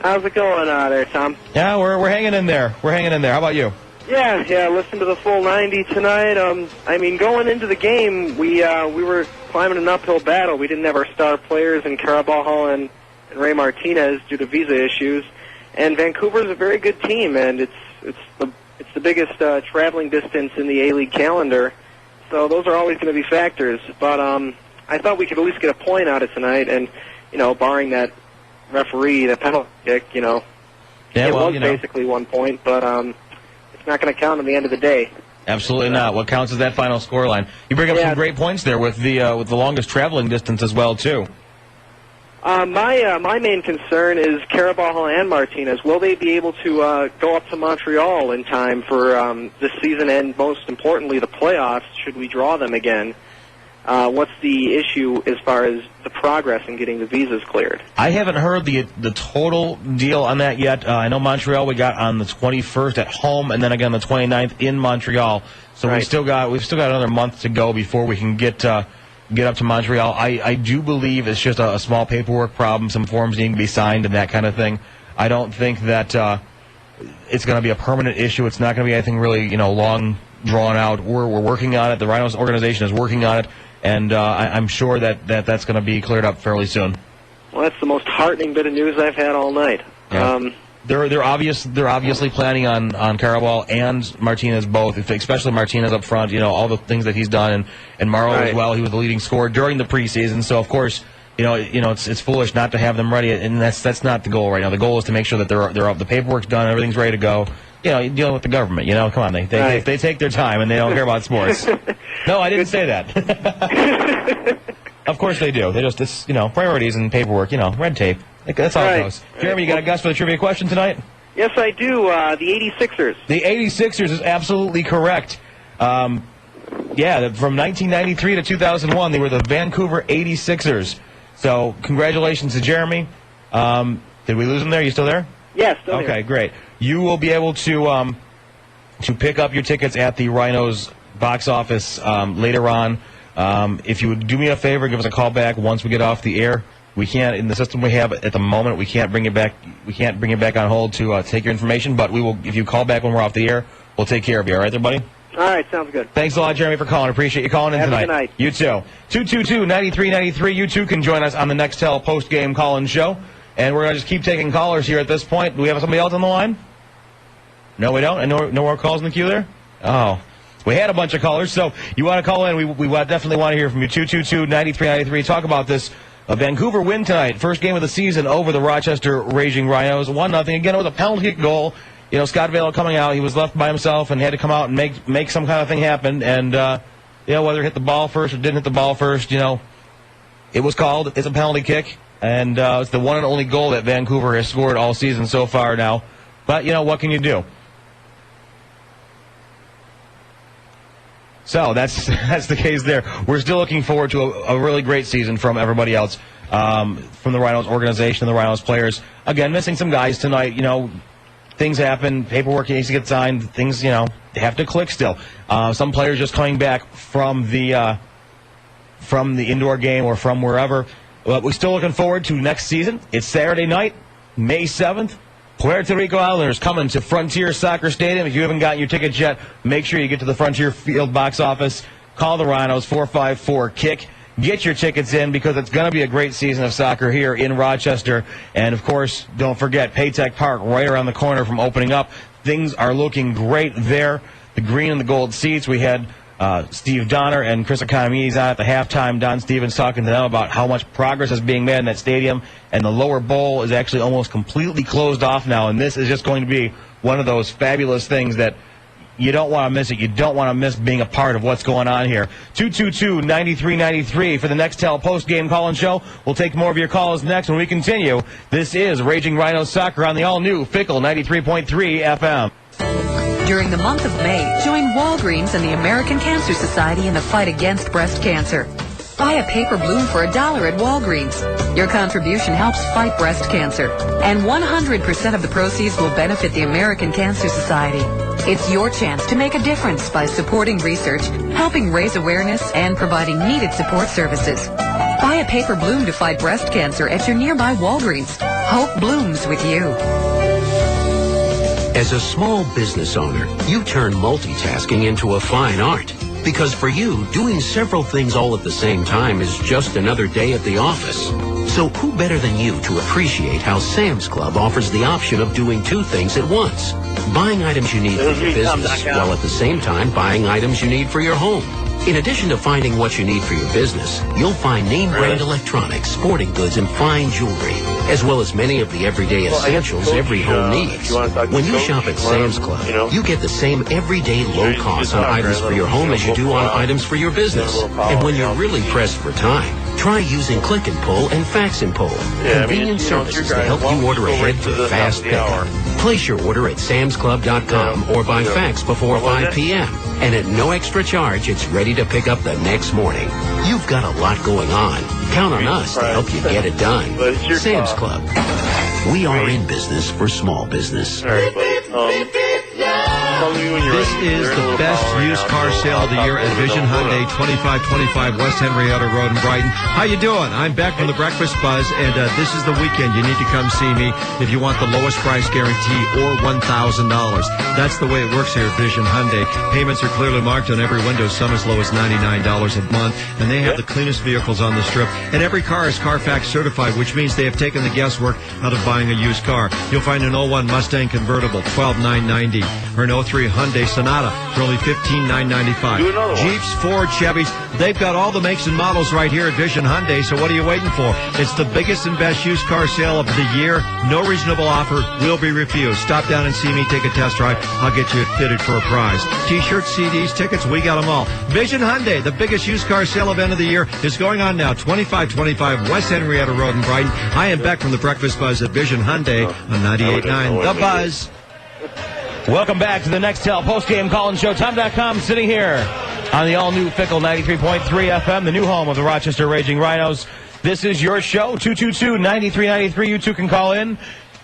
How's it going there, Tom? Yeah, we're hanging in there. We're hanging in there. How about you? Yeah, listen to the full 90 tonight. Going into the game, we were climbing an uphill battle. We didn't have our star players in Caraballo and Ray Martinez due to visa issues. And Vancouver is a very good team, and it's the biggest traveling distance in the A-League calendar. So those are always going to be factors. But I thought we could at least get a point out of tonight, and barring that referee, the penalty kick, it was basically 1 point, but it's not going to count at the end of the day. Absolutely not. What counts is that final scoreline. You bring up some great points there with the longest traveling distance as well too. My main concern is Caraballo and Martinez. Will they be able to go up to Montreal in time for this season and, most importantly, the playoffs, should we draw them again? What's the issue as far as the progress in getting the visas cleared? I haven't heard the total deal on that yet. I know Montreal we got on the 21st at home, and then again the 29th in Montreal. So we've still got another month to go before we can get up to Montreal. I do believe it's just a small paperwork problem. Some forms need to be signed and that kind of thing. I don't think that it's going to be a permanent issue. It's not going to be anything really, long drawn out. We're working on it. The Rhinos organization is working on it, and I'm sure that's going to be cleared up fairly soon. Well, that's the most heartening bit of news I've had all night. Yeah. They're obviously planning on Caraballo and Martinez both, especially Martinez up front. All the things that he's done, and Morrow as well. He was the leading scorer during the preseason. So of course, it's foolish not to have them ready, and that's not the goal right now. The goal is to make sure that the paperwork's done, everything's ready to go. You're dealing with the government. Come on, they take their time and they don't care about sports. No, I didn't say that. Of course they do. They just priorities and paperwork. Red tape. That's how it goes. Jeremy, you got a guess for the trivia question tonight? Yes, I do. The 86ers. The 86ers is absolutely correct. From 1993 to 2001, they were the Vancouver 86ers. So congratulations to Jeremy. Did we lose him there? You still there? Yes, still Okay, here. great. You will be able to pick up your tickets at the Rhinos box office later on. If you would do me a favor, give us a call back once we get off the air. We can't, in the system we have at the moment, we can't bring it back. We can't bring it back on hold to take your information. But we will, if you call back when we're off the air, we'll take care of you. All right, there, buddy. All right, sounds good. Thanks a lot, Jeremy, for calling. Appreciate you calling in Have tonight. a good night. You too. 222-9393. You too can join us on the Nextel post-game call-in show. And we're going to just keep taking callers here at this point. Do we have somebody else on the line? No, we don't? And no more calls in the queue there? Oh. We had a bunch of callers, so you want to call in. We definitely want to hear from you. 222-9393. Talk about this Vancouver win tonight. First game of the season over the Rochester Raging Rhinos. 1-0. Again, it was a penalty kick goal. Scott Vale coming out. He was left by himself and had to come out and make some kind of thing happen. And, whether it hit the ball first or didn't hit the ball first, It was called. It's a penalty kick, and it's the one and only goal that Vancouver has scored all season so far now. But, what can you do? So that's the case there. We're still looking forward to a really great season from everybody else, from the Rhinos organization, the Rhinos players. Again, missing some guys tonight. Things happen. Paperwork needs to get signed. Things, they have to click still. Some players just coming back from the indoor game or from wherever. But we're still looking forward to next season. It's Saturday night, May 7th. Puerto Rico Islanders coming to Frontier Soccer Stadium. If you haven't gotten your tickets yet, make sure you get to the Frontier Field box office. Call the Rhinos, 454-KICK. Get your tickets in because it's going to be a great season of soccer here in Rochester. And, of course, don't forget Paytech Park right around the corner from opening up. Things are looking great there. The green and the gold seats. We had Steve Donner and Chris Economides on at the halftime. Don Stevens talking to them about how much progress is being made in that stadium. And the lower bowl is actually almost completely closed off now. And this is just going to be one of those fabulous things that you don't want to miss it. You don't want to miss being a part of what's going on here. 222-9393 for the Nextel post-game call-in show. We'll take more of your calls next when we continue. This is Raging Rhinos Soccer on the all-new Fickle 93.3 FM. During the month of May, join Walgreens and the American Cancer Society in the fight against breast cancer. Buy a paper balloon for $1 at Walgreens. Your contribution helps fight breast cancer, and 100% of the proceeds will benefit the American Cancer Society. It's your chance to make a difference by supporting research, helping raise awareness, and providing needed support services. Buy a paper balloon to fight breast cancer at your nearby Walgreens. Hope blooms with you. As a small business owner, you turn multitasking into a fine art. Because for you, doing several things all at the same time is just another day at the office. So who better than you to appreciate how Sam's Club offers the option of doing two things at once? Buying items you need for your business, while at the same time buying items you need for your home. In addition to finding what you need for your business, you'll find name brand electronics, sporting goods, and fine jewelry, as well as many of the everyday essentials every home needs. When you shop at Sam's Club, you get the same everyday low costs on items for your home as you do on items for your business. And when you're really pressed for time, try using Click and Pull and Fax and Pull, convenient services to help you order ahead for fast pickup. Place your order at samsclub.com or by fax before 5 p.m. And at no extra charge, it's ready to pick up the next morning. You've got a lot going on. Count on us to help you get it done. Sam's Club. We are in business for small business. This is the best used car sale of the year at Vision Hyundai, 2525 West Henrietta Road in Brighton. How you doing? I'm back from the Breakfast Buzz, and this is the weekend. You need to come see me if you want the lowest price guarantee or $1,000. That's the way it works here at Vision Hyundai. Payments are clearly marked on every window, some as low as $99 a month, and they have the cleanest vehicles on the strip. And every car is Carfax certified, which means they have taken the guesswork out of buying a used car. You'll find an 01 Mustang convertible, $12,990, or an 03 Hyundai Sonata for only $15,995. Jeeps, Ford, Chevys, they've got all the makes and models right here at Vision Hyundai, so what are you waiting for? It's the biggest and best used car sale of the year. No reasonable offer will be refused. Stop down and see me, take a test drive. I'll get you fitted for a prize. T-shirts, CDs, tickets, we got them all. Vision Hyundai, the biggest used car sale event of the year, is going on now, 2525 West Henrietta Road in Brighton. I am back from the Breakfast Buzz at Vision Hyundai on 98.9 The Buzz. Welcome back to the Nextel postgame call-in show. Tom.com sitting here on the all-new Fickle 93.3 FM, the new home of the Rochester Raging Rhinos. This is your show, 222-9393. You two can call in.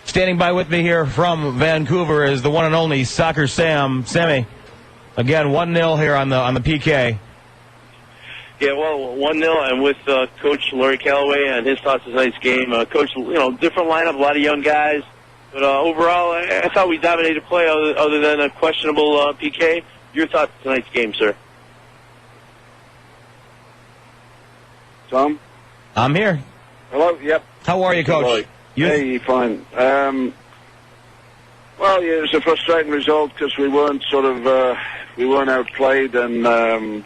Standing by with me here from Vancouver is the one and only Soccer Sam. Sammy, again, 1-0 here on the PK. Yeah, well, 1-0, and with Coach Laurie Callaway and his thoughts of tonight's game. Coach, different lineup, a lot of young guys. But overall, I thought we dominated play other than a questionable PK. Your thoughts of tonight's game, sir? Tom? I'm here. Hello, yep. How are you, Coach? Hey, fine. Well, yeah, it was a frustrating result because we weren't outplayed, and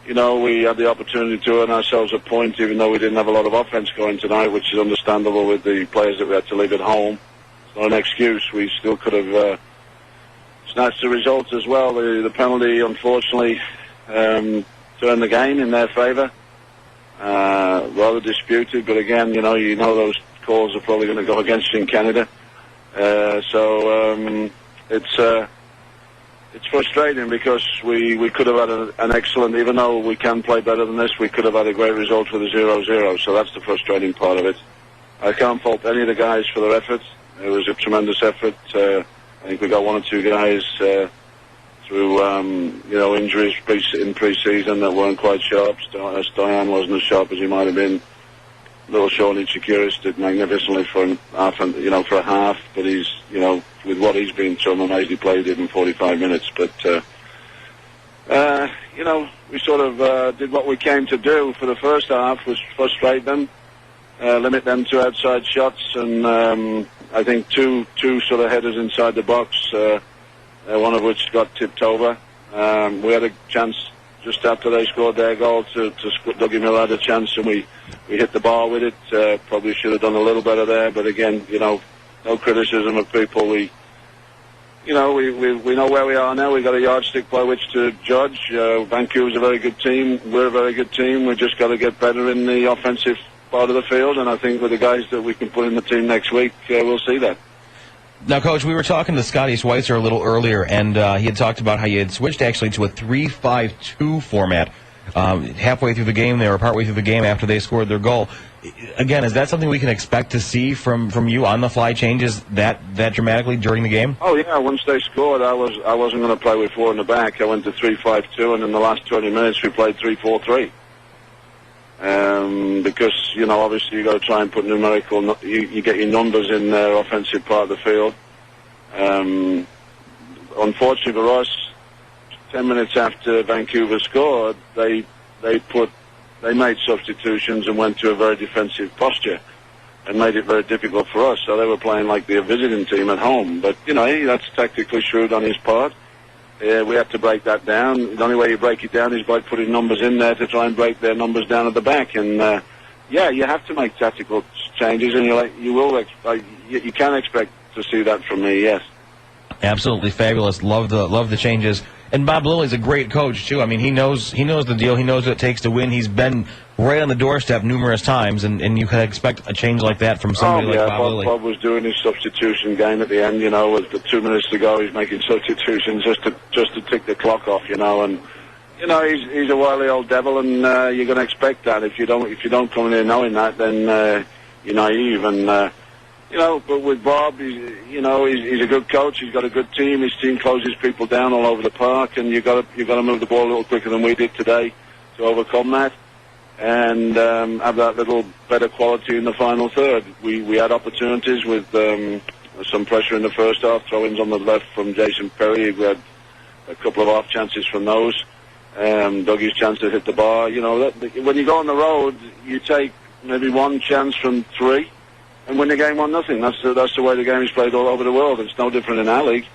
we had the opportunity to earn ourselves a point, even though we didn't have a lot of offense going tonight, which is understandable with the players that we had to leave at home. It's not an excuse. We still could have snatched the result as well. The penalty, unfortunately, turned the game in their favour. rather disputed. But again, you know those calls are probably going to go against you in Canada. So it's frustrating because we could have had an excellent, even though we can play better than this, we could have had a great result with a 0-0. So that's the frustrating part of it. I can't fault any of the guys for their efforts. It was a tremendous effort. I think we got one or two guys through injuries in pre-season that weren't quite sharp. Stoyan wasn't as sharp as he might have been. Little Sean Ichikiris did magnificently for a half, but he's, with what he's been through, I'm amazed he played even 45 minutes. But, we sort of did what we came to do for the first half, was frustrate them, limit them to outside shots, and I think two sort of headers inside the box, one of which got tipped over. We had a chance just after they scored their goal to Dougie Miller had a chance, and we hit the bar with it. Probably should have done a little better there, but again, no criticism of people. We know where we are now. We've got a yardstick by which to judge. Vancouver's a very good team. We're a very good team. We've just got to get better in the offensive part of the field, and I think with the guys that we can put in the team next week, we'll see that. Now, Coach, we were talking to Scotty Schweitzer a little earlier, and he had talked about how you had switched actually to a 3-5-2 format halfway through the game there, or partway through the game after they scored their goal. Again, is that something we can expect to see from you on the fly changes that dramatically during the game? Oh yeah, once they scored, I wasn't going to play with four in the back. I went to 3-5-2, and in the last 20 minutes we played 3-4-3. Because obviously you got to try and put numerical. You get your numbers in their offensive part of the field. Unfortunately for us, 10 minutes after Vancouver scored, they made substitutions and went to a very defensive posture and made it very difficult for us. So they were playing like they're visiting team at home. But that's tactically shrewd on his part. We have to break that down. The only way you break it down is by putting numbers in there to try and break their numbers down at the back. And you have to make tactical changes, and you can expect to see that from me. Yes. Absolutely fabulous. Love the changes. And Bob Lilly's a great coach too. I mean, he knows the deal. He knows what it takes to win. He's been right on the doorstep numerous times, and you can expect a change like that from somebody like Bob Lilly. Bob was doing his substitution game at the end. With the 2 minutes to go, he's making substitutions just to tick the clock off. And he's a wily old devil, and you're going to expect that. If you don't come in here knowing that, then you're naive. And but with Bob, he's a good coach. He's got a good team. His team closes people down all over the park, and you got to move the ball a little quicker than we did today to overcome that, and have that little better quality in the final third. We had opportunities with some pressure in the first half, throw-ins on the left from Jason Perry. We had a couple of off chances from those. Dougie's chance to hit the bar. When you go on the road, you take maybe one chance from three and win the game 1-0. That's the way the game is played all over the world. It's no different in our league.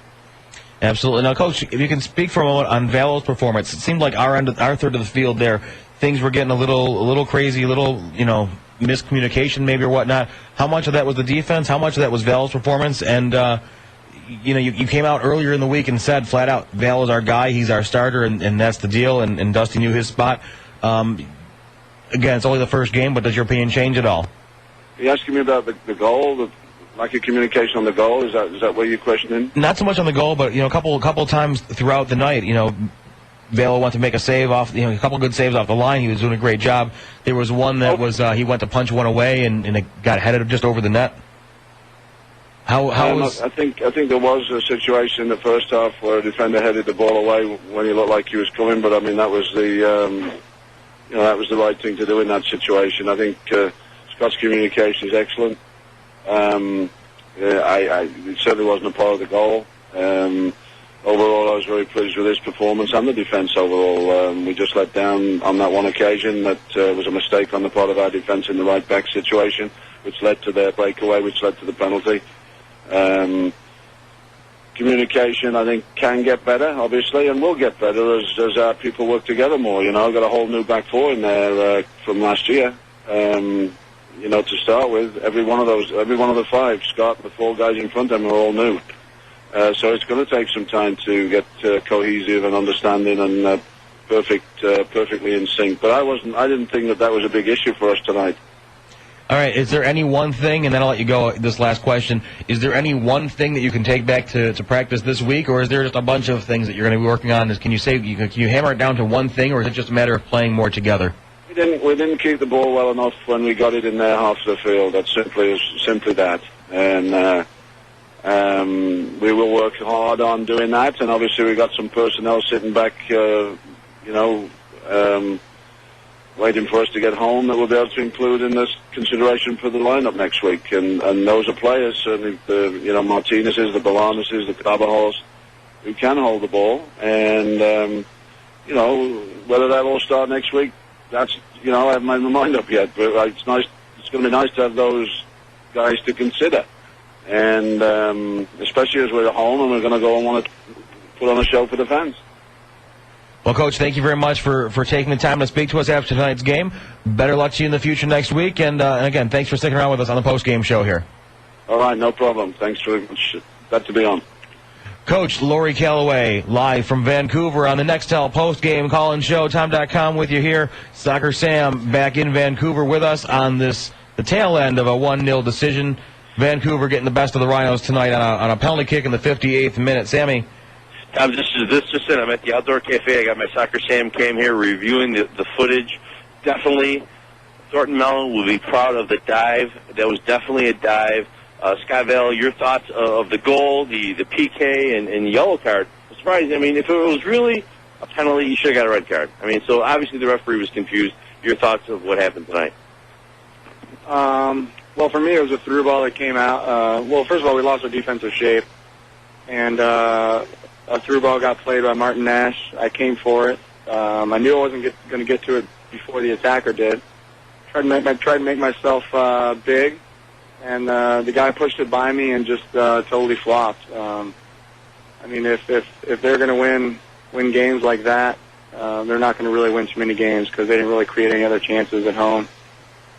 Absolutely. Now, Coach, if you can speak for a moment on Valo's performance, it seemed like our third of the field there, things were getting a little crazy, miscommunication maybe or whatnot. How much of that was the defense? How much of that was Valo's performance? And you came out earlier in the week and said flat out, Val is our guy, he's our starter, and that's the deal. And Dusty knew his spot. Again, it's only the first game, but does your opinion change at all? Are you asking me about the goal, the lack of communication on the goal? Is that what you're questioning? Not so much on the goal, but a couple times throughout the night, Valo went to make a save off, a couple good saves off the line. He was doing a great job. There was one that was he went to punch one away and it got headed just over the net. How was? I think there was a situation in the first half where a defender headed the ball away when he looked like he was coming, but I mean that was the right thing to do in that situation. I think. Scott's communication is excellent. It certainly wasn't a part of the goal. Overall, I was very pleased with his performance and the defence overall. We just let down on that one occasion. That was a mistake on the part of our defence in the right back situation, which led to their breakaway, which led to the penalty. Communication, I think, can get better, obviously, and will get better as our people work together more. I've got a whole new back four in there from last year. To start with, every one of the five, Scott, the four guys in front of them are all new. So it's going to take some time to get cohesive and understanding and perfectly in sync. But I didn't think that was a big issue for us tonight. All right, is there any one thing, and then I'll let you go, this last question, is there any one thing that you can take back to practice this week, or is there just a bunch of things that you're going to be working on? Can you hammer it down to one thing, or is it just a matter of playing more together? We didn't keep the ball well enough when we got it in their half of the field. That's simply that. And we will work hard on doing that, and obviously we got some personnel sitting back, waiting for us to get home that we'll be able to include in this consideration for the lineup next week. And those are players, certainly the Martinez's, the Bolanos's, the Carvajols, who can hold the ball. And whether they'll all start next week, that's I haven't made my mind up yet. But it's nice. It's going to be nice to have those guys to consider. And especially as we're at home and we're going to go and want to put on a show for the fans. Well, Coach, thank you very much for taking the time to speak to us after tonight's game. Better luck to you in the future next week. And again, thanks for sticking around with us on the post-game show here. All right, no problem. Thanks very much. Glad to be on. Coach Lori Calloway, live from Vancouver on the Nextel post-game call-in show. Tom.com with you here. Soccer Sam back in Vancouver with us on the tail end of a 1-0 decision. Vancouver getting the best of the Rhinos tonight on a penalty kick in the 58th minute. Sammy. This just it. I'm at the Outdoor Cafe. I got my Soccer Sam cam here reviewing the footage. Definitely, Thornton Mellon will be proud of the dive. That was definitely a dive. Scott Vale, your thoughts of the goal, the PK, and the yellow card? I'm surprised. I mean, if it was really a penalty, you should have got a red card. I mean, so obviously the referee was confused. Your thoughts of what happened tonight? Well, for me, it was a through ball that came out. Well, first of all, we lost our defensive shape, and a through ball got played by Martin Nash. I came for it. I knew I wasn't going to get to it before the attacker did. Tried to make myself big, and the guy pushed it by me and just totally flopped. I mean, if they're going to win games like that, they're not going to really win too many games because they didn't really create any other chances at home.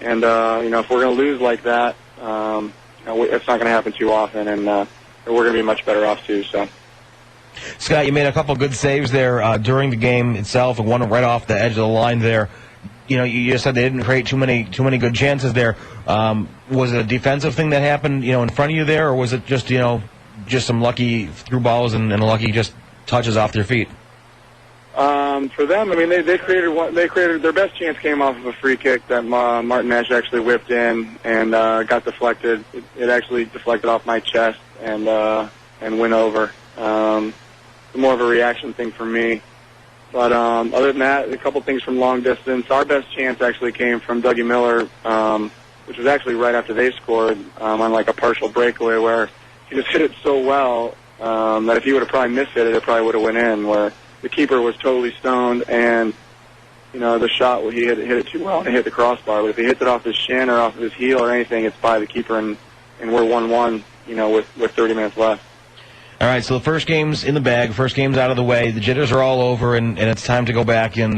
And if we're going to lose like that, it's not going to happen too often, and we're going to be much better off too. So. Scott, you made a couple good saves there during the game itself, and one right off the edge of the line there. You just said they didn't create too many good chances there. Was it a defensive thing that happened, in front of you there, or was it just some lucky through balls and lucky just touches off their feet? For them, I mean, they created their best chance came off of a free kick that Martin Nash actually whipped in and got deflected. It actually deflected off my chest and went over. More of a reaction thing for me. But other than that, a couple things from long distance. Our best chance actually came from Dougie Miller, which was actually right after they scored on like a partial breakaway where he just hit it so well that if he would have probably missed it probably would have went in, where the keeper was totally stoned and, the shot where he hit it too well and hit the crossbar. But if he hits it off his shin or off of his heel or anything, it's by the keeper and we're 1-1, with 30 minutes left. All right, so the first game's in the bag, first game's out of the way, the jitters are all over, and it's time to go back. And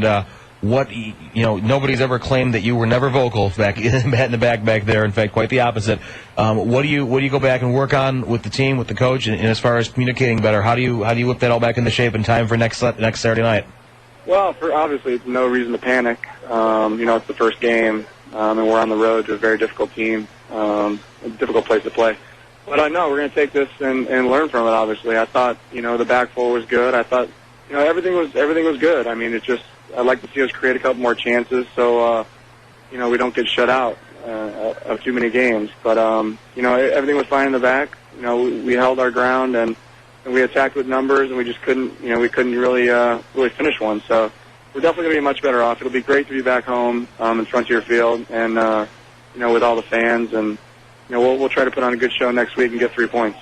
nobody's ever claimed that you were never vocal back in the back there. In fact, quite the opposite. What do you go back and work on with the team, with the coach, and as far as communicating better? How do you whip that all back into shape in time for next Saturday night? Well, obviously, no reason to panic. It's the first game, and we're on the road to a very difficult team, a difficult place to play. But I know we're going to take this and learn from it. Obviously, I thought the back four was good. I thought everything was good. I mean, I'd like to see us create a couple more chances so we don't get shut out of too many games. But everything was fine in the back. We held our ground and we attacked with numbers, and we just couldn't really finish one. So we're definitely going to be much better off. It'll be great to be back home in Frontier Field and with all the fans, and we'll try to put on a good show next week and get 3 points.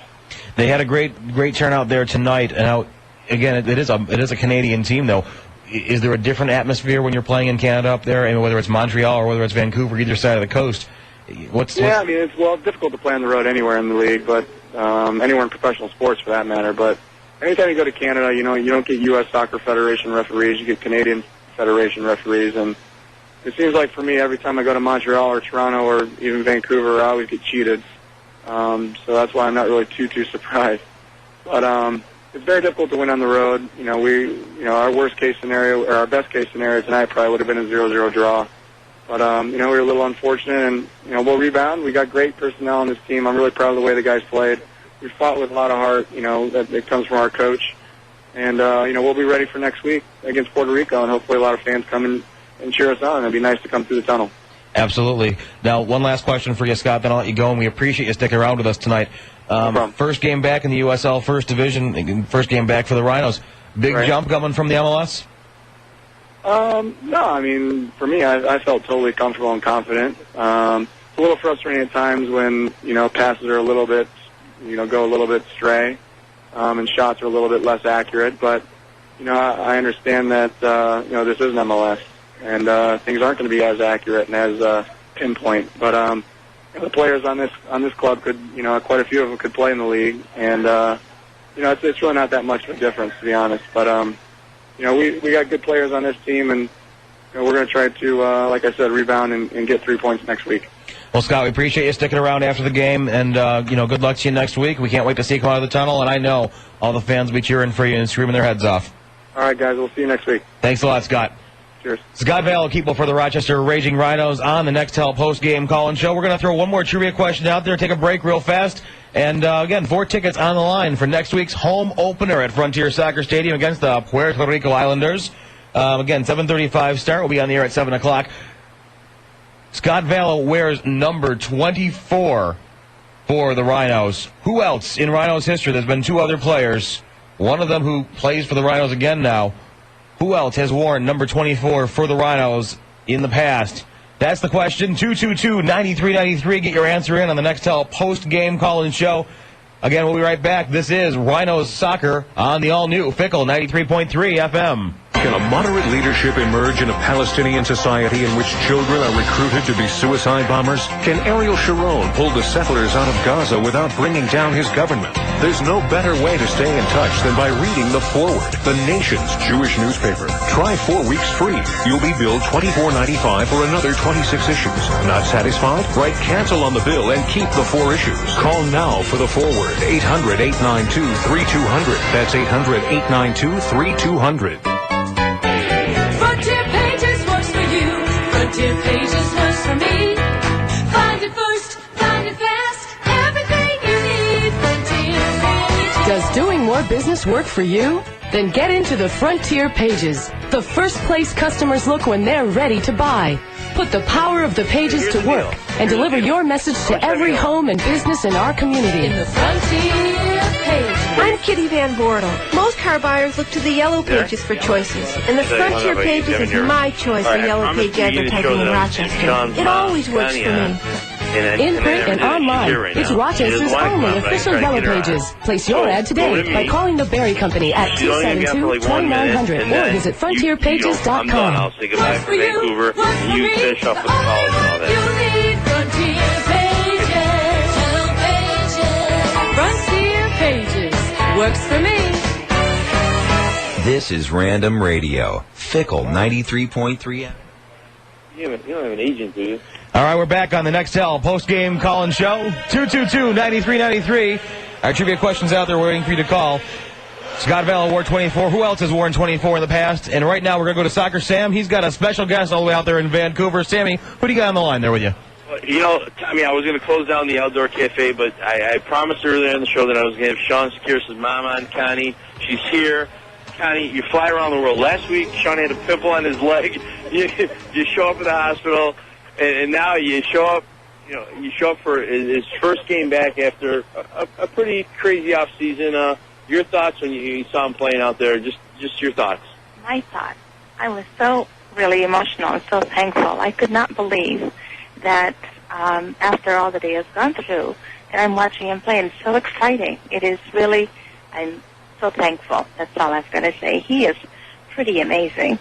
They had a great turnout there tonight, and again, it is a Canadian team though. Is there a different atmosphere when you're playing in Canada up there? I mean, whether it's Montreal or whether it's Vancouver, either side of the coast. I mean, it's difficult to play on the road anywhere in the league, but anywhere in professional sports for that matter. But anytime you go to Canada, you don't get U.S. Soccer Federation referees, you get Canadian Federation referees, and it seems like for me, every time I go to Montreal or Toronto or even Vancouver, I always get cheated. So that's why I'm not really too surprised. But it's very difficult to win on the road. Our worst case scenario, or our best case scenario tonight probably would have been a 0-0 draw. But, we were a little unfortunate, and, we'll rebound. We got great personnel on this team. I'm really proud of the way the guys played. We fought with a lot of heart, that comes from our coach. And, we'll be ready for next week against Puerto Rico, and hopefully a lot of fans come and cheer us on. It'd be nice to come through the tunnel. Absolutely. Now, one last question for you, Scott, then I'll let you go, and we appreciate you sticking around with us tonight. No problem. First game back in the USL First Division, first game back for the Rhinos. Big jump coming from the MLS? No, for me, I felt totally comfortable and confident. It's a little frustrating at times when, passes are a little bit, go a little bit stray, and shots are a little bit less accurate. But, I understand that, this isn't MLS, and things aren't going to be as accurate and as pinpoint. But the players on this club could, quite a few of them could play in the league, and it's really not that much of a difference, to be honest. But we got good players on this team, and we're going to try to, like I said, rebound and get 3 points next week. Well, Scott, we appreciate you sticking around after the game, and good luck to you next week. We can't wait to see you come out of the tunnel, and I know all the fans will be cheering for you and screaming their heads off. All right, guys, we'll see you next week. Thanks a lot, Scott. Cheers. Scott Valakeeple for the Rochester Raging Rhinos on the Nextel post-game call-in show. We're going to throw one more trivia question out there, take a break real fast. And, again, 4 tickets on the line for next week's home opener at Frontier Soccer Stadium against the Puerto Rico Islanders. Again, 7:35 start. We'll be on the air at 7 o'clock. Scott Valo wears number 24 for the Rhinos. Who else in Rhinos history? There's been 2 other players. One of them who plays for the Rhinos again now. Who else has worn number 24 for the Rhinos in the past? That's the question. 222-9393. Get your answer in on the Nextel post-game call-in show. Again, we'll be right back. This is Rhinos Soccer on the all-new Fickle 93.3 FM. Can a moderate leadership emerge in a Palestinian society in which children are recruited to be suicide bombers? Can Ariel Sharon pull the settlers out of Gaza without bringing down his government? There's no better way to stay in touch than by reading The Forward, the nation's Jewish newspaper. Try 4 weeks free. You'll be billed $24.95 for another 26 issues. Not satisfied? Write cancel on the bill and keep the 4 issues. Call now for The Forward. 800-892-3200. That's 800-892-3200. Frontier Pages works for you. Frontier Pages works for me. Find it first, find it fast. Everything you need. Frontier Pages. Does doing more business work for you? Then get into the Frontier Pages, the first place customers look when they're ready to buy. Put the power of the pages to work and deliver your message to every home and business in our community. In the Frontier Pages. I'm Kitty Van Bortle. Most car buyers look to the Yellow Pages for choices, and the Frontier Pages is my choice for Yellow Page advertising in Rochester. It always works for me. In print and online, it's Rochester's only official Yellow Pages. Place your ad today by calling the Berry Company at 272-2900 or visit frontierpages.com. I'll say goodbye for Vancouver, and you finish off with the calls and all that. You need Frontier Pages. Frontier Pages works for me. This is Random Radio, Fickle 93.3 FM. You don't have an agent, do you? All right, we're back on the Nextel post-game call-in show. 222-9393. Our trivia questions out there waiting for you to call. Scott Valo wore 24. Who else has worn 24 in the past? And right now we're going to go to Soccer Sam. He's got a special guest all the way out there in Vancouver. Sammy, who do you got on the line there with you? Tommy, I was going to close down the outdoor cafe, but I promised earlier in the show that I was going to have Sean Securis' mom on, Connie. She's here. Connie, you fly around the world. Last week, Sean had a pimple on his leg. You show up at the hospital. And now you show up, you show up for his first game back after a pretty crazy off season. Your thoughts when you saw him playing out there? Just your thoughts. My thoughts. I was so really emotional and so thankful. I could not believe that after all that he has gone through, that I'm watching him play. And it's so exciting. It is really. I'm so thankful. That's all I was going to say. He is pretty amazing.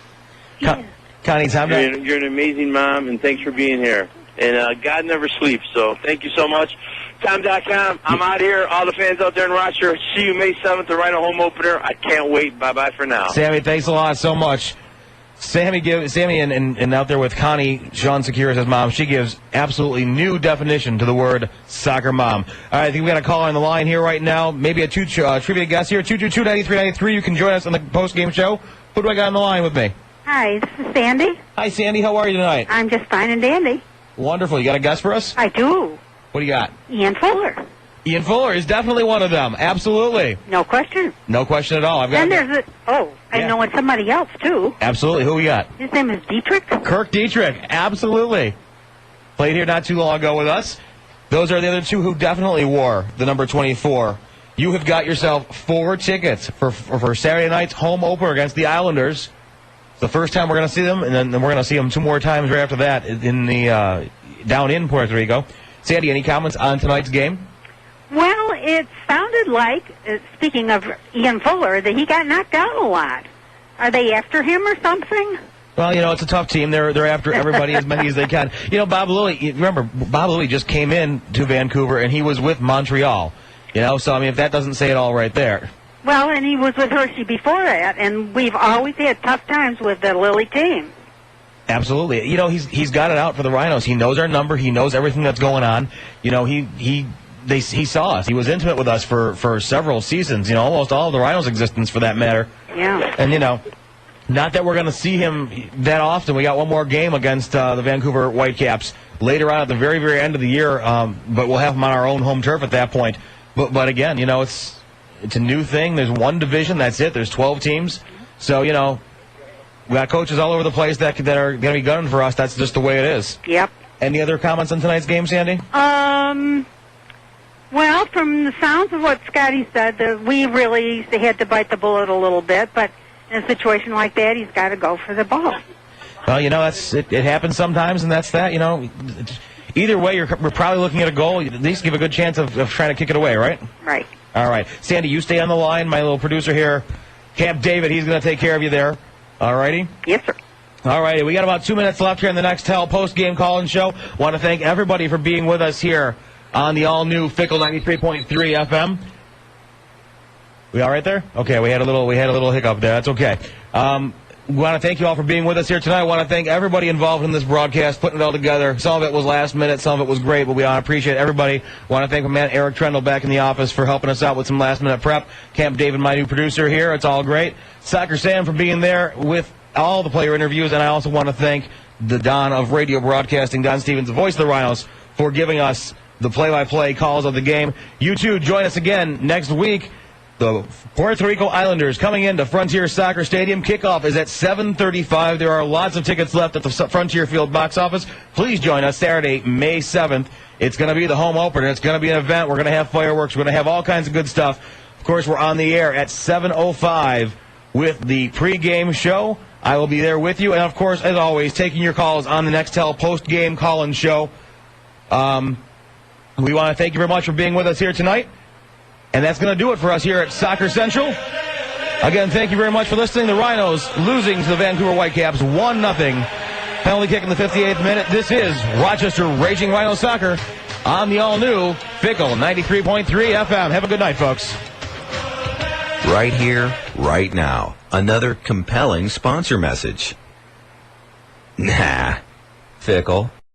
Connie, you're an amazing mom, and thanks for being here. And God never sleeps, so thank you so much. Tom.com, I'm out here. All the fans out there in Rochester, see you May 7th, the Rhino home opener. I can't wait. Bye-bye for now. Sammy, thanks a lot so much. Sammy and out there with Connie, Sean Secure, his mom, she gives absolutely new definition to the word soccer mom. All right, I think we got a caller on the line here right now. Maybe a trivia guest here, 222-9393. You can join us on the post-game show. Who do I got on the line with me? Hi, this is Sandy. Hi, Sandy. How are you tonight? I'm just fine and dandy. Wonderful. You got a guess for us? I do. What do you got? Ian Fuller. Ian Fuller is definitely one of them. Absolutely. No question. No question at all. I know it's somebody else, too. Absolutely. Who we got? His name is Dietrich. Kirk Dietrich. Absolutely. Played here not too long ago with us. Those are the other two who definitely wore the number 24. You have got yourself 4 tickets for Saturday night's home opener against the Islanders. It's the first time we're going to see them, and then we're going to see them 2 more times right after that in the down in Puerto Rico. Sandy, any comments on tonight's game? Well, it sounded like, speaking of Ian Fuller, that he got knocked down a lot. Are they after him or something? Well, it's a tough team. They're after everybody as many as they can. Bob Louie just came in to Vancouver, and he was with Montreal. So, if that doesn't say it all right there. Well, and he was with Hershey before that, and we've always had tough times with the Lily team. Absolutely. He's got it out for the Rhinos. He knows our number. He knows everything that's going on. He saw us. He was intimate with us for several seasons, almost all of the Rhinos' existence for that matter. Yeah. And, not that we're going to see him that often. We got one more game against the Vancouver Whitecaps later on at the very, very end of the year, but we'll have him on our own home turf at that point. But again, it's a new thing. There's one division. That's it. There's 12 teams. So, we got coaches all over the place that are going to be gunning for us. That's just the way it is. Yep. Any other comments on tonight's game, Sandy? Well, from the sounds of what Scotty said, we really had to bite the bullet a little bit, but in a situation like that, he's got to go for the ball. Well, it happens sometimes, and that's that. Either way, we're probably looking at a goal. At least give a good chance of trying to kick it away, right? Right. All right. Sandy, you stay on the line. My little producer here, Camp David, he's going to take care of you there. All righty? Yes, sir. All righty. We got about 2 minutes left here in the Nextel post-game call-in show. Want to thank everybody for being with us here on the all-new Fickle 93.3 FM. We all right there? Okay, we had a little hiccup there. That's okay. We want to thank you all for being with us here tonight. I want to thank everybody involved in this broadcast, putting it all together. Some of it was last minute, some of it was great, but we want to appreciate everybody. Want to thank my man Eric Trendle back in the office for helping us out with some last-minute prep. Camp David, my new producer here. It's all great. Soccer Sam for being there with all the player interviews, and I also want to thank the Don of radio broadcasting, Don Stevens, the voice of the Rhinos, for giving us the play-by-play calls of the game. You too, join us again next week. The Puerto Rico Islanders coming into Frontier Soccer Stadium. Kickoff is at 7:35. There are lots of tickets left at the Frontier Field box office. Please join us Saturday, May 7th. It's going to be the home opener. It's going to be an event. We're going to have fireworks. We're going to have all kinds of good stuff. Of course, we're on the air at 7:05 with the pregame show. I will be there with you. And, of course, as always, taking your calls on the Nextel post-game call-in show. We want to thank you very much for being with us here tonight. And that's going to do it for us here at Soccer Central. Again, thank you very much for listening. The Rhinos losing to the Vancouver Whitecaps 1-0. Penalty kick in the 58th minute. This is Rochester Raging Rhino Soccer on the all-new Fickle 93.3 FM. Have a good night, folks. Right here, right now. Another compelling sponsor message. Nah, Fickle.